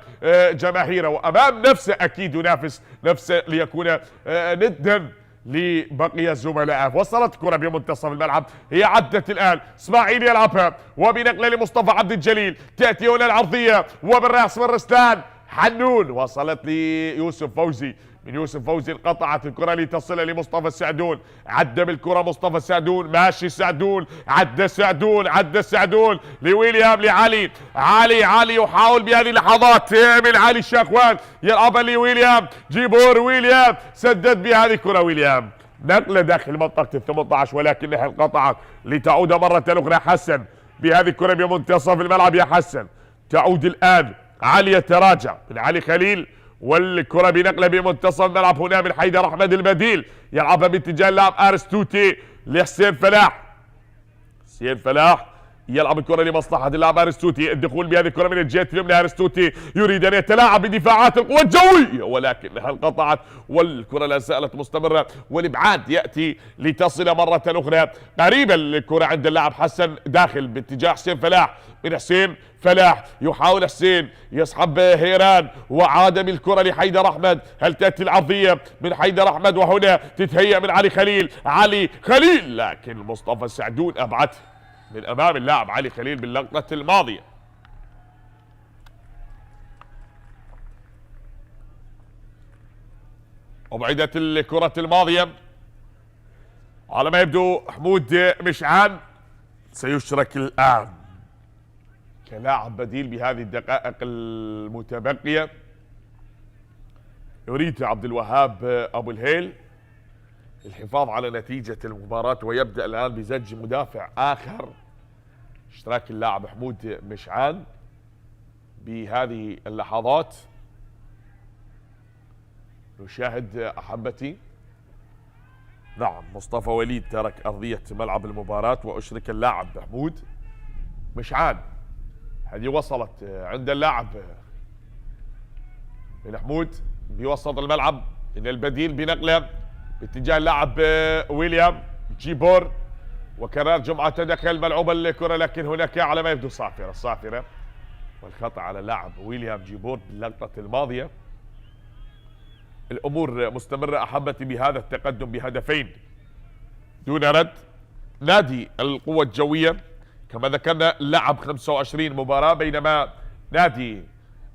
جماهيره وامام نفسه، اكيد ينافس نفسه ليكون ندا لبقية زملائه. وصلت كرة بمنتصف الملعب، هي عدت الآن، اسماعيل يلعبها وبنقلة لمصطفى عبد الجليل، تأتي هنا العرضية وبالرأس من رسلان حنون، وصلت ليوسف فوزي، من يوسف فوزي انقطعت الكرة لتصل لمصطفى السعدون، عدى بالكرة مصطفى السعدون، ماشي سعدون، عدى سعدون، عدى سعدون لويليام، لعلي، علي يحاول بهذه اللحظات من علي الشاخوان، يلعبها لويليام، جيبور ويليام، سدد بهذه الكرة ويليام، نقلة داخل منطقة ال18 ولكنها انقطعت لتعود مرة أخرى حسن بهذه الكرة بمنتصف الملعب. يا حسن تعود الآن، علي يتراجع من علي خليل، والكرة بنقلة بمنتصف الملعب هنا من حيدر أحمد البديل، يلعبها باتجاه اللاعب أرستوتي لحسين فلاح، حسين فلاح يلعب الكرة لمصلحة اللاعب أرستوتي، الدخول بهذه الكرة من الجهة اليمنى، أرستوتي يريد أن يتلاعب بدفاعات القوة الجوية ولكنها انقطعت، والكرة لا زالت مستمرة، والإبعاد يأتي لتصل مرة أخرى قريبا للكرة عند اللاعب حسن داخل باتجاه حسين فلاح، من حسين فلاح يحاول حسين يسحب هيران، وعاد بالكرة لحيدر أحمد، هل تأتي العرضية من حيدر أحمد وهنا تتهيأ من علي خليل، لكن مصطفى السعدون أبعدها من امام اللاعب علي خليل باللقطة الماضية. أبعدت الكرة الماضية، على ما يبدو حمود مشعان سيشرك الآن كلاعب بديل بهذه الدقائق المتبقية. يريد عبد الوهاب أبو الهيل الحفاظ على نتيجة المباراة، ويبدأ الآن بزج مدافع آخر، اشتراك اللاعب حمود مشعان بهذه اللحظات. نشاهد أحبتي، نعم مصطفى وليد ترك أرضية ملعب المباراة وأشرك اللاعب حمود مشعان. هذه وصلت عند اللاعب من حمود بوسط الملعب، إن البديل بنقله باتجاه اللاعب ويليام جيبور، وكرار جمعة تدخل ملعوبة الكرة، لكن هناك على ما يبدو صافرة والخطأ على اللاعب ويليام جيبور باللقطة الماضية. الأمور مستمرة أحبتي بهذا التقدم بهدفين دون رد. نادي القوة الجوية كما ذكرنا لعب 25 مباراة، بينما نادي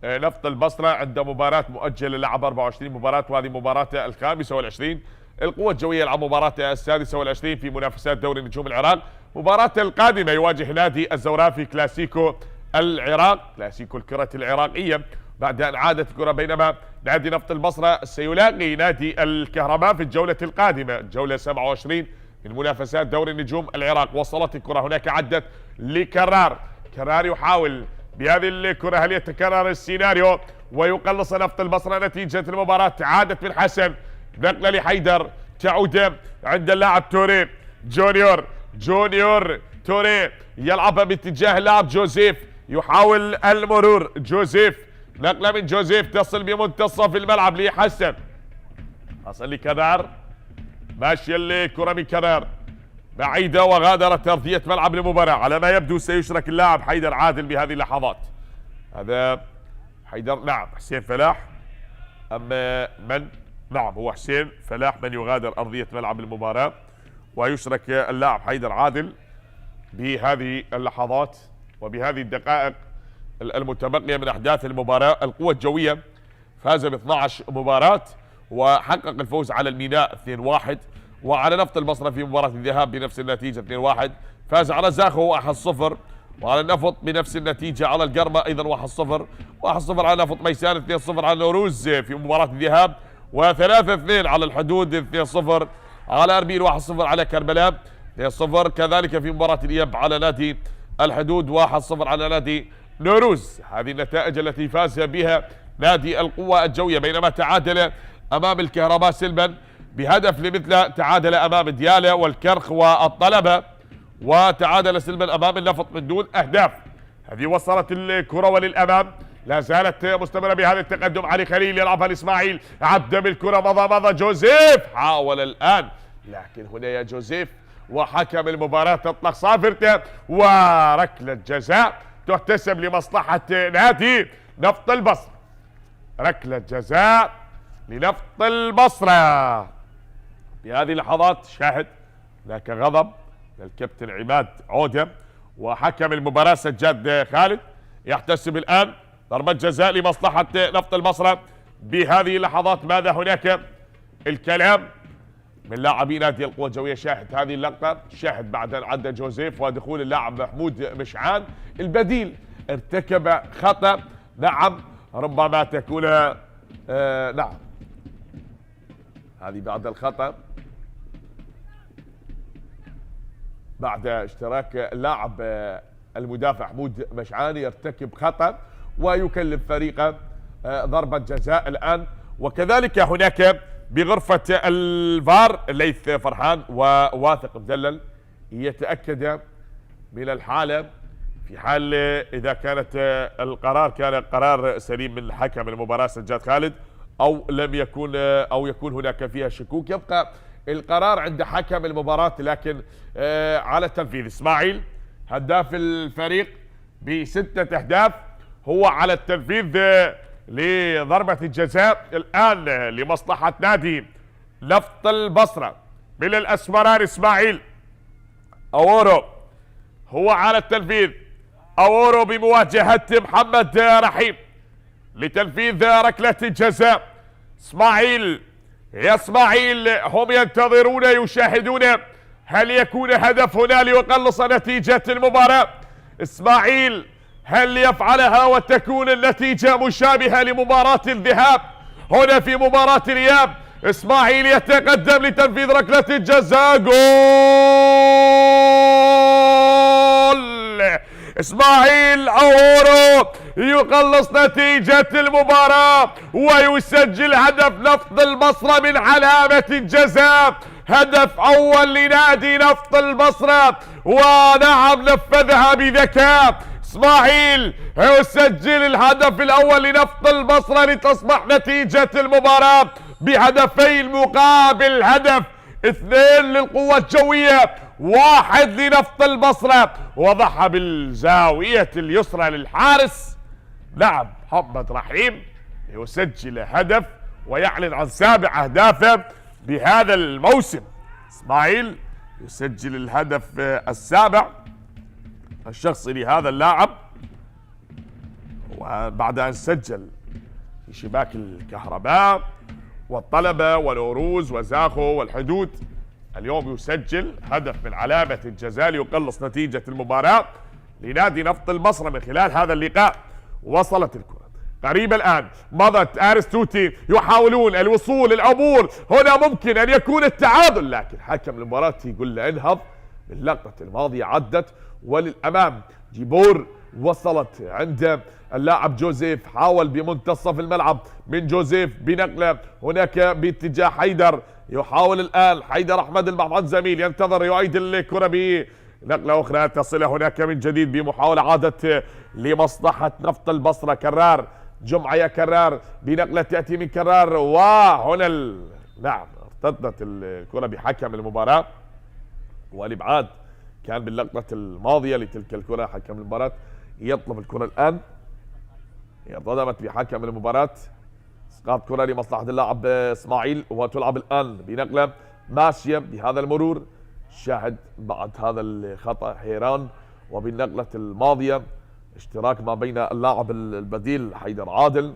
نفط البصرة عند مباراة مؤجلة لعب 24 مباراة، وهذه مباراته الخامسة والعشرين. القوة الجوية يلعب مباراته السادسة والعشرين في منافسات دوري نجوم العراق. مباراته القادمة يواجه نادي الزوراء في كلاسيكو العراق، كلاسيكو الكرة العراقية بعد أن عادت الكرة، بينما نادي نفط البصرة سيلاقي نادي الكهرباء في الجولة القادمة، الجولة 27 من منافسات دوري نجوم العراق. وصلت الكرة هناك، عدت لكرار، كرار يحاول بهذه الكرة، هل يتكرر السيناريو ويقلص نفط البصرة نتيجة المباراة؟ عادت من حسن، نقلة لحيدر، تعود عند اللاعب توري، جونيور توري يلعبها باتجاه اللاعب جوزيف، يحاول المرور، جوزيف، نقلة من جوزيف تصل بمنتصف الملعب لحسن، حصل لكرار، ماشية الكرة من كرار بعيدة وغادرت أرضية ملعب المباراة. على ما يبدو سيشرك اللاعب حيدر عادل بهذه اللحظات. هذا حيدر، نعم حسين فلاح، أما من؟ نعم هو حسين فلاح من يغادر أرضية ملعب المباراة، ويشرك اللاعب حيدر عادل بهذه اللحظات وبهذه الدقائق المتبقية من أحداث المباراة. القوة الجوية فاز ب 12 مباراة وحقق الفوز على الميناء 2-1، وعلى نفط البصرة في مباراة الذهاب بنفس النتيجة 2-1، فاز على زاخو 1-0، وعلى النفط بنفس النتيجة على القرمة أيضا 1-0، 1-0 على نفط ميسان، 2-0 على نوروز في مباراة الذهاب، و3-2 على الحدود، 2-0 على أربيل، 1-0 على كربلاء، 2-0 كذلك في مباراة الإياب على نادي الحدود، 1-0 على نادي نوروز. هذه النتائج التي فاز بها نادي القوة الجوية، بينما تعادل أمام الكهرباء سلبا بهدف لمثله، تعادل أمام ديالى والكرخ والطلبة، وتعادل سلما امام النفط من دون اهداف. هذه وصلت الكرة وللامام، لا زالت مستمرة بهذا التقدم. علي خليل يلعبها لاسماعيل، عدى بالكرة، مضى جوزيف، حاول الان لكن هنا يا جوزيف وحكم المباراة تطلق صافرته، وركلة جزاء تحتسب لمصلحة نادي نفط البصرة. ركلة جزاء لنفط البصرة. في هذه اللحظات شاهد هناك غضب للكابتن عماد عودة وحكم المباراة سجاد خالد. يحتسب الآن ضربة جزاء لمصلحة نفط البصرة. بهذه اللحظات ماذا هناك الكلام من لاعبي نادي القوى الجوية. شاهد هذه اللقطة، شاهد بعد أن عدى جوزيف ودخول اللاعب محمود مشعان البديل ارتكب خطأ. نعم ربما تكون نعم هذه بعد الخطأ، بعد اشتراك اللاعب المدافع حمود مشعان يرتكب خطأ ويكلف فريقه ضربة جزاء الآن. وكذلك هناك بغرفة الفار ليث فرحان وواثق مدلل يتأكد من الحالة في حال إذا كانت القرار كان قرار سليم من حكم المباراة سجاد خالد أو لم يكن أو يكون هناك فيها شكوك. يبقى القرار عند حكم المباراة لكن على التنفيذ. اسماعيل هداف الفريق ب6 أهداف هو على التنفيذ لضربة الجزاء الآن لمصلحة نادي نفط البصرة. من الأسمران اسماعيل أورو هو على التنفيذ. أورو بمواجهة محمد رحيم لتنفيذ ركلة الجزاء. اسماعيل يا اسماعيل هم ينتظرون يشاهدون هل يكون هدف هنا ليقلص نتيجة المباراة. اسماعيل هل يفعلها وتكون النتيجة مشابهة لمباراة الذهاب هنا في مباراة الإياب. اسماعيل يتقدم لتنفيذ ركلة الجزاء. جول اسماعيل أورو يقلص نتيجة المباراة ويسجل هدف نفط البصرة من علامة الجزاء. هدف أول لنادي نفط البصرة ونعم نفذها بذكاء. اسماعيل يسجل الهدف الأول لنفط البصرة لتصبح نتيجة المباراة بهدفين مقابل هدف. 2 للقوة الجوية 1 لنفط البصرة. وضعها بالزاوية اليسرى للحارس. نعم محمد رحيم يسجل هدف ويعلن عن 7 أهدافه بهذا الموسم. اسماعيل يسجل الهدف السابع الشخصي لهذا اللاعب وبعد أن سجل في شباك الكهرباء والطلبة والأروز وزاخو والحدود. اليوم يسجل هدف من علامة الجزاء ليقلص نتيجة المباراة لنادي نفط البصرة من خلال هذا اللقاء. وصلت الكرة قريبة الآن، مضت أرسطوطي يحاولون الوصول العبور هنا ممكن أن يكون التعادل لكن حكم المباراة يقول له انهض. اللقطة الماضية عدت وللأمام جيبور وصلت عند اللاعب جوزيف، حاول بمنتصف الملعب من جوزيف بنقلة هناك باتجاه حيدر. يحاول الآن حيدر أحمد المعمد زميل ينتظر يعيد الكرة بنقلة أخرى تصل هناك من جديد بمحاولة عادت لمصلحة نفط البصرة. كرار جمعة يا كرار بنقلة تأتي من كرار وهنا نعم ارتدت الكرة بحكم المباراة والإبعاد كان باللقطة الماضية لتلك الكرة. حكم المباراة يطلب الكرة الآن، ارتدمت بحكم المباراة. اسقاط كرة لمصلحة اللاعب اسماعيل وتلعب الآن بنقلة ماشية بهذا المرور. شاهد بعد هذا الخطأ حيران وبالنقلة الماضية اشتراك ما بين اللاعب البديل حيدر عادل.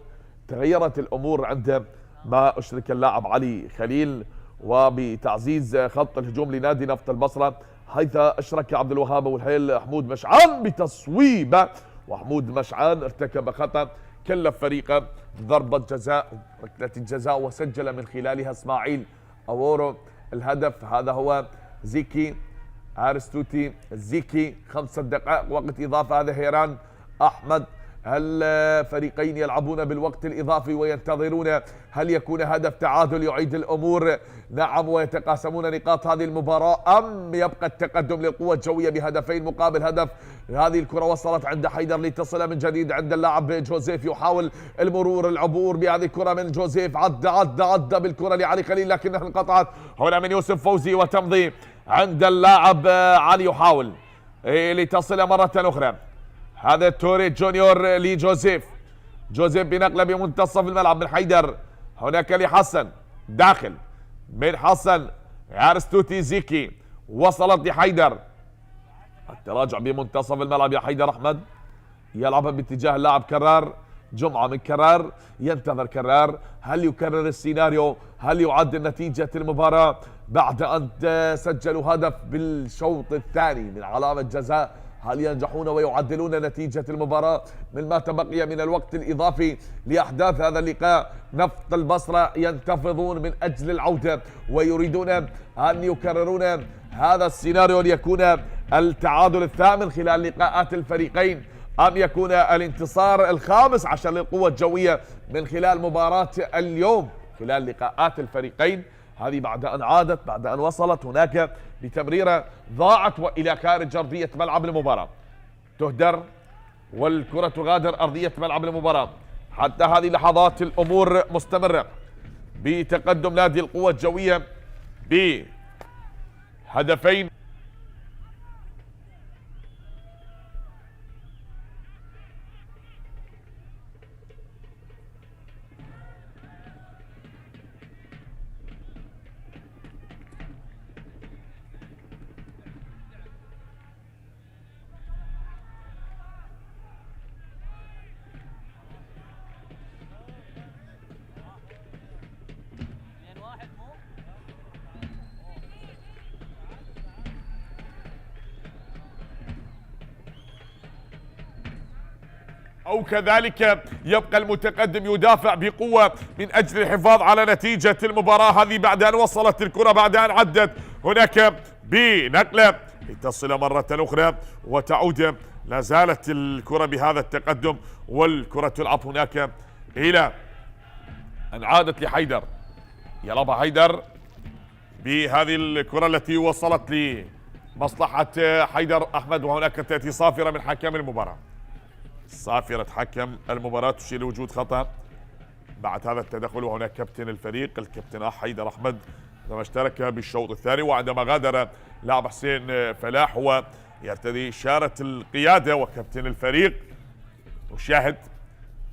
تغيرت الأمور عند ما اشترك اللاعب علي خليل وبتعزيز خط الهجوم لنادي نفط البصرة حيث اشترك عبد الوهاب والهيل حمود مشعان بتصويبه وحمود مشعان ارتكب خطأ كلف فريقه ضربة جزاء ركلة الجزاء وسجل من خلالها اسماعيل أورو الهدف. هذا هو زيكي أرسطوطي زيكي 5 دقائق وقت إضافة. هذا هيران أحمد الفريقين يلعبون بالوقت الإضافي وينتظرون هل يكون هدف تعادل يعيد الأمور نعم ويتقاسمون نقاط هذه المباراة، أم يبقى التقدم للقوة الجوية بهدفين مقابل هدف. هذه الكرة وصلت عند حيدر لتصل من جديد عند اللاعب جوزيف، يحاول المرور العبور بهذه الكرة من جوزيف، عدى بالكرة لعلي خليل لكنها انقطعت هنا من يوسف فوزي وتمضي عند اللاعب علي، يحاول لتصل مرة أخرى. هذا توري جونيور لجوزيف، جوزيف بنقلة بمنتصف الملعب من حيدر، هناك لحسن داخل من حسن عرستوتي زيكي، وصلت لحيدر، التراجع بمنتصف الملعب يا حيدر أحمد، يلعبها باتجاه اللاعب كرار، جمعة من كرار، ينتظر كرار، هل يكرر السيناريو؟ هل يعدل نتيجة المباراة بعد أن سجلوا هدف بالشوط الثاني من علامة جزاء؟ هل ينجحون ويعدلون نتيجة المباراة من ما تبقي من الوقت الإضافي لأحداث هذا اللقاء؟ نفط البصرة ينتفضون من أجل العودة ويريدون أن يكررون هذا السيناريو ليكون التعادل الثامن خلال لقاءات الفريقين، أم يكون الانتصار الخامس عشر للقوة الجوية من خلال مباراة اليوم خلال لقاءات الفريقين. هذه بعد أن عادت، بعد أن وصلت هناك بتمريرة ضاعت وإلى خارج أرضية ملعب المباراة، تهدر والكرة تغادر أرضية ملعب المباراة. حتى هذه اللحظات الأمور مستمرة بتقدم نادي القوة الجوية بهدفين. أو كذلك يبقى المتقدم يدافع بقوة من أجل الحفاظ على نتيجة المباراة. هذه بعد أن وصلت الكرة، بعد أن عدت هناك بنقلة لتصل مرة أخرى وتعود، لا زالت الكرة بهذا التقدم والكرة تلعب هناك إلى أن عادت لحيدر، يلعبها حيدر بهذه الكرة التي وصلت لمصلحة حيدر أحمد، وهناك تأتي صافرة من حكم المباراة. صافرة حكم المباراة تشير لوجود خطأ بعد هذا التدخل، وهناك كابتن الفريق الكابتن حيدر أحمد عندما اشترك بالشوط الثاني، وعندما غادر لاعب حسين فلاح هو يرتدي إشارة القيادة وكابتن الفريق. وشاهد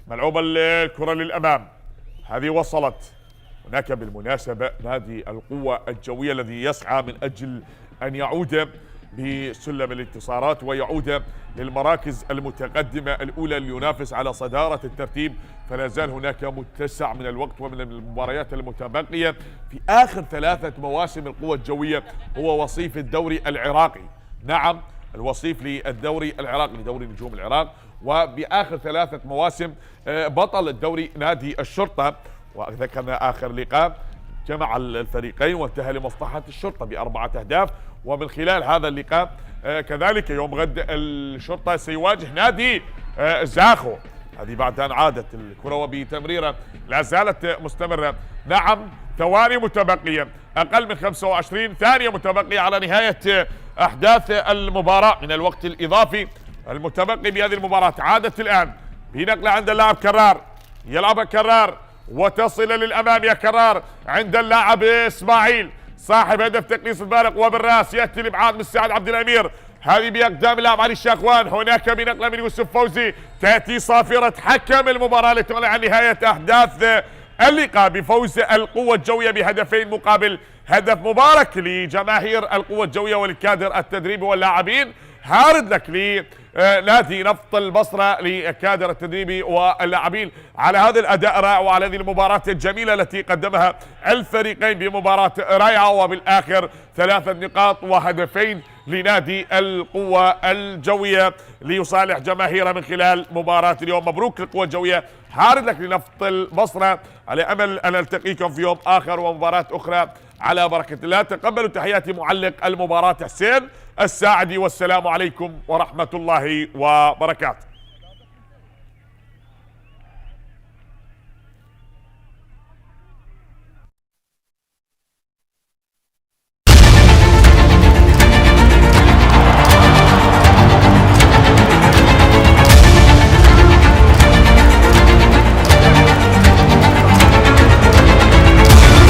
ملعوبة الكرة للأمام، هذه وصلت. هناك بالمناسبة نادي القوة الجوية الذي يسعى من أجل أن يعود بسلم الانتصارات ويعود للمراكز المتقدمة الأولى لينافس على صدارة الترتيب، فلا زال هناك متسع من الوقت ومن المباريات المتبقية. في آخر 3 مواسم القوة الجوية هو وصيف الدوري العراقي، نعم الوصيف للدوري العراقي لدوري نجوم العراق، وبآخر 3 مواسم بطل الدوري نادي الشرطة، وذكرنا آخر لقاء جمع الفريقين وانتهى لمصلحة الشرطة ب4 أهداف. ومن خلال هذا اللقاء كذلك يوم غد الشرطة سيواجه نادي زاخو، هذه بعد أن عادت الكرة وبتمريرة لا زالت مستمرة. نعم ثواني متبقية، أقل من 25 ثانية متبقية على نهاية أحداث المباراة من الوقت الإضافي المتبقي بهذه المباراة. عادت الآن بنقلة عند اللاعب كرار، يلعبها كرار وتصل للأمام يا كرار عند اللاعب إسماعيل صاحب هدف تقليص البارق، وبالراس يأتي الإبعاد من سعد عبد الأمير، هذه بأقدام اللاعب علي الشاخوان، هناك بنقلة من يوسف فوزي، تأتي صافرة حكم المباراة لتعلن عن نهاية أحداث اللقاء بفوز القوة الجوية بهدفين مقابل هدف مبارك لجماهير القوة الجوية والكادر التدريبي واللاعبين. هارد لك لنادي نفط البصرة لكادر التدريبي واللاعبين على هذا الأداء الرائع وعلى هذه المباراة الجميلة التي قدمها الفريقين بمباراة رائعة، وبالآخر 3 نقاط وهدفين لنادي القوة الجوية ليصالح جماهيره من خلال مباراة اليوم. مبروك للقوة الجوية، هارد لك لنفط البصرة، على أمل أن نلتقيكم في يوم آخر ومباراة أخرى على بركة الله. تقبلوا تحياتي معلق المباراة حسين الساعدي، والسلام عليكم ورحمة الله وبركاته.